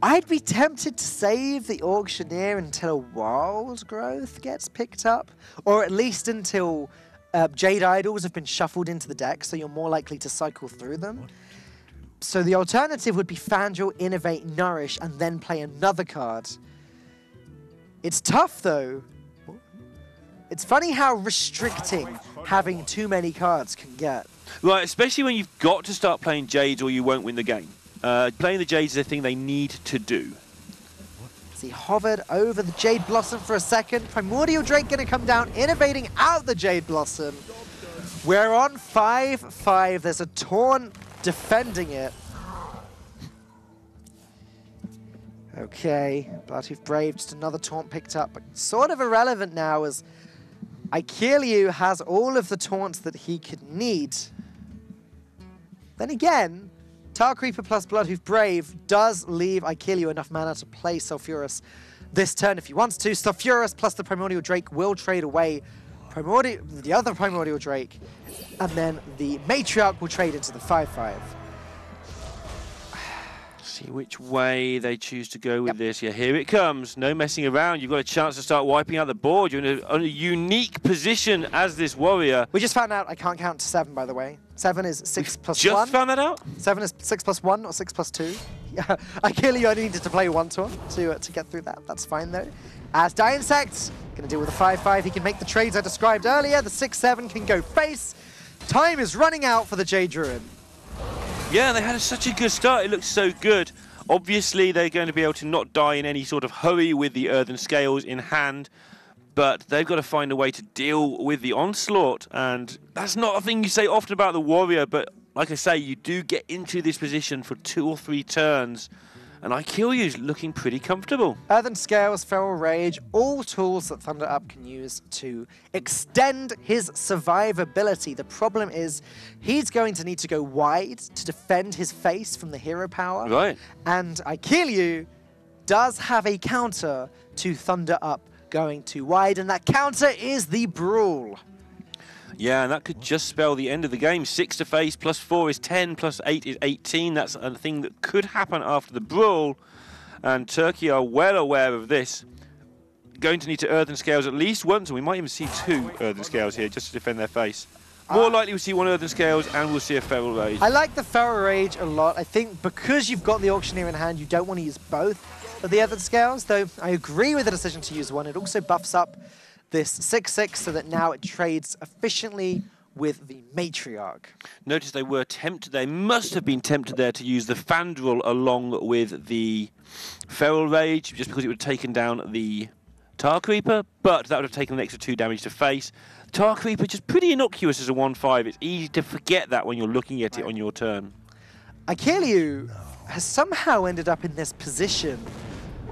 I'd be tempted to save the Auctioneer until Wild Growth gets picked up, or at least until Jade Idols have been shuffled into the deck, so you're more likely to cycle through them. So the alternative would be Fandral, Innovate, Nourish, and then play another card. It's tough, though. It's funny how restricting having too many cards can get. Right, especially when you've got to start playing Jades or you won't win the game. Playing the Jades is a thing they need to do. As he hovered over the Jade Blossom for a second. Primordial Drake going to come down, innovating out the Jade Blossom. We're on 5-5. There's a Taunt defending it. Okay, Bloodhoof Brave, just another Taunt picked up, but sort of irrelevant now as Aikeliu has all of the taunts that he could need. Then again, Tar Creeper plus Bloodhoof Brave does leave Aikeliu enough mana to play Sulfuras this turn if he wants to. Sulfuras plus the Primordial Drake will trade away the other Primordial Drake, and then the Matriarch will trade into the 5/5. See which way they choose to go with this. Yeah, here it comes. No messing around. You've got a chance to start wiping out the board. You're in a unique position as this warrior. We just found out I can't count to 7, by the way. 7 is 6 plus 1. Just found that out? 7 is 6 plus 1 or 6 plus 2. Yeah, I clearly only needed to play 1 turn to get through that. That's fine, though. As Die Insect, going to deal with a 5/5. He can make the trades I described earlier. The 6/7 can go face. Time is running out for the Jade Druid. Yeah, they had such a good start. It looked so good. Obviously, they're going to be able to not die in any sort of hurry with the Earthen Scales in hand, but they've got to find a way to deal with the onslaught, and that's not a thing you say often about the warrior, but like I say, you do get into this position for 2 or 3 turns, and IQU's looking pretty comfortable. Earthen Scales, Feral Rage, all tools that Thunder Up can use to extend his survivability. The problem is he's going to need to go wide to defend his face from the hero power. Right. And IQU does have a counter to Thunder Up going too wide, and that counter is the Brawl. Yeah, and that could just spell the end of the game. 6 to face, plus 4 is 10, plus 8 is 18. That's a thing that could happen after the brawl. And Turkey are well aware of this. Going to need to Earthen Scales at least once, and we might even see 2 Earthen Scales here just to defend their face. More likely we'll see 1 Earthen Scales, and we'll see a Feral Rage. I like the Feral Rage a lot. I think because you've got the Auctioneer in hand, you don't want to use both of the Earthen Scales, though I agree with the decision to use 1. It also buffs up this 6/6 so that now it trades efficiently with the Matriarch. Notice they were tempted. They must have been tempted there to use the Fandral along with the Feral Rage, just because it would have taken down the Tar Creeper, but that would have taken an extra 2 damage to face. Tar Creeper just pretty innocuous as a 1/5. It's easy to forget that when you're looking at it on your turn. IQU has somehow ended up in this position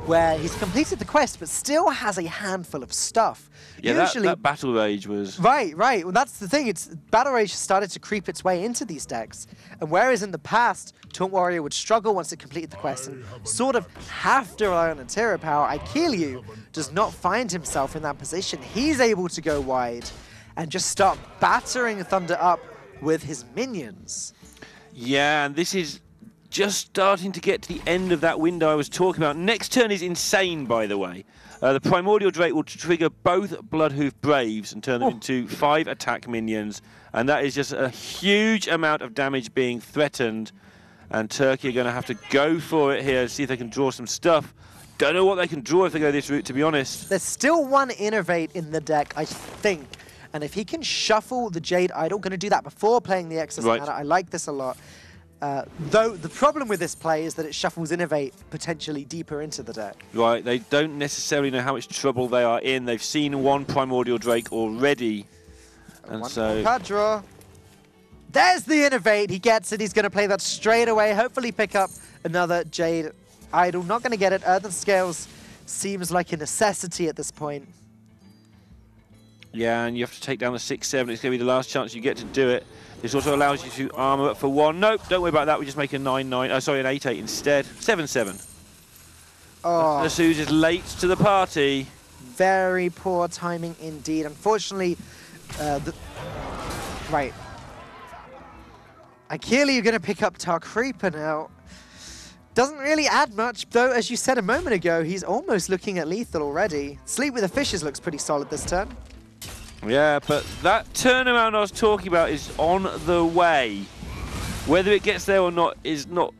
where he's completed the quest but still has a handful of stuff. Yeah, usually that Battle Rage was... Right. Well, that's the thing. Battle Rage started to creep its way into these decks. And whereas in the past, Taunt Warrior would struggle once it completed the quest and sort of have to rely on its hero power, IQU does not find himself in that position. He's able to go wide and just start battering Thunder Up with his minions. Yeah, and this is just starting to get to the end of that window I was talking about. Next turn is insane, by the way. The Primordial Drake will trigger both Bloodhoof Braves and turn them into 5 attack minions. And that is just a huge amount of damage being threatened. And Turkey are going to have to go for it here, see if they can draw some stuff. Don't know what they can draw if they go this route, to be honest. There's still 1 Innovate in the deck, I think. And if he can shuffle the Jade Idol, going to do that before playing the Excess Mana. I like this a lot. Though the problem with this play is that it shuffles Innovate potentially deeper into the deck. Right, they don't necessarily know how much trouble they are in. They've seen 1 Primordial Drake already. And so... card draw. There's the Innovate. He gets it. He's going to play that straight away. Hopefully pick up another Jade Idol. Not going to get it. Earthen Scales seems like a necessity at this point. Yeah, and you have to take down the 6/7. It's going to be the last chance you get to do it. This also allows you to armor up for 1. Nope, don't worry about that. We just make a 9/9. Sorry, an 8/8 instead. 7/7. Oh. Nasu's is late to the party. Very poor timing indeed. Unfortunately, right. Clearly, you're going to pick up Tar Creeper now. Doesn't really add much, though, as you said a moment ago, he's almost looking at lethal already. Sleep with the Fishes looks pretty solid this turn. Yeah, but that turnaround I was talking about is on the way. Whether it gets there or not is not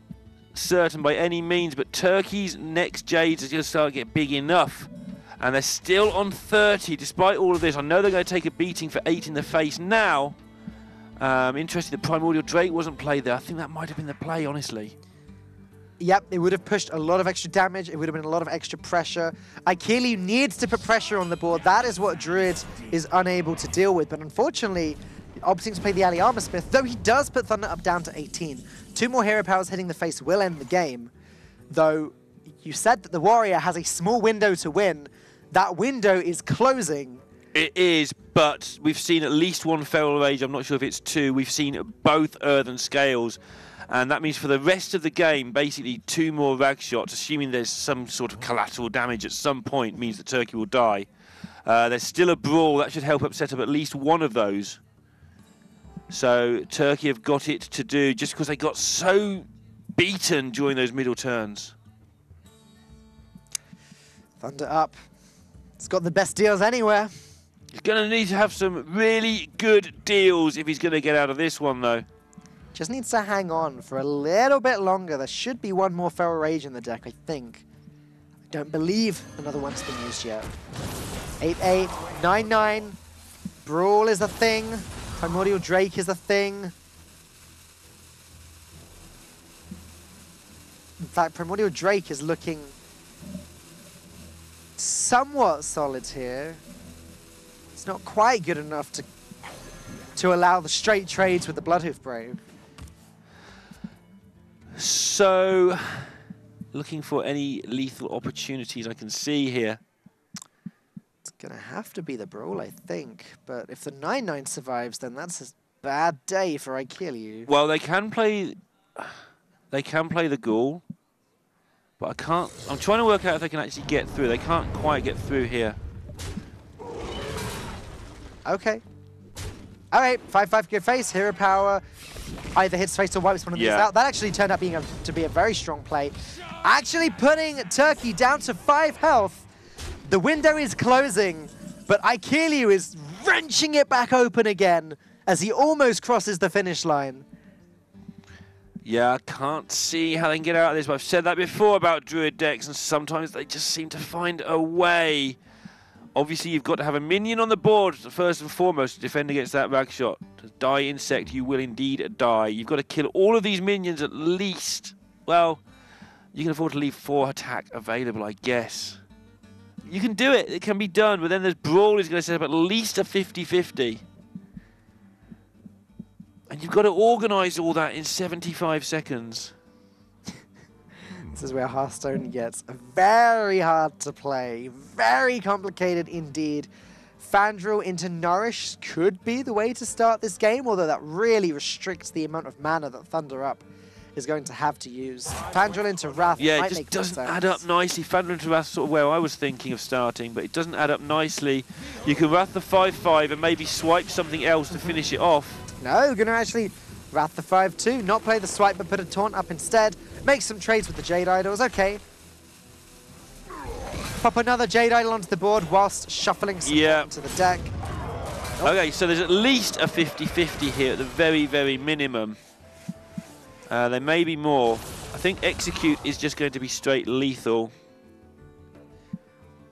certain by any means, but Turkey's next Jades is going to start to get big enough. And they're still on 30 despite all of this. I know they're going to take a beating for 8 in the face now. Interesting the Primordial Drake wasn't played there. I think that might have been the play, honestly. Yep, it would have pushed a lot of extra damage. It would have been a lot of extra pressure. IQU needs to put pressure on the board. That is what Druid is unable to deal with. But unfortunately, opting to play the Ali Armor Smith, though he does put Thunder Up down to 18. 2 more hero powers hitting the face will end the game. Though you said that the Warrior has a small window to win. That window is closing. It is, but we've seen at least 1 Feral Rage. I'm not sure if it's 2. We've seen both Earthen Scales. And that means for the rest of the game, basically 2 more rag shots, assuming there's some sort of collateral damage at some point, means that Turkey will die. There's still a brawl. That should help set up at least one of those. So Turkey have got it to do just because they got so beaten during those middle turns. Thunder up. It's got the best deals anywhere. He's going to need to have some really good deals if he's going to get out of this one, though. Just needs to hang on for a little bit longer. There should be one more Feral Rage in the deck, I think. I don't believe another one's been used yet. 8-8, 9-9. Brawl is a thing. Primordial Drake is a thing. In fact, Primordial Drake is looking somewhat solid here. It's not quite good enough to allow the straight trades with the Bloodhoof Brave. So, looking for any lethal opportunities I can see here. It's going to have to be the Brawl, I think. But if the 9-9 survives, then that's a bad day for Aikiliu. Well, they can play the Ghoul, but I can't. I'm trying to work out if they can actually get through. They can't quite get through here. Okay. All right, 5-5 good face, hero power. Either hits face or wipes one of these out. That actually turned out to be a very strong play. Actually putting Turkey down to 5 health. The window is closing, but Aikiliu is wrenching it back open again as he almost crosses the finish line. Yeah, I can't see how they can get out of this, but I've said that before about Druid decks, and sometimes they just seem to find a way. Obviously, you've got to have a minion on the board, first and foremost, to defend against that rag shot. To die insect, you will indeed die. You've got to kill all of these minions at least. Well, you can afford to leave 4 attack available, I guess. You can do it. It can be done, but then there's Brawl is going to set up at least a 50-50. And you've got to organise all that in 75 seconds. This is where Hearthstone gets very hard to play. Very complicated indeed. Fandral into Nourish could be the way to start this game, although that really restricts the amount of mana that Thunder Up is going to have to use. Fandral into Wrath might it make just doesn't sense. add up nicely. Fandral into Wrath is sort of where I was thinking of starting, but it doesn't add up nicely. You can Wrath the 5-5 and maybe swipe something else to finish it off. No, you're going to actually Wrath the 5-2, not play the swipe, but put a taunt up instead. Make some trades with the Jade Idols, okay. Pop another Jade Idol onto the board whilst shuffling some into the deck. Oh. Okay, so there's at least a 50-50 here at the very, very minimum. There may be more. I think Execute is just going to be straight lethal.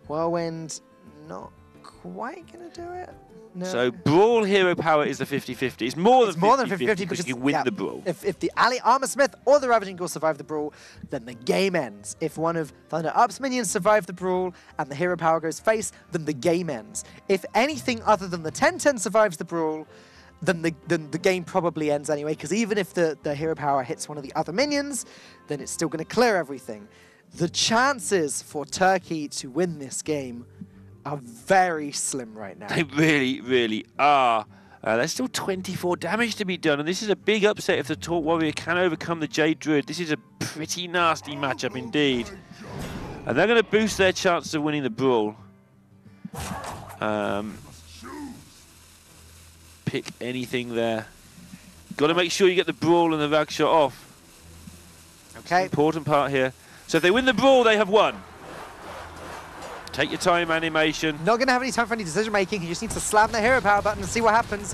Whirlwind, not quite going to do it. No. So Brawl hero power is the 50-50. It's more than 50-50 because you win the Brawl. If the Ali Armor Smith or the Ravaging Ghoul survive the Brawl, then the game ends. If one of Thunder Up's minions survive the Brawl and the hero power goes face, then the game ends. If anything other than the 10-10 survives the Brawl, then the game probably ends anyway, because even if the hero power hits one of the other minions, then it's still going to clear everything. The chances for Turkey to win this game are very slim right now. They really, really are. There's still 24 damage to be done, and this is a big upset if the Taunt Warrior can overcome the Jade Druid. This is a pretty nasty matchup indeed. And they're going to boost their chances of winning the Brawl. Pick anything there. Got to make sure you get the Brawl and the Rag Shot off. Okay. Important part here. So if they win the Brawl, they have won. Take your time, animation. Not going to have any time for any decision making. You just need to slam the hero power button and see what happens.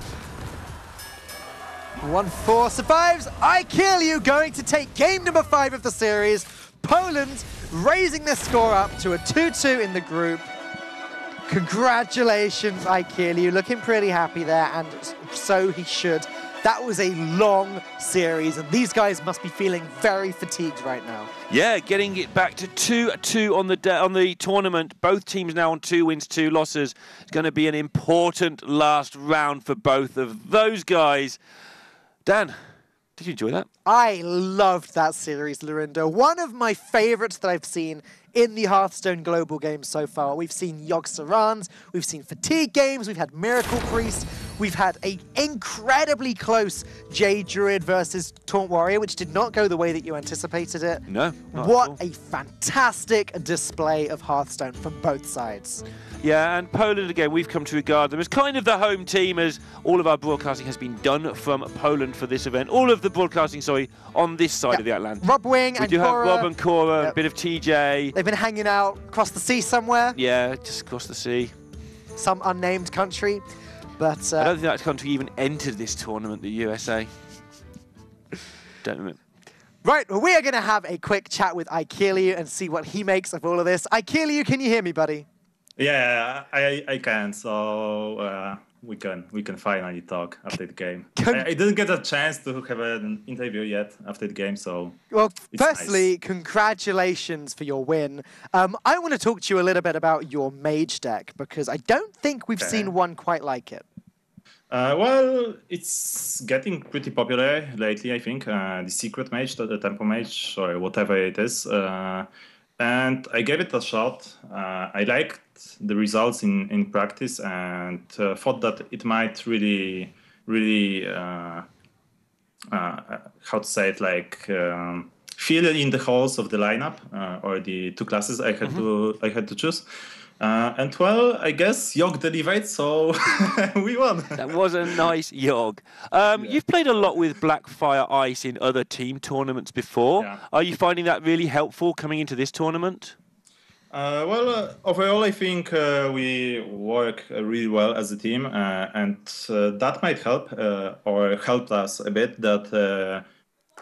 1-4 survives. Aikiliu going to take game number 5 of the series. Poland raising their score up to a 2-2 in the group. Congratulations, Aikiliu. Looking pretty happy there, and so he should. That was a long series, and these guys must be feeling very fatigued right now. Yeah, getting it back to 2-2 on the tournament. Both teams now on 2 wins, 2 losses. It's going to be an important last round for both of those guys. Dan, did you enjoy that? I loved that series, Lorindo. One of my favorites that I've seen in the Hearthstone global games so far. We've seen Yogg Sarans, we've seen Fatigue games, we've had Miracle Priest, We've had a incredibly close Jade Druid versus Taunt Warrior, which did not go the way that you anticipated it. No, not at What all. a fantastic display of Hearthstone from both sides. Yeah, and Poland, again, we've come to regard them as kind of the home team, as all of our broadcasting has been done from Poland for this event. All of the broadcasting, sorry, on this side of the Atlantic. Rob Wing We and do have Cora, Rob and Cora, a bit of TJ. they've been hanging out across the sea somewhere, Yeah, just across the sea. some unnamed country. But I don't think that country even entered this tournament, the USA. Don't remember. right, well, we are going to have a quick chat with Aikeliu and see what he makes of all of this. Aikeliu, can you hear me, buddy? Yeah, I can. So we can finally talk after the game. I didn't get a chance to have an interview yet after the game, so. Well, it's firstly, nice. Congratulations for your win. I want to talk to you a little bit about your mage deck, because I don't think we've seen one quite like it. Well, it's getting pretty popular lately, I think. The secret mage, the tempo mage, or whatever it is. And I gave it a shot. I liked the results in practice and thought that it might really, how to say it, like fill in the holes of the lineup or the two classes I had to choose. And well, I guess Yogg delivered, so we won. That was a nice Yogg. You've played a lot with Blackfire Ice in other team tournaments before. Yeah. Are you finding that really helpful coming into this tournament? Well, overall, I think we work really well as a team, and that might help or helped us a bit that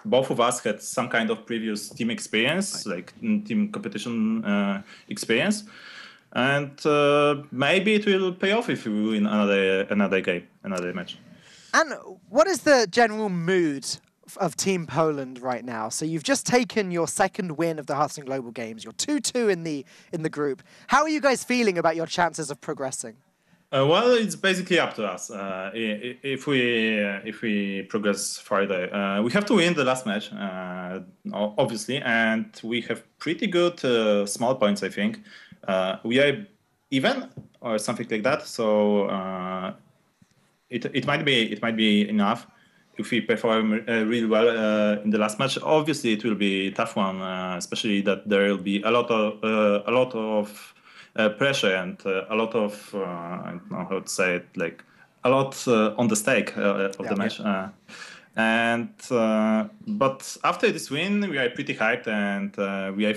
both of us had some kind of previous team experience, like team competition experience. And maybe it will pay off if we win another game, another match. And what is the general mood of Team Poland right now? So you've just taken your second win of the Hearthstone Global Games. You're 2-2 in the group. How are you guys feeling about your chances of progressing? Well, it's basically up to us. If we progress further, we have to win the last match, obviously, and we have pretty good small points, I think. We are even or something like that, so it might be enough if we perform really well in the last match. Obviously, it will be a tough one, especially that there will be a lot of pressure and a lot of I don't know how to say it, like a lot on the stake of the match. But after this win, we are pretty hyped and we are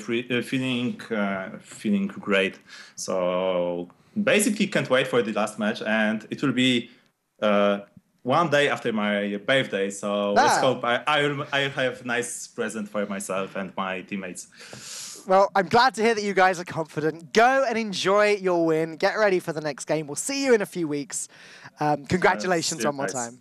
feeling great. So basically, can't wait for the last match, and it will be one day after my birthday. So let's hope I'll have a nice present for myself and my teammates. Well, I'm glad to hear that you guys are confident. Go and enjoy your win. Get ready for the next game. We'll see you in a few weeks. Congratulations one more time.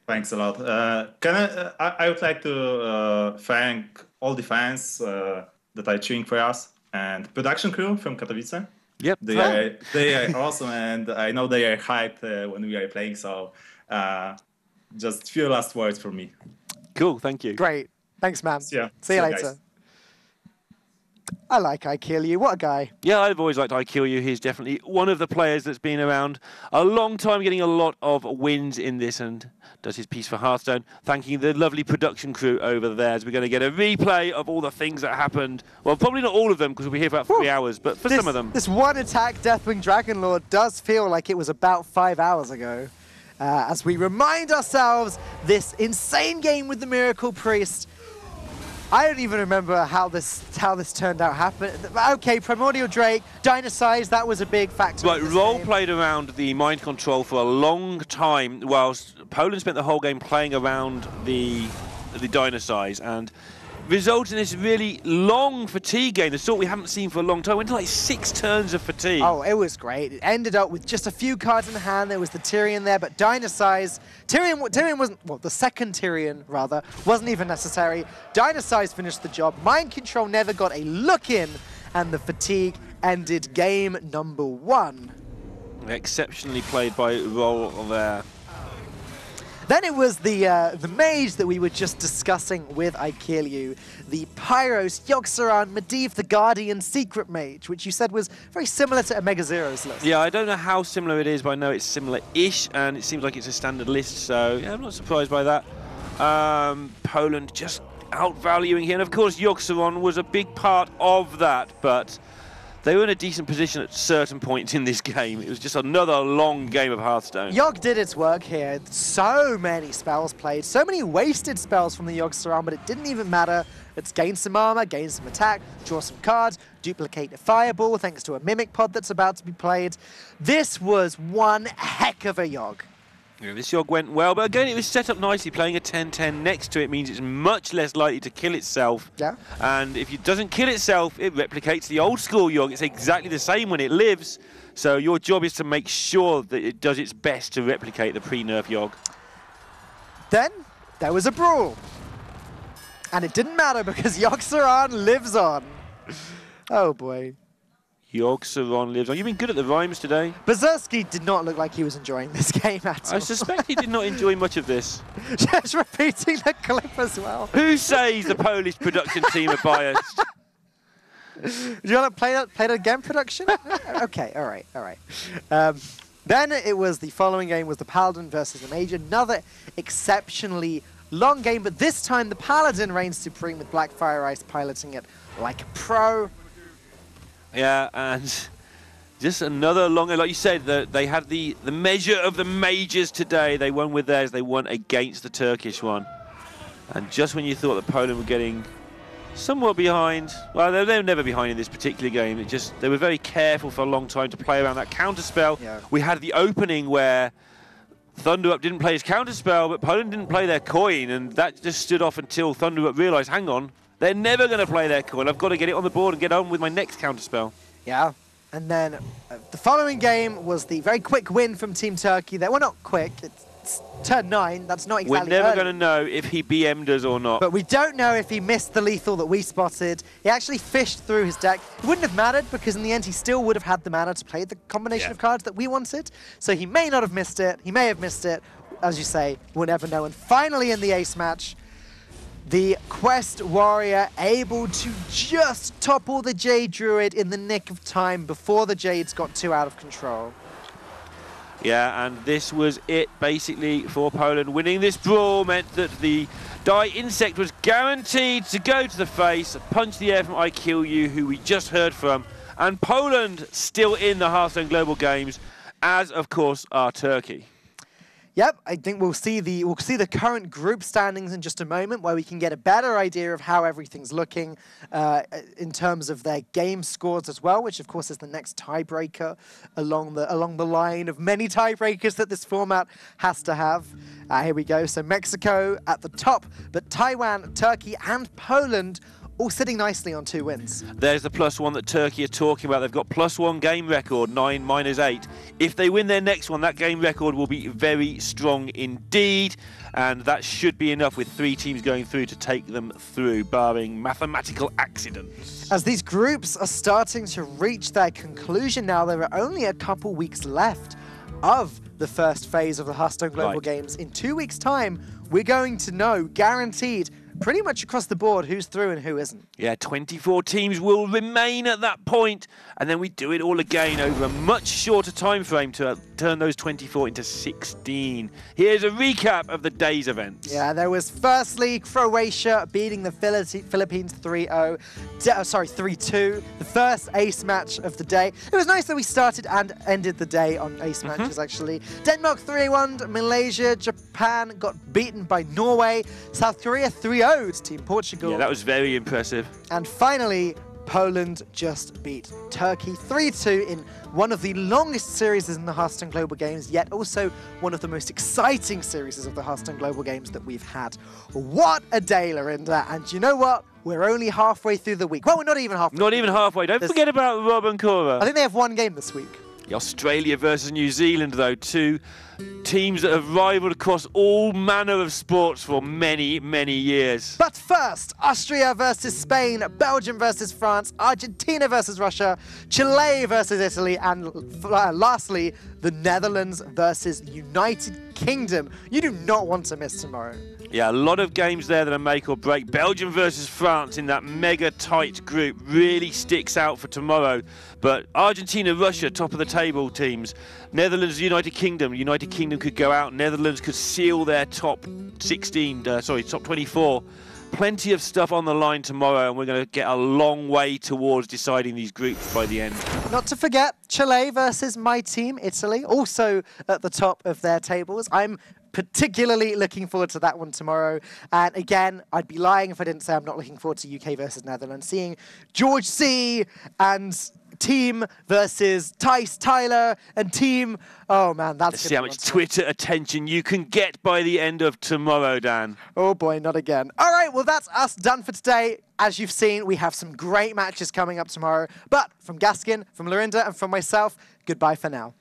Thanks a lot. I would like to thank all the fans that are cheering for us and production crew from Katowice. Yep. They are awesome, and I know they are hyped when we are playing. So just few last words from me. Cool, thank you. Great. Thanks, man. Yeah. See you later. Guys. I like Aikeliu. What a guy. Yeah, I've always liked Aikeliu. He's definitely one of the players that's been around a long time, getting a lot of wins in this, and does his piece for Hearthstone. Thanking the lovely production crew over there, as we're going to get a replay of all the things that happened. Well, probably not all of them, because we'll be here for about 3 hours, but for some of them. This one attack, Deathwing Dragonlord, does feel like it was about 5 hours ago. As we remind ourselves, this insane game with the Miracle Priest. I don't even remember how this turned out happened. Okay, Primordial Drake, Dynasize, that was a big factor. Right, Roll played around the mind control for a long time, whilst Poland spent the whole game playing around the Dynasize, and resulted in this really long fatigue game, the sort we haven't seen for a long time. Went to like 6 turns of fatigue. Oh, it was great. It ended up with just a few cards in hand. There was the Tyrion there, but Dynasize, Tyrion wasn't, well, the second Tyrion, rather, wasn't even necessary. Dynasize finished the job. Mind Control never got a look in, and the fatigue ended game number 1. Exceptionally played by Roll there. Then it was the mage that we were just discussing with Aikilyu, the Pyros, Yogg-Saron, Medivh the Guardian Secret Mage, which you said was very similar to Omega Zero's list. Yeah, I don't know how similar it is, but I know it's similar-ish, and it seems like it's a standard list, so yeah, I'm not surprised by that. Poland just outvaluing here, and of course Yogg-Saron was a big part of that, but they were in a decent position at certain points in this game. It was just another long game of Hearthstone. Yogg did its work here. So many spells played, so many wasted spells from the Yogg-Saron, but it didn't even matter. It's gain some armor, gain some attack, draw some cards, duplicate a fireball thanks to a mimic pod that's about to be played. This was one heck of a Yogg. Yeah, this Yogg went well, but again, it was set up nicely. Playing a 10-10 next to it means it's much less likely to kill itself. Yeah. And if it doesn't kill itself, it replicates the old school Yogg. It's exactly the same when it lives. So your job is to make sure that it does its best to replicate the pre-nerf Yogg. Then there was a brawl. And it didn't matter because Yogg-Saron lives on. Oh boy. Yogg-Saron lives on. You've been good at the rhymes today. Berserski did not look like he was enjoying this game at all. I suspect he did not enjoy much of this. Just repeating the clip as well. Who says the Polish production team are biased? Do you want to play that again, production? Okay, all right. Then it was the following game was the Paladin versus the Mage. Another exceptionally long game, but this time the Paladin reigns supreme with Blackfire Ice piloting it like a pro. Yeah, and just another long, like you said, they had the measure of the majors today. They won with theirs. They won against the Turkish one. And just when you thought that Poland were getting somewhat behind, well, they were never behind in this particular game. They were very careful for a long time to play around that counterspell. Yeah. We had the opening where ThunderUp didn't play his counterspell, but Poland didn't play their coin, and that just stood off until ThunderUp realised, hang on, they're never going to play their coin. I've got to get it on the board and get on with my next counterspell. Yeah. And then the following game was the very quick win from Team Turkey. Well, not quick. It's turn 9. That's not exactly We're never early. going to know if he BM'd us or not. But we don't know if he missed the lethal that we spotted. He actually fished through his deck. It wouldn't have mattered because in the end he still would have had the mana to play the combination of cards that we wanted. So he may not have missed it. He may have missed it. As you say, we'll never know. And finally in the ace match, the Quest Warrior able to just topple the Jade Druid in the nick of time before the Jades got too out of control. Yeah, and this was it basically for Poland. Winning this brawl meant that the Die Insect was guaranteed to go to the face, punch the air from Aikilyu, who we just heard from, and Poland still in the Hearthstone Global Games, as of course are Turkey. Yep, I think we'll see the current group standings in just a moment, where we can get a better idea of how everything's looking in terms of their game scores as well, which of course is the next tiebreaker along the line of many tiebreakers that this format has to have. Here we go. So Mexico at the top, but Taiwan, Turkey, and Poland all sitting nicely on 2 wins. There's the +1 that Turkey are talking about. They've got +1 game record, 9 minus 8. If they win their next one, that game record will be very strong indeed, and that should be enough with 3 teams going through to take them through, barring mathematical accidents. As these groups are starting to reach their conclusion now, there are only a couple weeks left of the first phase of the Hearthstone Global Games. In 2 weeks' time, we're going to know, guaranteed, pretty much across the board who's through and who isn't. Yeah, 24 teams will remain at that point, and then we do it all again over a much shorter time frame to turn those 24 into 16. Here's a recap of the day's events. Yeah, there was firstly Croatia beating the Philippines 3-0, 3-2, the first ace match of the day. It was nice that we started and ended the day on ace matches, actually. Denmark 3-1, Malaysia, Japan got beaten by Norway, South Korea 3-0 to Team Portugal. Yeah, that was very impressive. And finally, Poland just beat Turkey 3-2 in one of the longest series in the Hearthstone Global Games, yet also one of the most exciting series of the Hearthstone Global Games that we've had. What a day, Lorinda. And you know what? We're only halfway through the week. Well, we're not even halfway. Not even halfway. Don't forget about Rob and Cora. I think they have 1 game this week. The Australia versus New Zealand, though, two teams that have rivaled across all manner of sports for many, many years. But first, Austria versus Spain, Belgium versus France, Argentina versus Russia, Chile versus Italy, and lastly, the Netherlands versus United Kingdom. You do not want to miss tomorrow. Yeah, a lot of games there that are make or break. Belgium versus France in that mega tight group really sticks out for tomorrow. But Argentina, Russia, top of the table teams. Netherlands, United Kingdom. United Kingdom could go out. Netherlands could seal their top 24. Plenty of stuff on the line tomorrow, and we're going to get a long way towards deciding these groups by the end. Not to forget, Chile versus my team, Italy, also at the top of their tables. I'm particularly looking forward to that one tomorrow. And again, I'd be lying if I didn't say I'm not looking forward to UK versus Netherlands. Seeing George C. and team versus Tyler and team. Oh man, that's Let's see how much Twitter attention you can get by the end of tomorrow, Dan. Oh boy, not again. All right, well, that's us done for today. As you've seen, we have some great matches coming up tomorrow. But from Gaskin, from Lorinda, and from myself, goodbye for now.